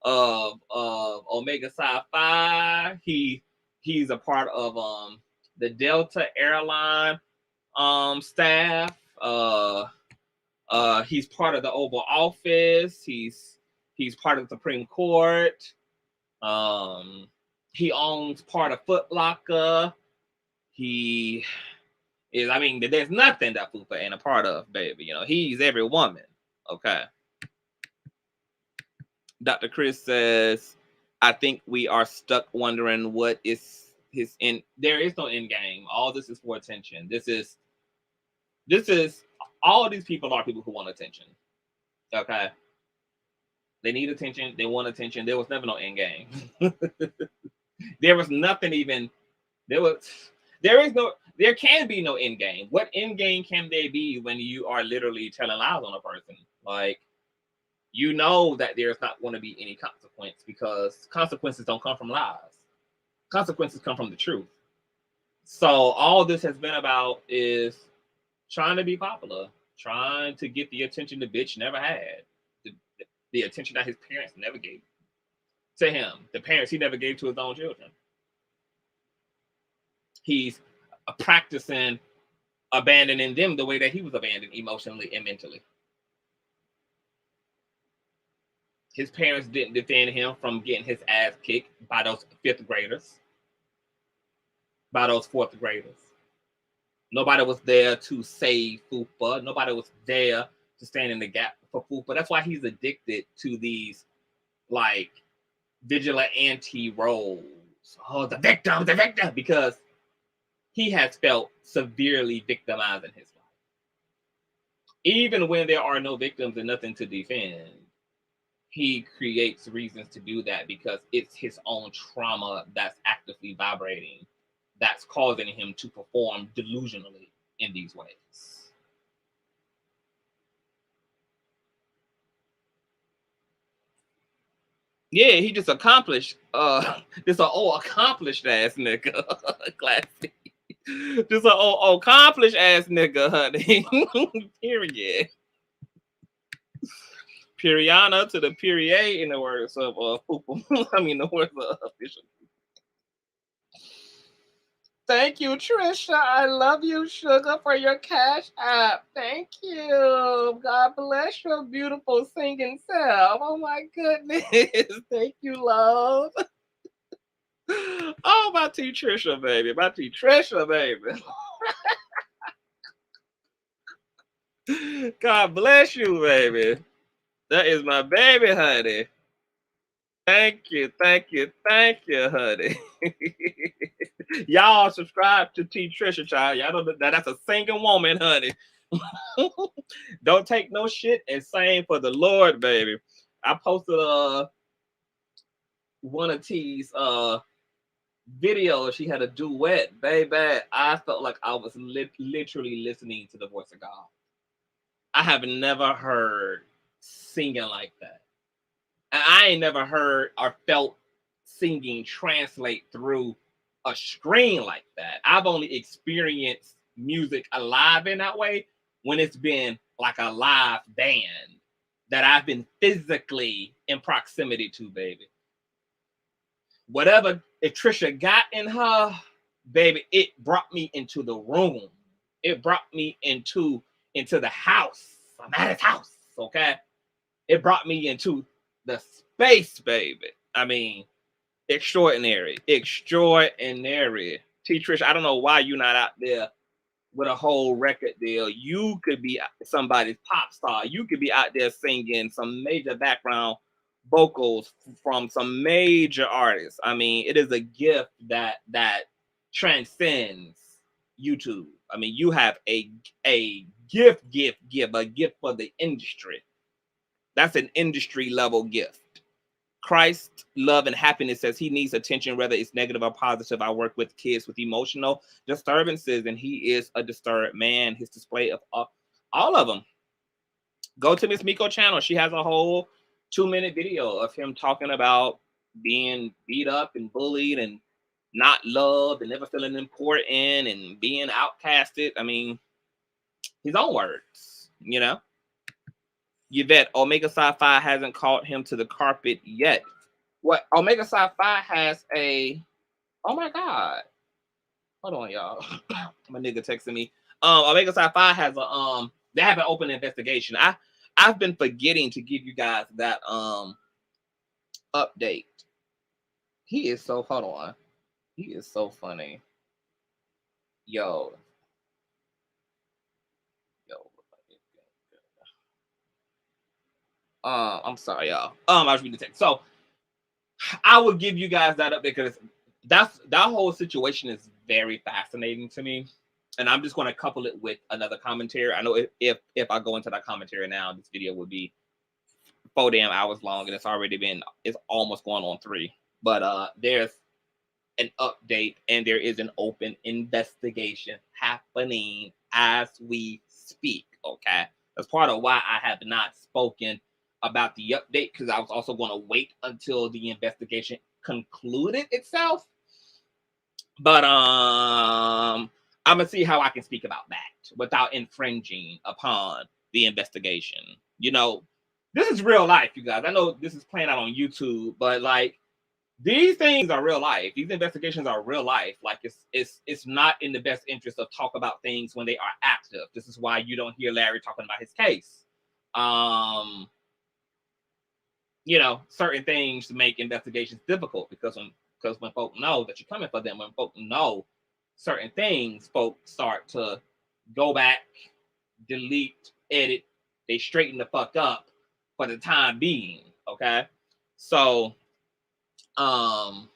Omega Psi Phi. He's a part of the Delta airline staff. He's part of the Oval Office. He's part of the Supreme Court. He owns part of Foot Locker. He is, I mean, there's nothing that Fupa ain't a part of, baby. You know, he's every woman. Okay. Dr. Chris says, I think we are stuck wondering what is his end. There is no end game. All this is for attention. This is all these people are people who want attention. Okay. They need attention. They want attention. There was never no end game. There was nothing even. There can be no end game. What end game can there be when you are literally telling lies on a person? Like, you know that there's not going to be any consequence because consequences don't come from lies. Consequences come from the truth. So all this has been about is trying to be popular, trying to get the attention the bitch never had. the attention that his parents never gave to him, the parents he never gave to his own children. He's practicing abandoning them the way that he was abandoned emotionally and mentally. His parents didn't defend him from getting his ass kicked by those 5th graders, by those 4th graders. Nobody was there to save Fupa. Nobody was there to stand in the gap for Fupa. That's why he's addicted to these like vigilante roles. Oh, the victim, because he has felt severely victimized in his life. Even when there are no victims and nothing to defend, he creates reasons to do that because it's his own trauma that's actively vibrating, that's causing him to perform delusionally in these ways. Yeah, he just accomplished, this an old accomplished ass nigga. Classy. Just an old accomplished ass nigga, honey. Period. Periana to the Perrier in the words of I mean the words of official. Thank you, Trisha. I love you, sugar, for your cash app. Thank you. God bless your beautiful singing self. Oh my goodness. Thank you, love. Oh, my T Trisha, baby. My T Trisha, baby. God bless you, baby. That is my baby, honey. Thank you, honey. Y'all subscribe to T Trisha, child. Y'all know that that's a singing woman, honey. Don't take no shit and sing for the Lord, baby. I posted one of T's videos. She had a duet, baby. I felt like I was literally listening to the voice of God. I have never heard singing like that. And I ain't never heard or felt singing translate through a screen like that. I've only experienced music alive in that way when it's been like a live band that I've been physically in proximity to, baby. Whatever Trisha got in her, baby, it brought me into the room. It brought me into the house. I'm at his house, okay? It brought me into the space, baby. I mean, extraordinary. T Trish, I don't know why you're not out there with a whole record deal. You could be somebody's pop star. You could be out there singing some major background vocals from some major artists. I mean, it is a gift that transcends YouTube. I mean, you have a gift, a gift for the industry. That's an industry level gift. Christ, love, and happiness says he needs attention, whether it's negative or positive. I work with kids with emotional disturbances, and he is a disturbed man. His display of all of them. Go to Miss Mikko channel. She has a whole 2-minute video of him talking about being beat up and bullied and not loved and never feeling important and being outcasted. I mean, his own words, you know. Yvette, Omega Sci-Fi hasn't called him to the carpet yet. What? Omega Sci-Fi has a... Oh my God. Hold on, y'all. My nigga texting me. Omega Sci-Fi has a... They have an open investigation. I've been forgetting to give you guys that update. He is so... Hold on. He is so funny. Yo. I'm sorry, y'all. I was reading the text. So I will give you guys that up because that whole situation is very fascinating to me. And I'm just going to couple it with another commentary. I know if I go into that commentary now, this video would be 4 damn hours long, and it's almost going on 3. But there's an update and there is an open investigation happening as we speak. Okay, that's part of why I have not spoken about the update, because I was also going to wait until the investigation concluded itself. But I'm gonna see how I can speak about that without infringing upon the investigation. You know, this is real life, you guys. I know this is playing out on YouTube, but like these things are real life. These investigations are real life. Like it's not in the best interest of talk about things when they are active. This is why you don't hear Larry talking about his case. You know, certain things make investigations difficult because when folk know that you're coming for them, when folk know certain things, folk start to go back, delete, edit, they straighten the fuck up for the time being. Okay. So I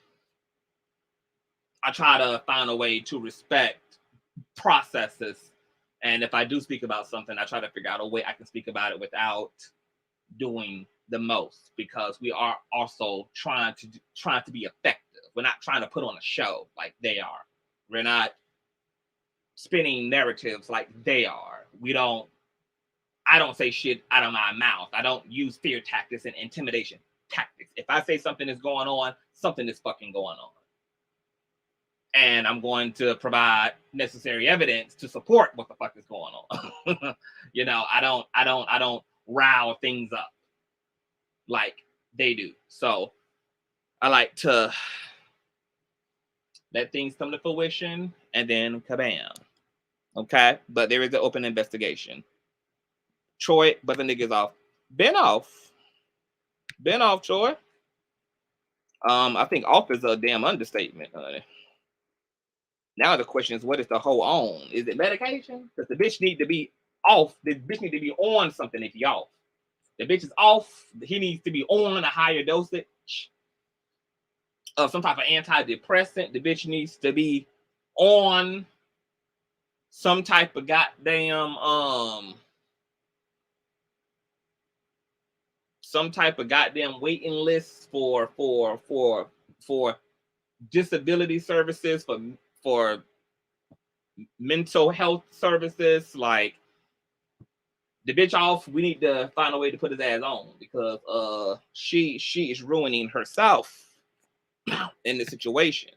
try to find a way to respect processes. And if I do speak about something, I try to figure out a way I can speak about it without doing the most, because we are also trying to be effective. We're not trying to put on a show like they are. We're not spinning narratives like they are. I don't say shit out of my mouth. I don't use fear tactics and intimidation tactics. If I say something is going on, something is fucking going on. And I'm going to provide necessary evidence to support what the fuck is going on. You know, I don't rile things up like they do. So I like to let things come to fruition and then kabam. Okay? But there is an open investigation. Troy, but the nigga's off. Been off, Troy. I think off is a damn understatement, honey. Now the question is, what is the hoe on? Is it medication? Because the bitch need to be off. The bitch need to be on something if he off. The bitch is off. He needs to be on a higher dosage of some type of antidepressant. The bitch needs to be on some type of goddamn waiting list for disability services, for mental health services. Like, the bitch off, we need to find a way to put his ass on, because she is ruining herself in the situation.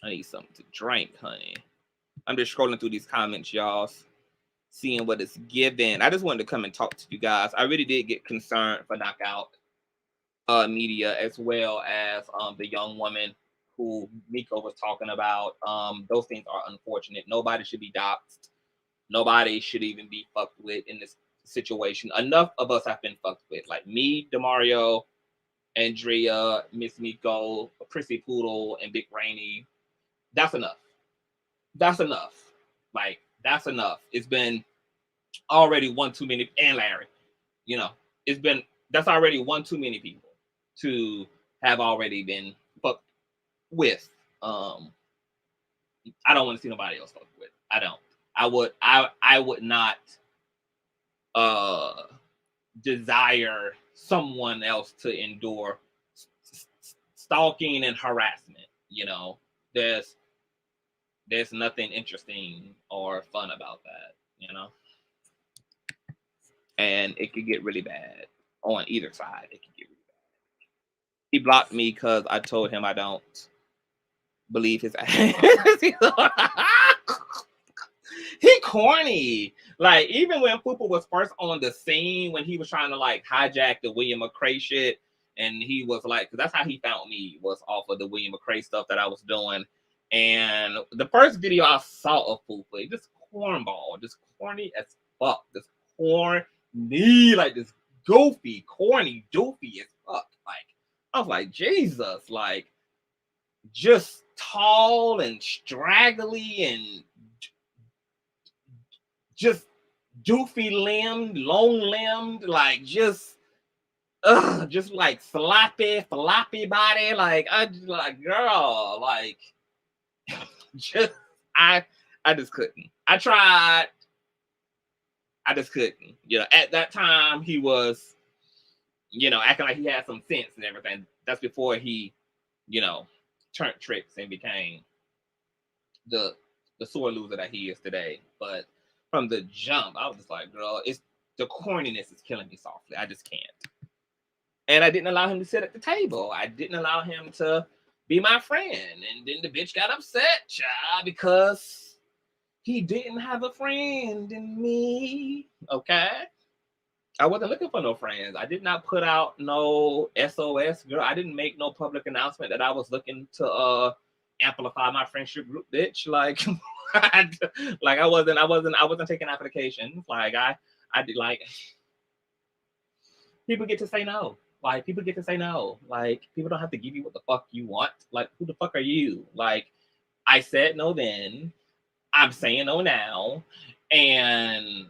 I need something to drink, honey. I'm just scrolling through these comments, y'all, seeing what it's given. I just wanted to come and talk to you guys. I really did get concerned for Knockout Media, as well as the young woman who Mikko was talking about. Those things are unfortunate. Nobody should be doxxed. Nobody should even be fucked with in this situation. Enough of us have been fucked with. Like me, Demario, Andrea, Miss Mikko, Prissy Poodle, and Big Rainy. That's enough. That's enough. Like, that's enough. It's been already one too many, and Larry. You know, that's already one too many people to have already been fucked with. I don't want to see nobody else fucked with. I don't. I would not desire someone else to endure stalking and harassment. You know, there's nothing interesting or fun about that, you know. And it could get really bad on either side. It could get really bad. He blocked me because I told him I don't believe his ass. He corny. Like, even when Fupa was first on the scene, when he was trying to like hijack the William McRae shit, and he was like, because that's how he found me, was off of the William McRae stuff that I was doing. And the first video I saw of Fupa, this cornball, just corny as fuck, this corny, like this goofy, corny, doofy as fuck. Like, I was like, Jesus, like, just tall and straggly and just doofy limbed, long limbed, like just like floppy body. Like, I just like, girl, like, just I just couldn't. I tried. I just couldn't. You know, at that time he was, you know, acting like he had some sense and everything. That's before he, you know, turned tricks and became the sore loser that he is today. But from the jump, I was just like, girl, it's the corniness is killing me softly. I just can't. And I didn't allow him to sit at the table. I didn't allow him to be my friend. And then the bitch got upset, child, because he didn't have a friend in me. Okay? I wasn't looking for no friends. I did not put out no SOS, girl. I didn't make no public announcement that I was looking to amplify my friendship group, bitch. Like, like I wasn't taking applications. Like I did. Like, people get to say no. Like, people get to say no. Like, people don't have to give you what the fuck you want. Like, who the fuck are you? Like, I said no then. I'm saying no now. And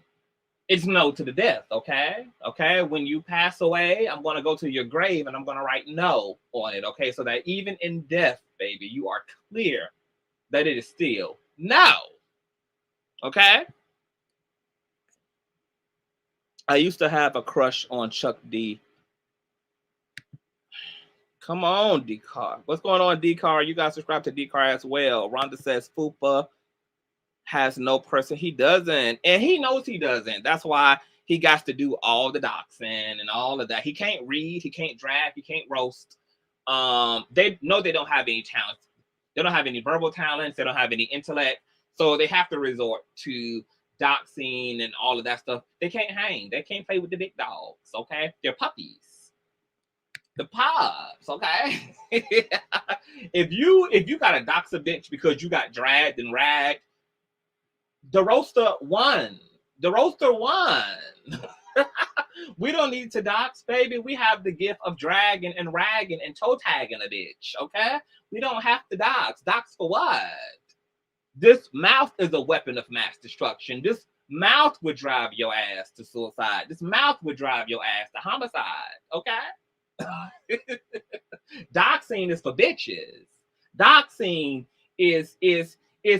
it's no to the death, okay? Okay, when you pass away, I'm going to go to your grave and I'm going to write no on it, okay? So that even in death, baby, you are clear that it is still no, okay? I used to have a crush on Chuck D. Come on, D-Car. What's going on, D-Car? You guys subscribe to D-Car as well. Rhonda says Fupa has no person. He doesn't. And he knows he doesn't. That's why he got to do all the doxing and all of that. He can't read. He can't draft. He can't roast. They know they don't have any talent. They don't have any verbal talents. They don't have any intellect. So they have to resort to doxing and all of that stuff. They can't hang. They can't play with the big dogs, okay? They're puppies. The pups, okay? if you got to dox a bitch because you got dragged and ragged, the roaster won. The roaster won. We don't need to dox, baby. We have the gift of dragging and ragging and toe tagging a bitch, okay? We don't have to dox. Dox for what? This mouth is a weapon of mass destruction. This mouth would drive your ass to suicide. This mouth would drive your ass to homicide, okay? Doxing is for bitches. Doxing is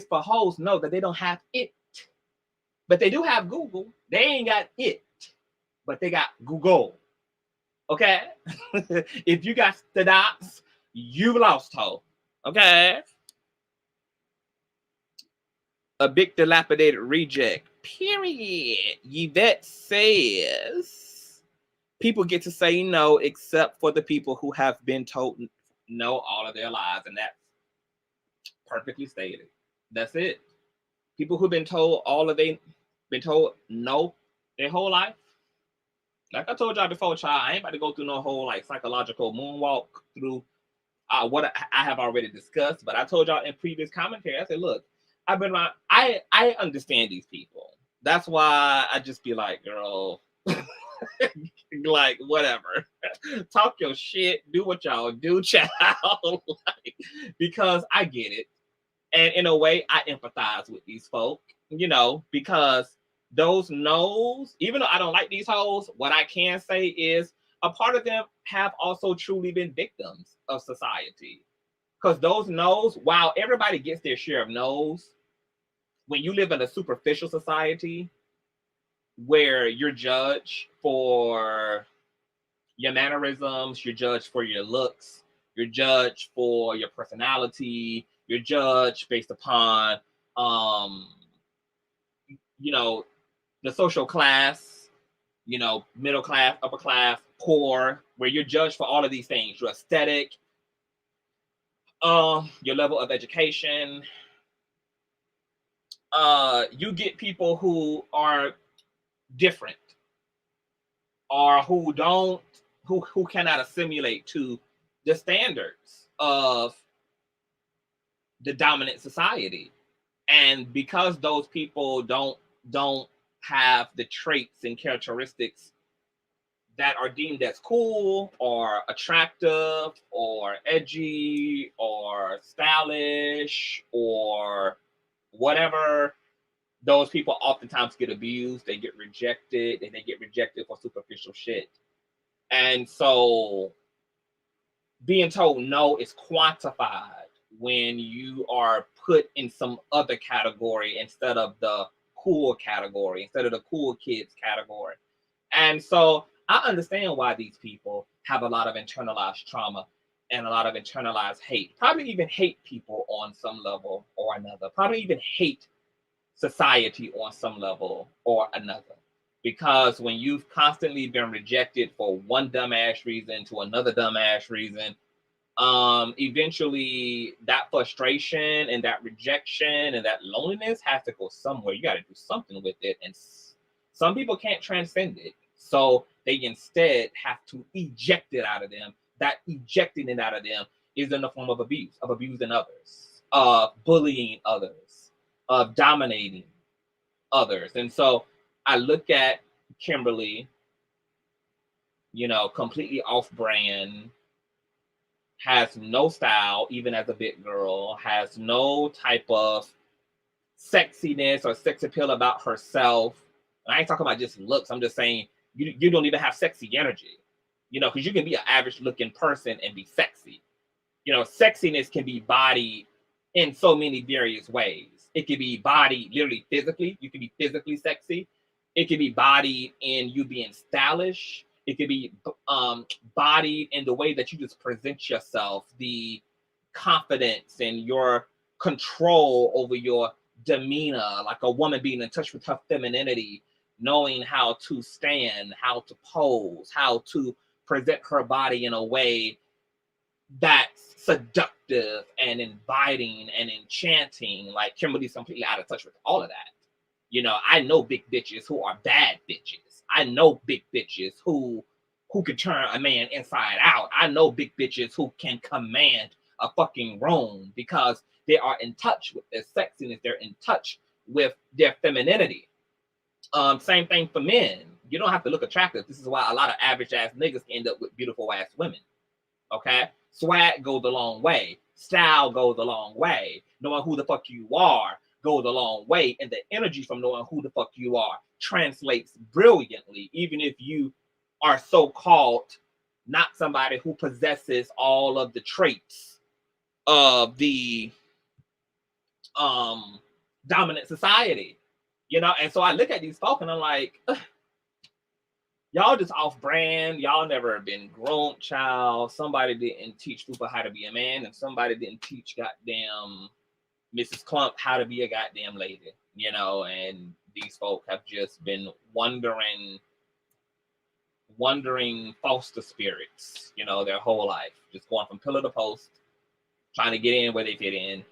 for hoes know that they don't have it. But they do have Google. They ain't got it. But they got Google. Okay? If you got the docs, you lost hoe. Okay? A big dilapidated reject. Period. Yvette says people get to say no except for the people who have been told no all of their lives. And that's perfectly stated. That's it. People who've been told no their whole life. Like I told y'all before, child, I ain't about to go through no whole like psychological moonwalk through what I have already discussed. But I told y'all in previous commentary, I said, look, I've been around. I understand these people. That's why I just be like, girl, like whatever. Talk your shit. Do what y'all do, child. Like, because I get it. And in a way, I empathize with these folk, you know, because those no's, even though I don't like these hoes, what I can say is a part of them have also truly been victims of society. Because those no's, while everybody gets their share of no's, when you live in a superficial society where you're judged for your mannerisms, you're judged for your looks, you're judged for your personality, you're judged based upon, you know, the social class, you know, middle class, upper class, poor, where you're judged for all of these things, your aesthetic, your level of education. You get people who are different or who cannot assimilate to the standards of the dominant society. And because those people don't have the traits and characteristics that are deemed as cool or attractive or edgy or stylish or whatever, those people oftentimes get abused, they get rejected, and they get rejected for superficial shit. And so being told no is quantified when you are put in some other category instead of the cool category, instead of the cool kids category. And so I understand why these people have a lot of internalized trauma and a lot of internalized hate. Probably even hate people on some level or another. Probably even hate society on some level or another. Because when you've constantly been rejected for one dumbass reason to another dumbass reason, eventually that frustration and that rejection and that loneliness has to go somewhere. You got to do something with it. And Some people can't transcend it, so they instead have to eject it out of them. That ejecting it out of them is in the form of abusing others, of bullying others, of dominating others. And so I look at Kimberly, you know, completely off-brand, has no style, even as a big girl, has no type of sexiness or sex appeal about herself. And I ain't talking about just looks. I'm just saying you don't even have sexy energy, you know, because you can be an average looking person and be sexy. You know, sexiness can be bodied in so many various ways. It can be bodied literally physically. You can be physically sexy. It can be bodied in you being stylish. It could be bodied in the way that you just present yourself, the confidence and your control over your demeanor, like a woman being in touch with her femininity, knowing how to stand, how to pose, how to present her body in a way that's seductive and inviting and enchanting. Like Kimberly's completely out of touch with all of that. You know, I know big bitches who are bad bitches. I know big bitches who can turn a man inside out. I know big bitches who can command a fucking room because they are in touch with their sexiness. They're in touch with their femininity. Same thing for men. You don't have to look attractive. This is why a lot of average ass niggas end up with beautiful ass women. Okay? Swag goes a long way. Style goes a long way. Knowing who the fuck you are goes a long way. And the energy from knowing who the fuck you are translates brilliantly, even if you are so-called not somebody who possesses all of the traits of the dominant society. You know, and so I look at these folk and I'm like, y'all just off-brand. Y'all never been groomed, child. Somebody didn't teach people how to be a man, and somebody didn't teach goddamn Mrs. Clump how to be a goddamn lady, you know. And these folk have just been wandering foster spirits, you know, their whole life, just going from pillar to post, trying to get in where they fit in.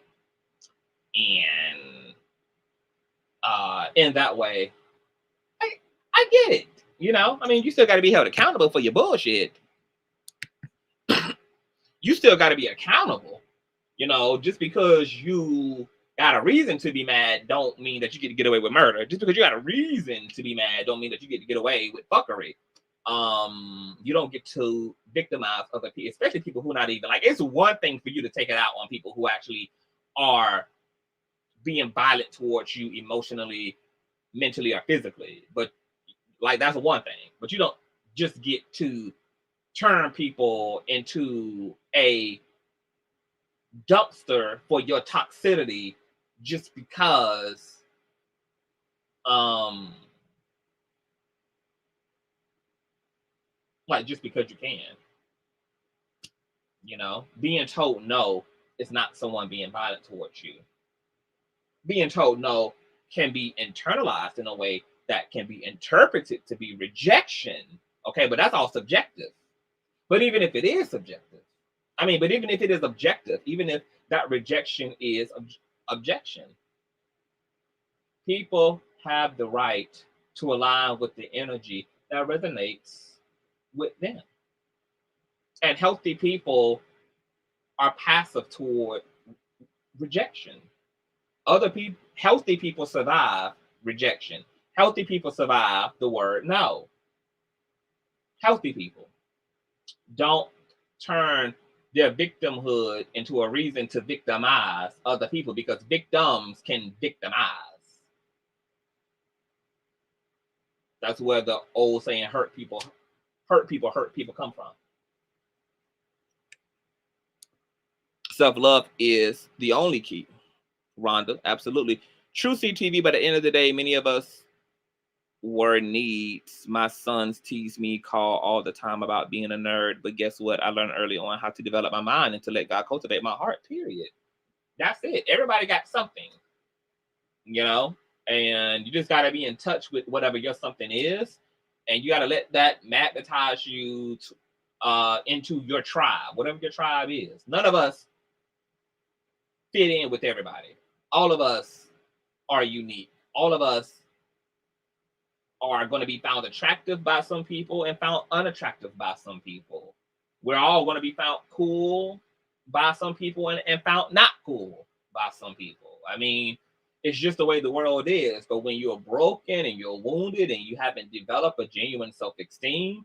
And in that way, I get it. You know, I mean, you still got to be held accountable for your bullshit. You still got to be accountable. You know, just because you got a reason to be mad don't mean that you get to get away with murder. Just because you got a reason to be mad don't mean that you get to get away with fuckery. You don't get to victimize other people, especially people who are not even, like, it's one thing for you to take it out on people who actually are being violent towards you emotionally, mentally, or physically. But like, that's one thing. But you don't just get to turn people into a dumpster for your toxicity just because just because you can. You know, being told no is not someone being violent towards you. Being told no can be internalized in a way that can be interpreted to be rejection. Okay, but that's all subjective. But even if it is subjective, but even if it is objective, even if that rejection is objection, people have the right to align with the energy that resonates with them. And healthy people are passive toward rejection. Healthy people survive rejection. Healthy people survive the word no. Healthy people don't turn their victimhood into a reason to victimize other people, because victims can victimize. That's where the old saying hurt people come from. Self-love is the only key. Rhonda, absolutely. True CTV, but at the end of the day, many of us were needs. My sons tease me, call all the time about being a nerd, but guess what? I learned early on how to develop my mind and to let God cultivate my heart, period. That's it. Everybody got something, you know, and you just got to be in touch with whatever your something is, and you got to let that magnetize you into your tribe, whatever your tribe is. None of us fit in with everybody. All of us are unique. All of us are going to be found attractive by some people and found unattractive by some people. We're all going to be found cool by some people and found not cool by some people. I mean, it's just the way the world is. But when you're broken and you're wounded and you haven't developed a genuine self-esteem,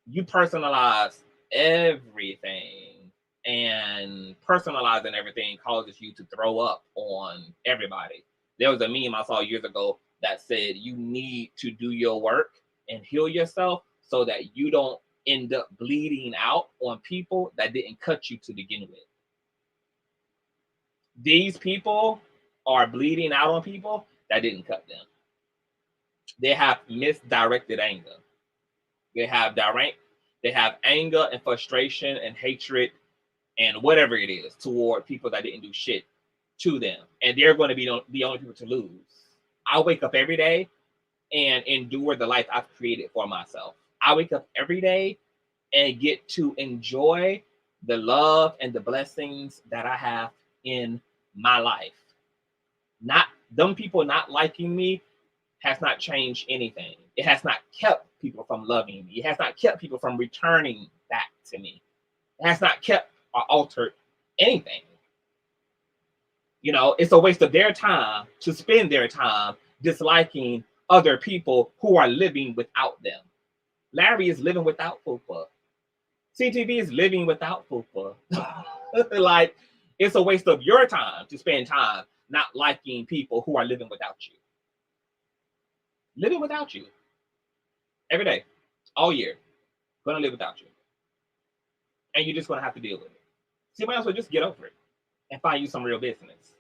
you personalize everything, and personalizing everything causes you to throw up on everybody. There was a meme I saw years ago that said you need to do your work and heal yourself so that you don't end up bleeding out on people that didn't cut you to begin with. These people are bleeding out on people that didn't cut them. They have misdirected anger. They have anger and frustration and hatred and whatever it is toward people that didn't do shit to them. And they're going to be the only people to lose. I wake up every day and endure the life I've created for myself. I wake up every day and get to enjoy the love and the blessings that I have in my life. Not them people not liking me has not changed anything. It has not kept people from loving me. It has not kept people from returning back to me. It has not kept or altered anything. You know, it's a waste of their time to spend their time disliking other people who are living without them. Larry is living without Fupa. CTV is living without Fupa. Like, it's a waste of your time to spend time not liking people who are living without you. Living without you. Every day. All year. Gonna live without you. And you're just gonna have to deal with it. So you might as well just get over it and find you some real business.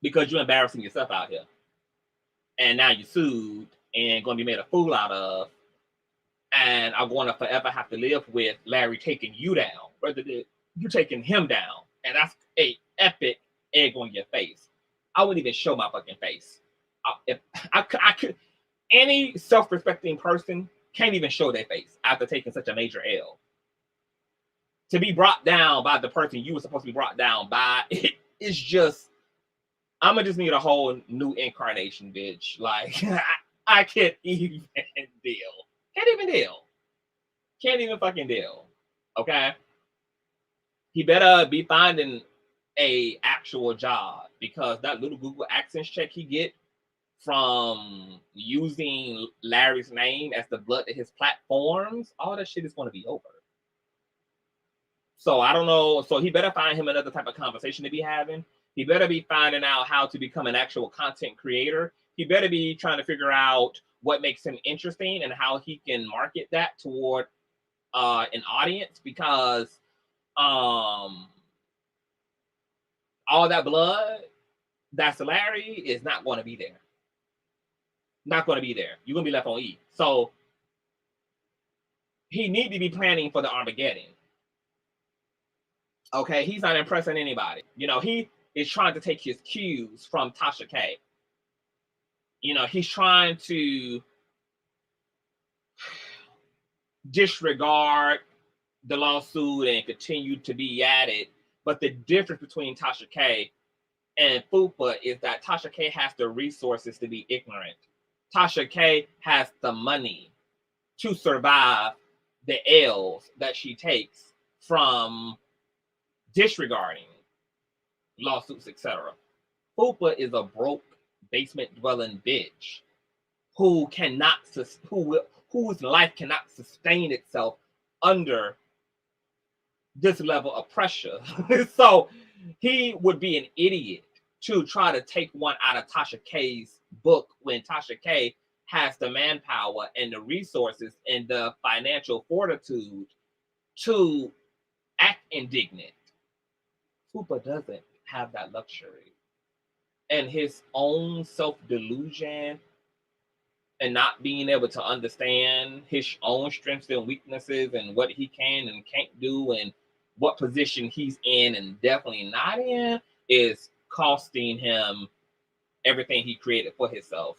Because you're embarrassing yourself out here. And now you're sued and gonna be made a fool out of. And are going to forever have to live with Larry taking you down, rather than you taking him down. And that's a epic egg on your face. I wouldn't even show my fucking face. If I could, any self-respecting person can't even show their face after taking such a major L. To be brought down by the person you were supposed to be brought down by, it's just, I'm gonna just need a whole new incarnation, bitch. Like, I can't even deal. Can't even deal. Can't even fucking deal. Okay? He better be finding a actual job, because that little Google AdSense check he get from using Larry's name as the blood to his platforms, all that shit is going to be over. So I don't know. So he better find him another type of conversation to be having. He better be finding out how to become an actual content creator. He better be trying to figure out what makes him interesting and how he can market that toward an audience, because all that blood that's Larry is not going to be there. Not going to be there. You're going to be left on E. So he need to be planning for the Armageddon. Okay, he's not impressing anybody. You know, he is trying to take his cues from Tasha K. You know, he's trying to disregard the lawsuit and continue to be at it. But the difference between Tasha K and Fupa is that Tasha K has the resources to be ignorant. Tasha K has the money to survive the L's that she takes from disregarding lawsuits, etc. Fupa is a broke basement dwelling bitch whose life cannot sustain itself under this level of pressure. So he would be an idiot to try to take one out of Tasha K's book when Tasha K has the manpower and the resources and the financial fortitude to act indignant. Fupa doesn't have that luxury. And his own self-delusion and not being able to understand his own strengths and weaknesses and what he can and can't do and what position he's in and definitely not in is costing him everything he created for himself,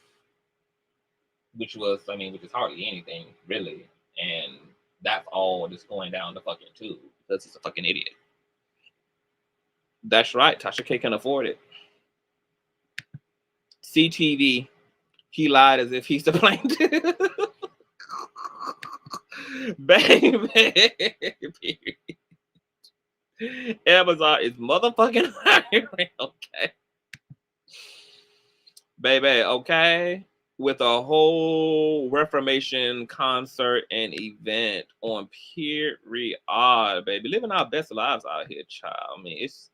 which is hardly anything, really. And that's all just going down the fucking tube because he's a fucking idiot. That's right. Tasha K can afford it. CTV, he lied as if he's the plaintiff. Baby. Amazon is motherfucking hiring, okay? Baby, okay? With a whole Reformation concert and event on period, baby. Living our best lives out here, child. I mean, it's,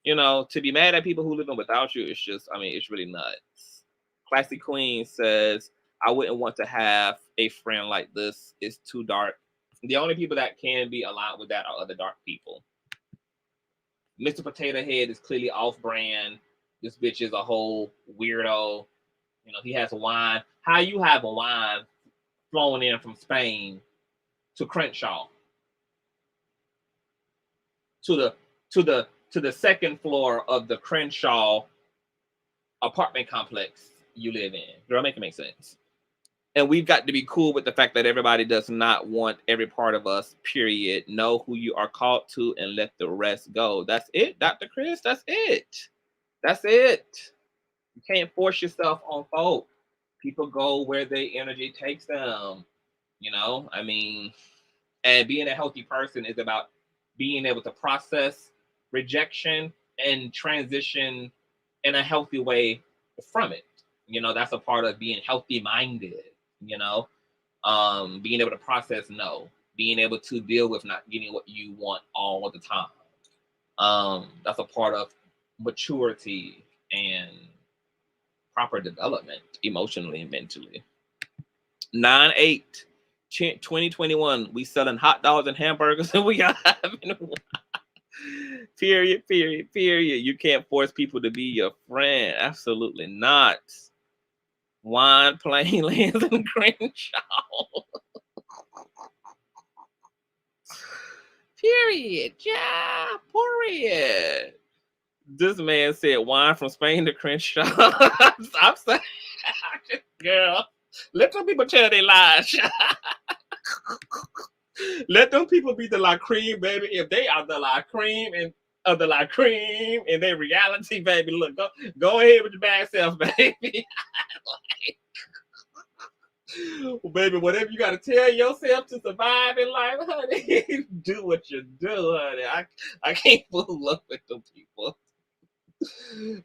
you know, to be mad at people who living without you, it's just, I mean, it's really nuts. Classy Queen says, I wouldn't want to have a friend like this. It's too dark. The only people that can be aligned with that are other dark people. Mr. Potato Head is clearly off-brand. This bitch is a whole weirdo. You know, he has a wine. How you have a wine flowing in from Spain to Crenshaw? To the second floor of the Crenshaw apartment complex you live in. Girl, make it make sense. And we've got to be cool with the fact that everybody does not want every part of us, period. Know who you are called to and let the rest go. That's it, Dr. Chris. That's it. That's it. You can't force yourself on folk. People go where their energy takes them. You know, I mean, and being a healthy person is about being able to process rejection and transition in a healthy way from it. You know, that's a part of being healthy-minded. You know, being able to process no, being able to deal with not getting what you want all the time. That's a part of maturity and proper development emotionally and mentally. 9/8 2021, we selling hot dogs and hamburgers and we are having period. You can't force people to be your friend. Absolutely not. Wine, plain lands, and Crenshaw. Period. Yeah, period. This man said wine from Spain to Crenshaw. I'm saying, girl, let them people tell their lies. Let them people be the La Cream, baby. If they are the La Cream and of the La Cream and their reality, baby, look, go ahead with your bad self, baby. Well, baby, whatever you got to tell yourself to survive in life, honey, do what you do, honey. I can't fool up with them people.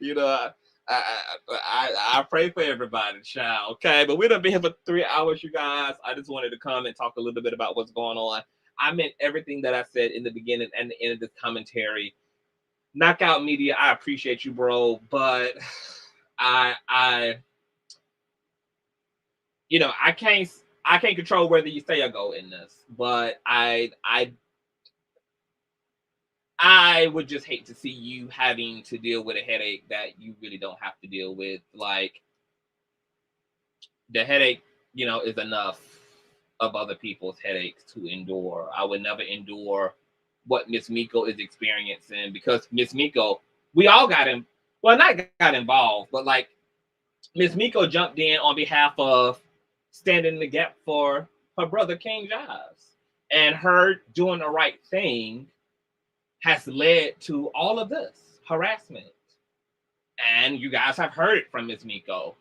You know, I pray for everybody, child. Okay, but we done been here for 3 hours, you guys. I just wanted to come and talk a little bit about what's going on. I meant everything that I said in the beginning and the end of this commentary. Knockout Media, I appreciate you, bro, but I you know, I can't control whether you stay or go in this, but I would just hate to see you having to deal with a headache that you really don't have to deal with. Like, the headache, you know, is enough of other people's headaches to endure. I would never endure what Miss Mikko is experiencing, because Miss Mikko, we all got him. Well, not got involved, but like Miss Mikko jumped in on behalf of standing in the gap for her brother King Jives, and her doing the right thing has led to all of this harassment. And you guys have heard it from Miss Mikko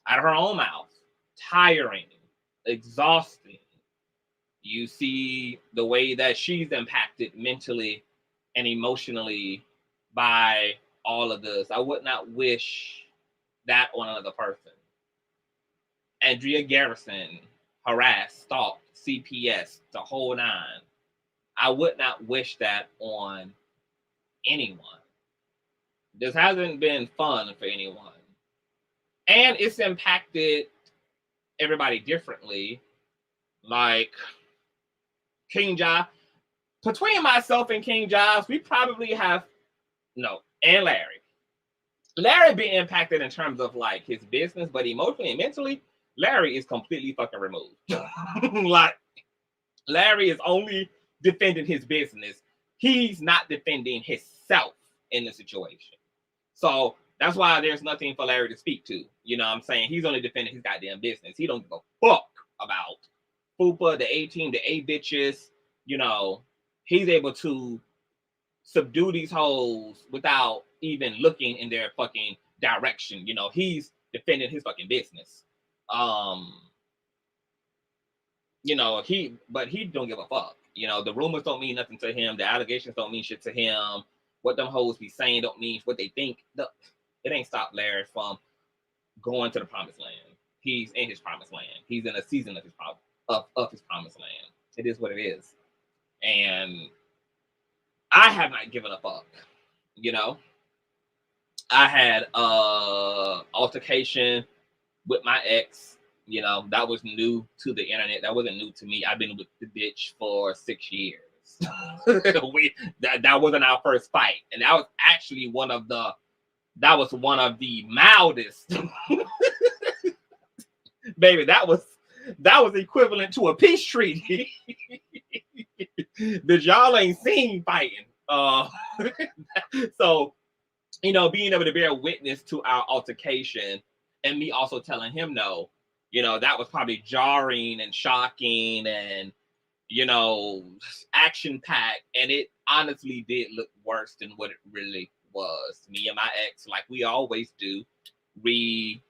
out of her own mouth. Tiring, exhausting. You see the way that she's impacted mentally and emotionally by all of this. I would not wish that on another person. Andrea Garrison, harassed, stalked, CPS, the whole nine. I would not wish that on anyone. This hasn't been fun for anyone. And it's impacted everybody differently. Like King Jives, between myself and King Jives, we probably have, and Larry. Larry been impacted in terms of like his business, but emotionally and mentally, Larry is completely fucking removed. Like, Larry is only defending his business. He's not defending himself in the situation. So that's why there's nothing for Larry to speak to. You know what I'm saying? He's only defending his goddamn business. He don't give a fuck about Fupa, the A-team, the A-bitches. You know, he's able to subdue these hoes without even looking in their fucking direction. You know, he's defending his fucking business. You know, he don't give a fuck. You know, the rumors don't mean nothing to him. The allegations don't mean shit to him. What them hoes be saying don't mean what they think. It ain't stopped Larry from going to the promised land. He's in his promised land. He's in a season of his promised land. It is what it is. And I have not given a fuck. You know, I had altercation with my ex. You know, that was new to the internet. That wasn't new to me. I've been with the bitch for 6 years. that wasn't our first fight, and that was actually one of the mildest. Baby, that was equivalent to a peace treaty that y'all ain't seen fighting. So, you know, being able to bear witness to our altercation and me also telling him no, you know, that was probably jarring and shocking and, you know, action-packed. And it honestly did look worse than what it really was. Me and my ex, like we always do, we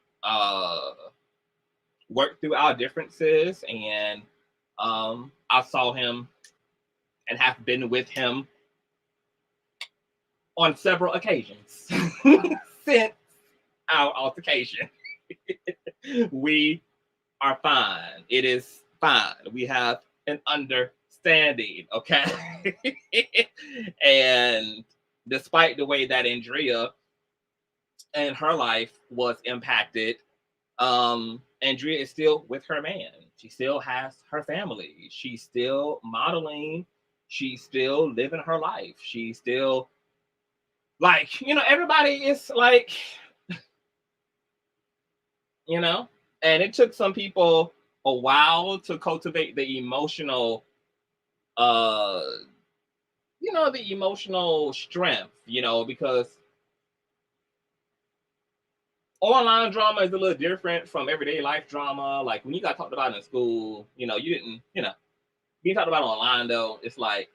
worked through our differences. And I saw him and have been with him on several occasions since our altercation. We are fine. It is fine. We have an understanding, okay? And despite the way that Andrea and her life was impacted, Andrea is still with her man. She still has her family. She's still modeling. She's still living her life. She's still like, you know, everybody is like, you know, and it took some people a while to cultivate the emotional, you know, the emotional strength, you know, because online drama is a little different from everyday life drama. Like when you got talked about in school, you know, you didn't, you know, being talked about online though, it's like,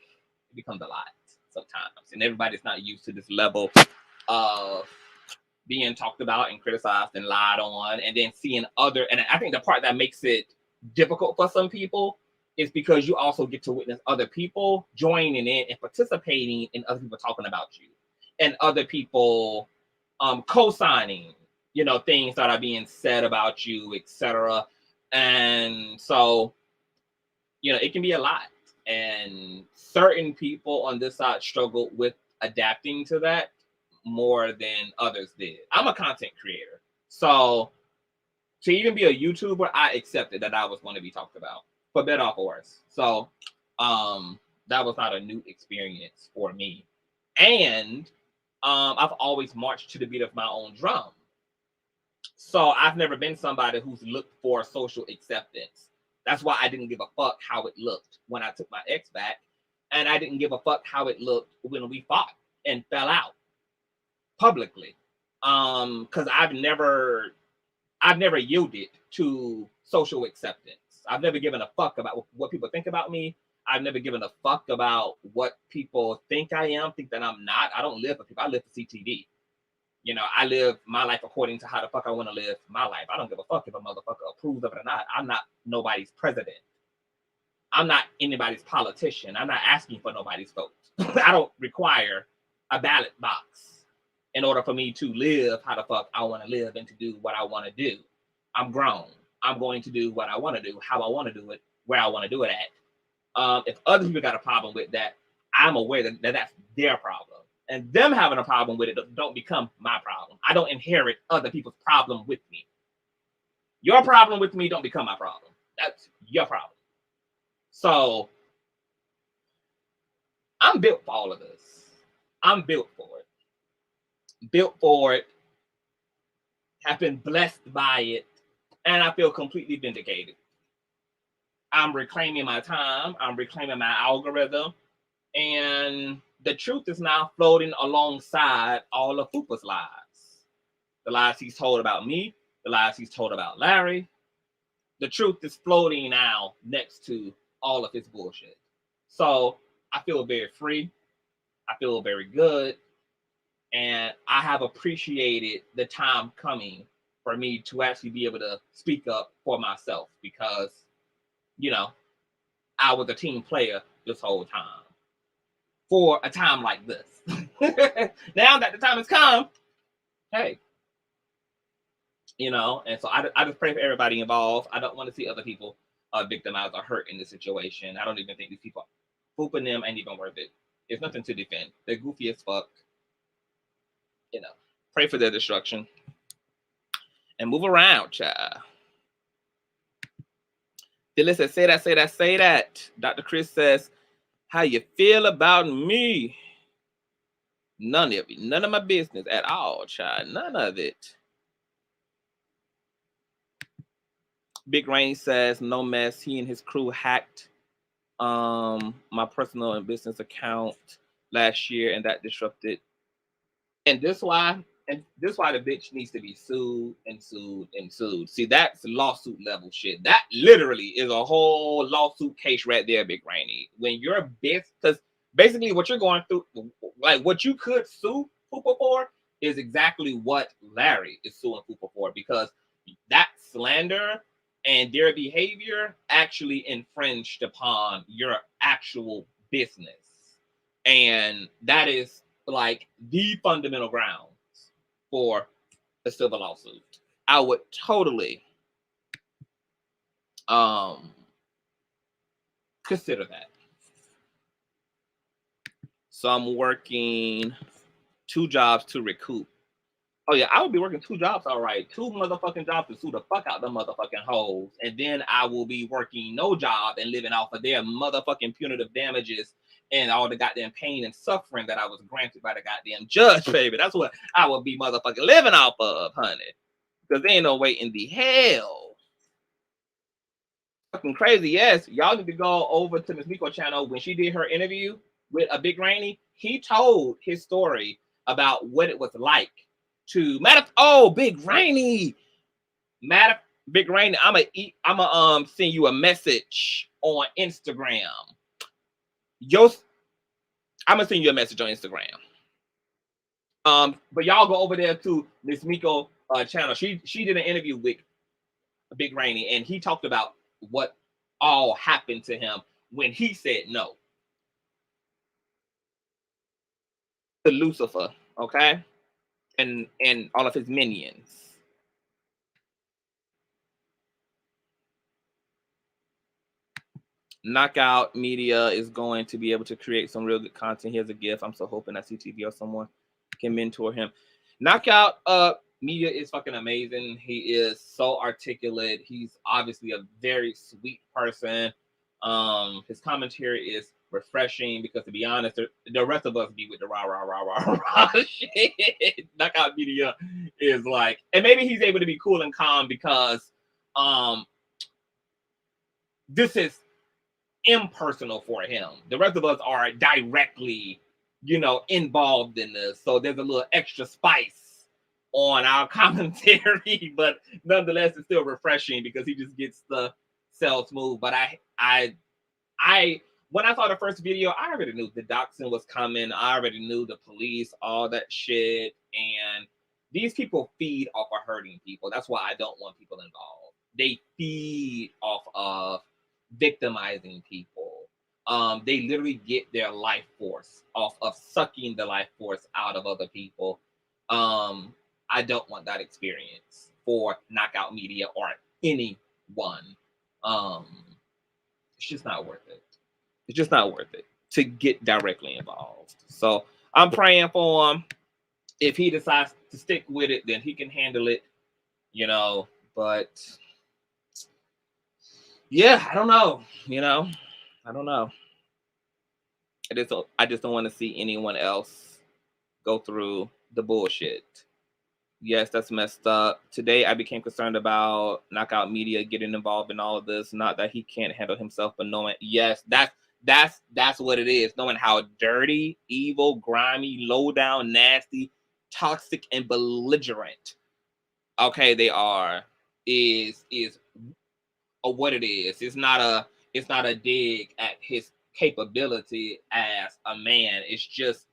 it becomes a lot sometimes. And everybody's not used to this level of being talked about and criticized and lied on, and then seeing other, and I think the part that makes it difficult for some people is because you also get to witness other people joining in and participating in other people talking about you and other people co-signing, you know, things that are being said about you, etc. And so, you know, it can be a lot, and certain people on this side struggle with adapting to that more than others did. I'm a content creator, so to even be a YouTuber, I accepted that I was going to be talked about, for better or for worse. So that was not a new experience for me. And I've always marched to the beat of my own drum. So I've never been somebody who's looked for social acceptance. That's why I didn't give a fuck how it looked when I took my ex back, and I didn't give a fuck how it looked when we fought and fell out publicly, because I've never yielded to social acceptance. I've never given a fuck about what people think about me. I've never given a fuck about what people think I am, think that I'm not. I don't live for people. I live for CTV. You know, I live my life according to how the fuck I want to live my life. I don't give a fuck if a motherfucker approves of it or not. I'm not nobody's president. I'm not anybody's politician. I'm not asking for nobody's vote. I don't require a ballot box in order for me to live how the fuck I want to live and to do what I want to do. I'm grown. I'm going to do what I want to do, how I want to do it, where I want to do it at. If other people got a problem with that, I'm aware that that's their problem. And them having a problem with it don't become my problem. I don't inherit other people's problem with me. Your problem with me don't become my problem. That's your problem. So I'm built for all of this. I'm built for it. Built for it, have been blessed by it, and I feel completely vindicated. I'm reclaiming my time, I'm reclaiming my algorithm, and the truth is now floating alongside all of Fupa's lies. The lies he's told about me, the lies he's told about Larry. The truth is floating now next to all of his bullshit. So I feel very free. I feel very good. And I have appreciated the time coming for me to actually be able to speak up for myself, because, you know, I was a team player this whole time for a time like this. Now that the time has come, hey, you know, and so I just pray for everybody involved. I don't want to see other people victimized or hurt in this situation. I don't even think these people, pooping them ain't even worth it. There's nothing to defend. They're goofy as fuck. You know, pray for their destruction and move around, child. Listen, say that. Dr. Chris says, how you feel about me? None of it. None of my business at all, child. None of it. Big Rain says, no mess. He and his crew hacked my personal and business account last year, and that disrupted. And this why the bitch needs to be sued and sued and sued. See, that's lawsuit level shit. That literally is a whole lawsuit case right there, Big Rainy. When you're because basically what you're going through, like what you could sue Poopa for, is exactly what Larry is suing Poopa for, because that slander and their behavior actually infringed upon your actual business. And that is like the fundamental grounds for a civil lawsuit. I would totally consider that. So I'm working 2 jobs to recoup. Oh yeah, I would be working 2 jobs, all right. 2 motherfucking jobs to sue the fuck out the motherfucking hoes. And then I will be working no job and living off of their motherfucking punitive damages and all the goddamn pain and suffering that I was granted by the goddamn judge, baby. That's what I would be motherfucking living off of, honey. Because there ain't no way in the hell. Fucking crazy, yes. Y'all need to go over to Miss Mikko channel. When she did her interview with a Big Rainy, he told his story about what it was like to Big Rainy. Big Rainy, I'ma send you a message on Instagram. I'm gonna send you a message on Instagram. But y'all go over there to Miss Mikko channel. She did an interview with Big Rainy, and he talked about what all happened to him when he said no to Lucifer, okay, and all of his minions. Knockout Media is going to be able to create some real good content. Here's a gift. I'm so hoping that CTV or someone can mentor him. Knockout Media is fucking amazing. He is so articulate. He's obviously a very sweet person. His commentary is refreshing, because to be honest, the rest of us be with the rah shit. Knockout Media is like, and maybe he's able to be cool and calm because this is impersonal for him. The rest of us are directly, you know, involved in this, so there's a little extra spice on our commentary, but nonetheless it's still refreshing because he just gets the cell smooth. But I when I saw the first video, I already knew the doxing was coming. I already knew the police, all that shit, and these people feed off of hurting people. That's why I don't want people involved. They feed off of victimizing people. They literally get their life force off of sucking the life force out of other people. I don't want that experience for Knockout Media or anyone. It's just not worth it. It's just not worth it to get directly involved. So I'm praying for him. If he decides to stick with it, then he can handle it, you know, but yeah, I don't know. You know, I don't know. I just don't want to see anyone else go through the bullshit. Yes, that's messed up. Today, I became concerned about Knockout Media getting involved in all of this. Not that he can't handle himself, but knowing, yes, that's what it is. Knowing how dirty, evil, grimy, low down, nasty, toxic, and belligerent, okay, they are, is what it is. It's not a dig at his capability as a man. It's just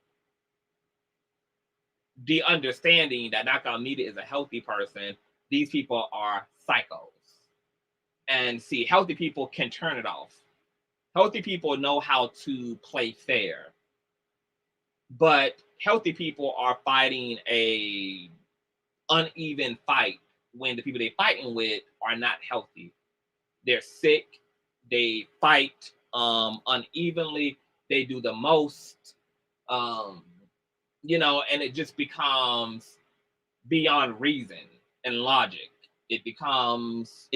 the understanding that Knockout Media is a healthy person. these people are psychos. And see, healthy people can turn it off. Healthy people know how to play fair. But healthy people are fighting a uneven fight when the people they're fighting with are not healthy. They're sick. They fight unevenly. They do the most, you know, and it just becomes beyond reason and logic. It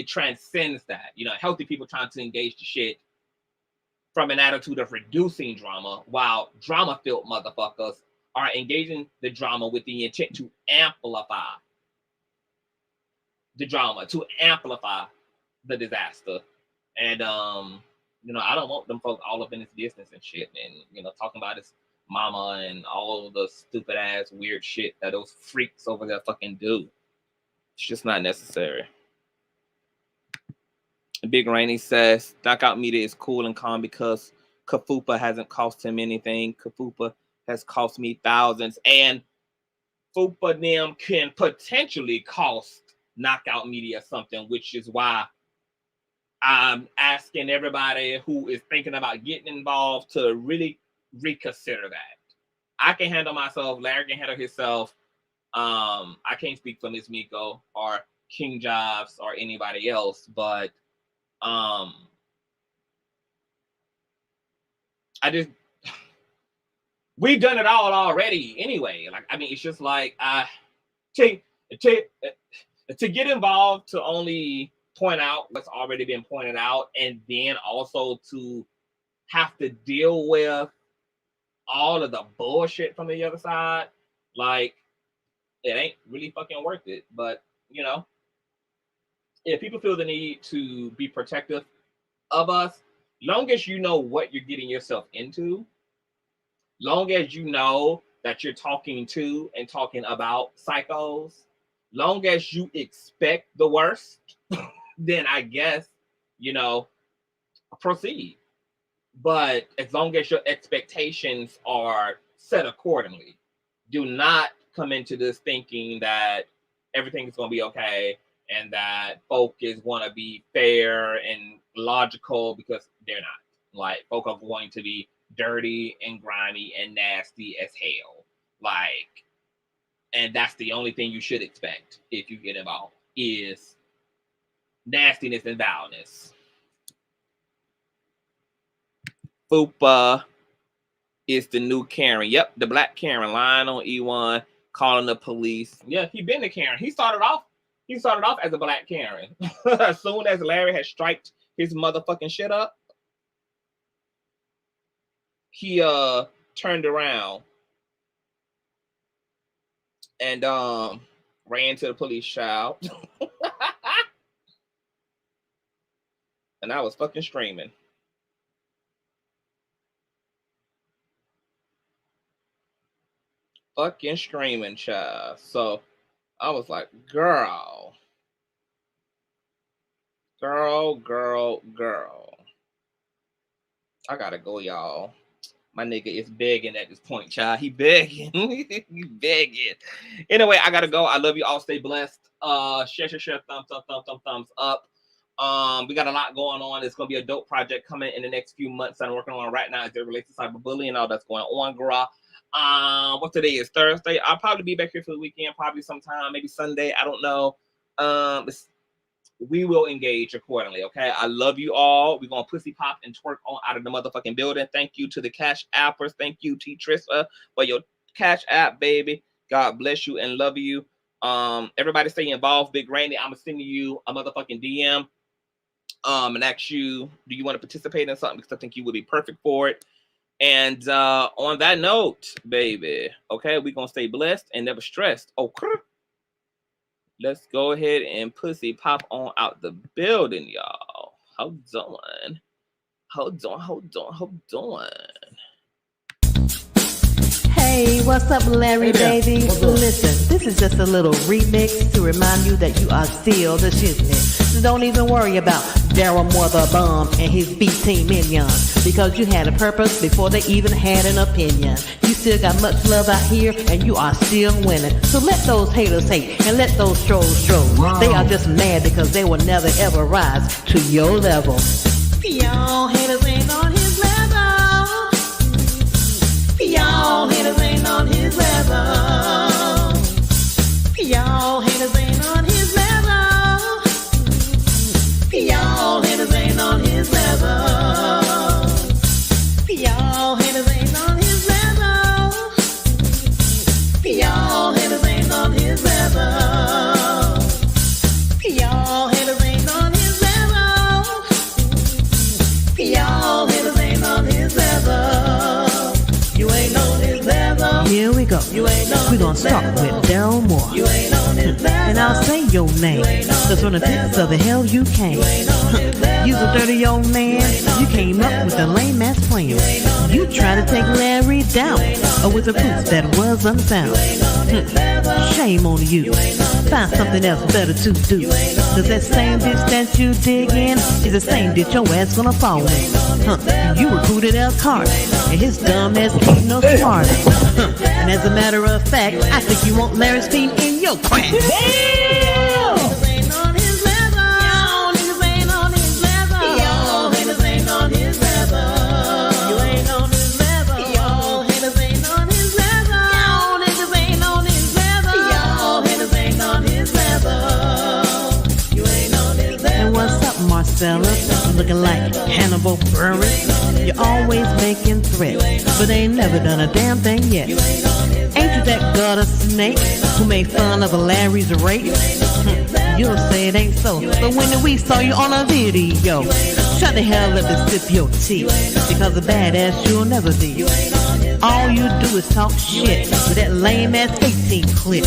transcends that. You know, healthy people trying to engage the shit from an attitude of reducing drama, while drama-filled motherfuckers are engaging the drama with the intent to amplify the drama, to amplify the disaster. And you know, I don't want them folks all up in his business and shit, and you know, talking about his mama and all the stupid ass weird shit that those freaks over there fucking do. It's just not necessary. Big Rainy says Knockout Media is cool and calm because Kafupa hasn't cost him anything. Kafupa has cost me thousands, and Fupa them can potentially cost Knockout Media something, which is why I'm asking everybody who is thinking about getting involved to really reconsider that. I can handle myself. Larry can handle himself. I can't speak for Miss Mikko or King Jives or anybody else, but I just, we've done it all already anyway. Like, I mean, it's just like to get involved, to only point out what's already been pointed out, and then also to have to deal with all of the bullshit from the other side. Like, it ain't really fucking worth it. But you know, if people feel the need to be protective of us, long as you know what you're getting yourself into, long as you know that you're talking to and talking about psychos, long as you expect the worst, then I guess, you know, proceed. But as long as your expectations are set accordingly, do not come into this thinking that everything is going to be okay and that folk is going to be fair and logical, because they're not. Like, folk are going to be dirty and grimy and nasty as hell. Like, and that's the only thing you should expect if you get involved, is nastiness and vileness. Fupa is the new Karen. Yep, the black Karen, lying on E1, calling the police. Yeah, he been the Karen. He started off as a black Karen. As soon as Larry had striked his motherfucking shit up, he turned around and ran to the police, child. And I was fucking streaming. Fucking streaming, child. So I was like, girl. I gotta go, y'all. My nigga is begging at this point, child. He begging. He begging. Anyway, I gotta go. I love you all. Stay blessed. Share, thumbs up. We got a lot going on. It's gonna be a dope project coming in the next few months I'm working on right now as it relates to cyberbullying and all that's going on, girl. What today is? Thursday. I'll probably be back here for the weekend, probably sometime, maybe Sunday. I don't know. We will engage accordingly, okay? I love you all. We're gonna pussy pop and twerk on out of the motherfucking building. Thank you to the Cash Appers. Thank you, T Trissa, for your Cash App, baby. God bless you and love you. Everybody stay involved. Big Randy, I'm gonna send you a motherfucking DM and ask you, do you want to participate in something? Because I think you would be perfect for it. And on that note, baby, okay, we're gonna stay blessed and never stressed. Okay. Let's go ahead and pussy pop on out the building, y'all. Hold on. Hey. Hey, what's up, Larry, baby? Listen, this is just a little remix to remind you that you are still the shiznit. Don't even worry about Darryl Moore the Bomb and his B-Team minions, because you had a purpose before they even had an opinion. You still got much love out here, and you are still winning. So let those haters hate, and let those trolls troll. They are just mad because they will never ever rise to your level. Y'all haters ain't on his level. Y'all haters ain't on his level. Y'all haters ain't on his level. Y'all haters ain't on his level. Y'all haters ain't on his level. Y'all haters ain't on his level. Y'all haters ain't on his level. Y'all haters ain't on his level. You ain't on his level. Here we go. We're gonna start with Darryl Moore. You ain't on his level. And I'll say your name, cause from the pits of the hell you came. You's a dirty old man. You came up with a lame ass plan. You tried to take Larry down, with a proof that was unfound. Shame on you. Find something else better to do. Cause that same ditch that you dig in is the same ditch your ass gonna fall in. You recruited El Carter, and his dumb ass ain't no smarter. And as a matter of fact, I think you want Larry's feet in your crack. Marcellus, looking like Hannibal Buress. You're always making threats, but ain't never done a damn thing yet. Ain't you that gutter snake who made fun of Larry's rape? You'll say it ain't so, but when we saw you on a video, shut the hell up and sip your tea, because a badass you'll never be. All you do is talk shit with that lame ass 18 clip.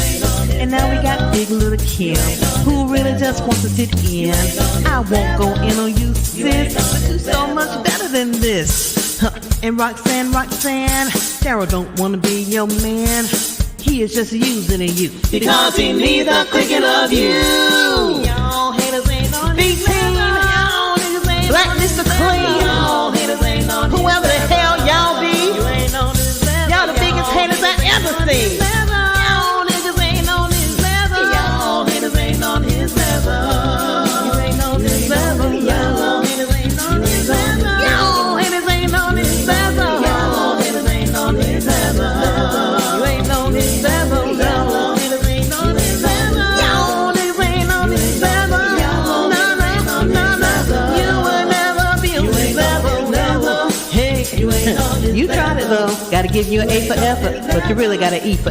And now we got Big Little Kim, who really just wants to sit in. I won't go in on you, sis, but you're so much better than this. And Roxanne, Darryl don't wanna be your man. He is just using you because he needs a clicking of you. Y'all haters ain't on his level. Black Mr. Clean. Y'all haters ain't on his level. Whoever the hell y'all be, y'all the biggest haters I ever seen. Y'all niggas ain't on his level. Y'all haters ain't on his level. You ain't on his level. Y'all haters ain't on his level. Y'all haters ain't on his level. Y'all haters ain't on his level. You ain't on his level. Y'all haters ain't on his level. Y'all niggas ain't on his level. Y'all ain't on his level. You will never be on his level. Hey, you ain't on his level. You tried it though. Gotta give you an A for effort, but you really gotta E for effort.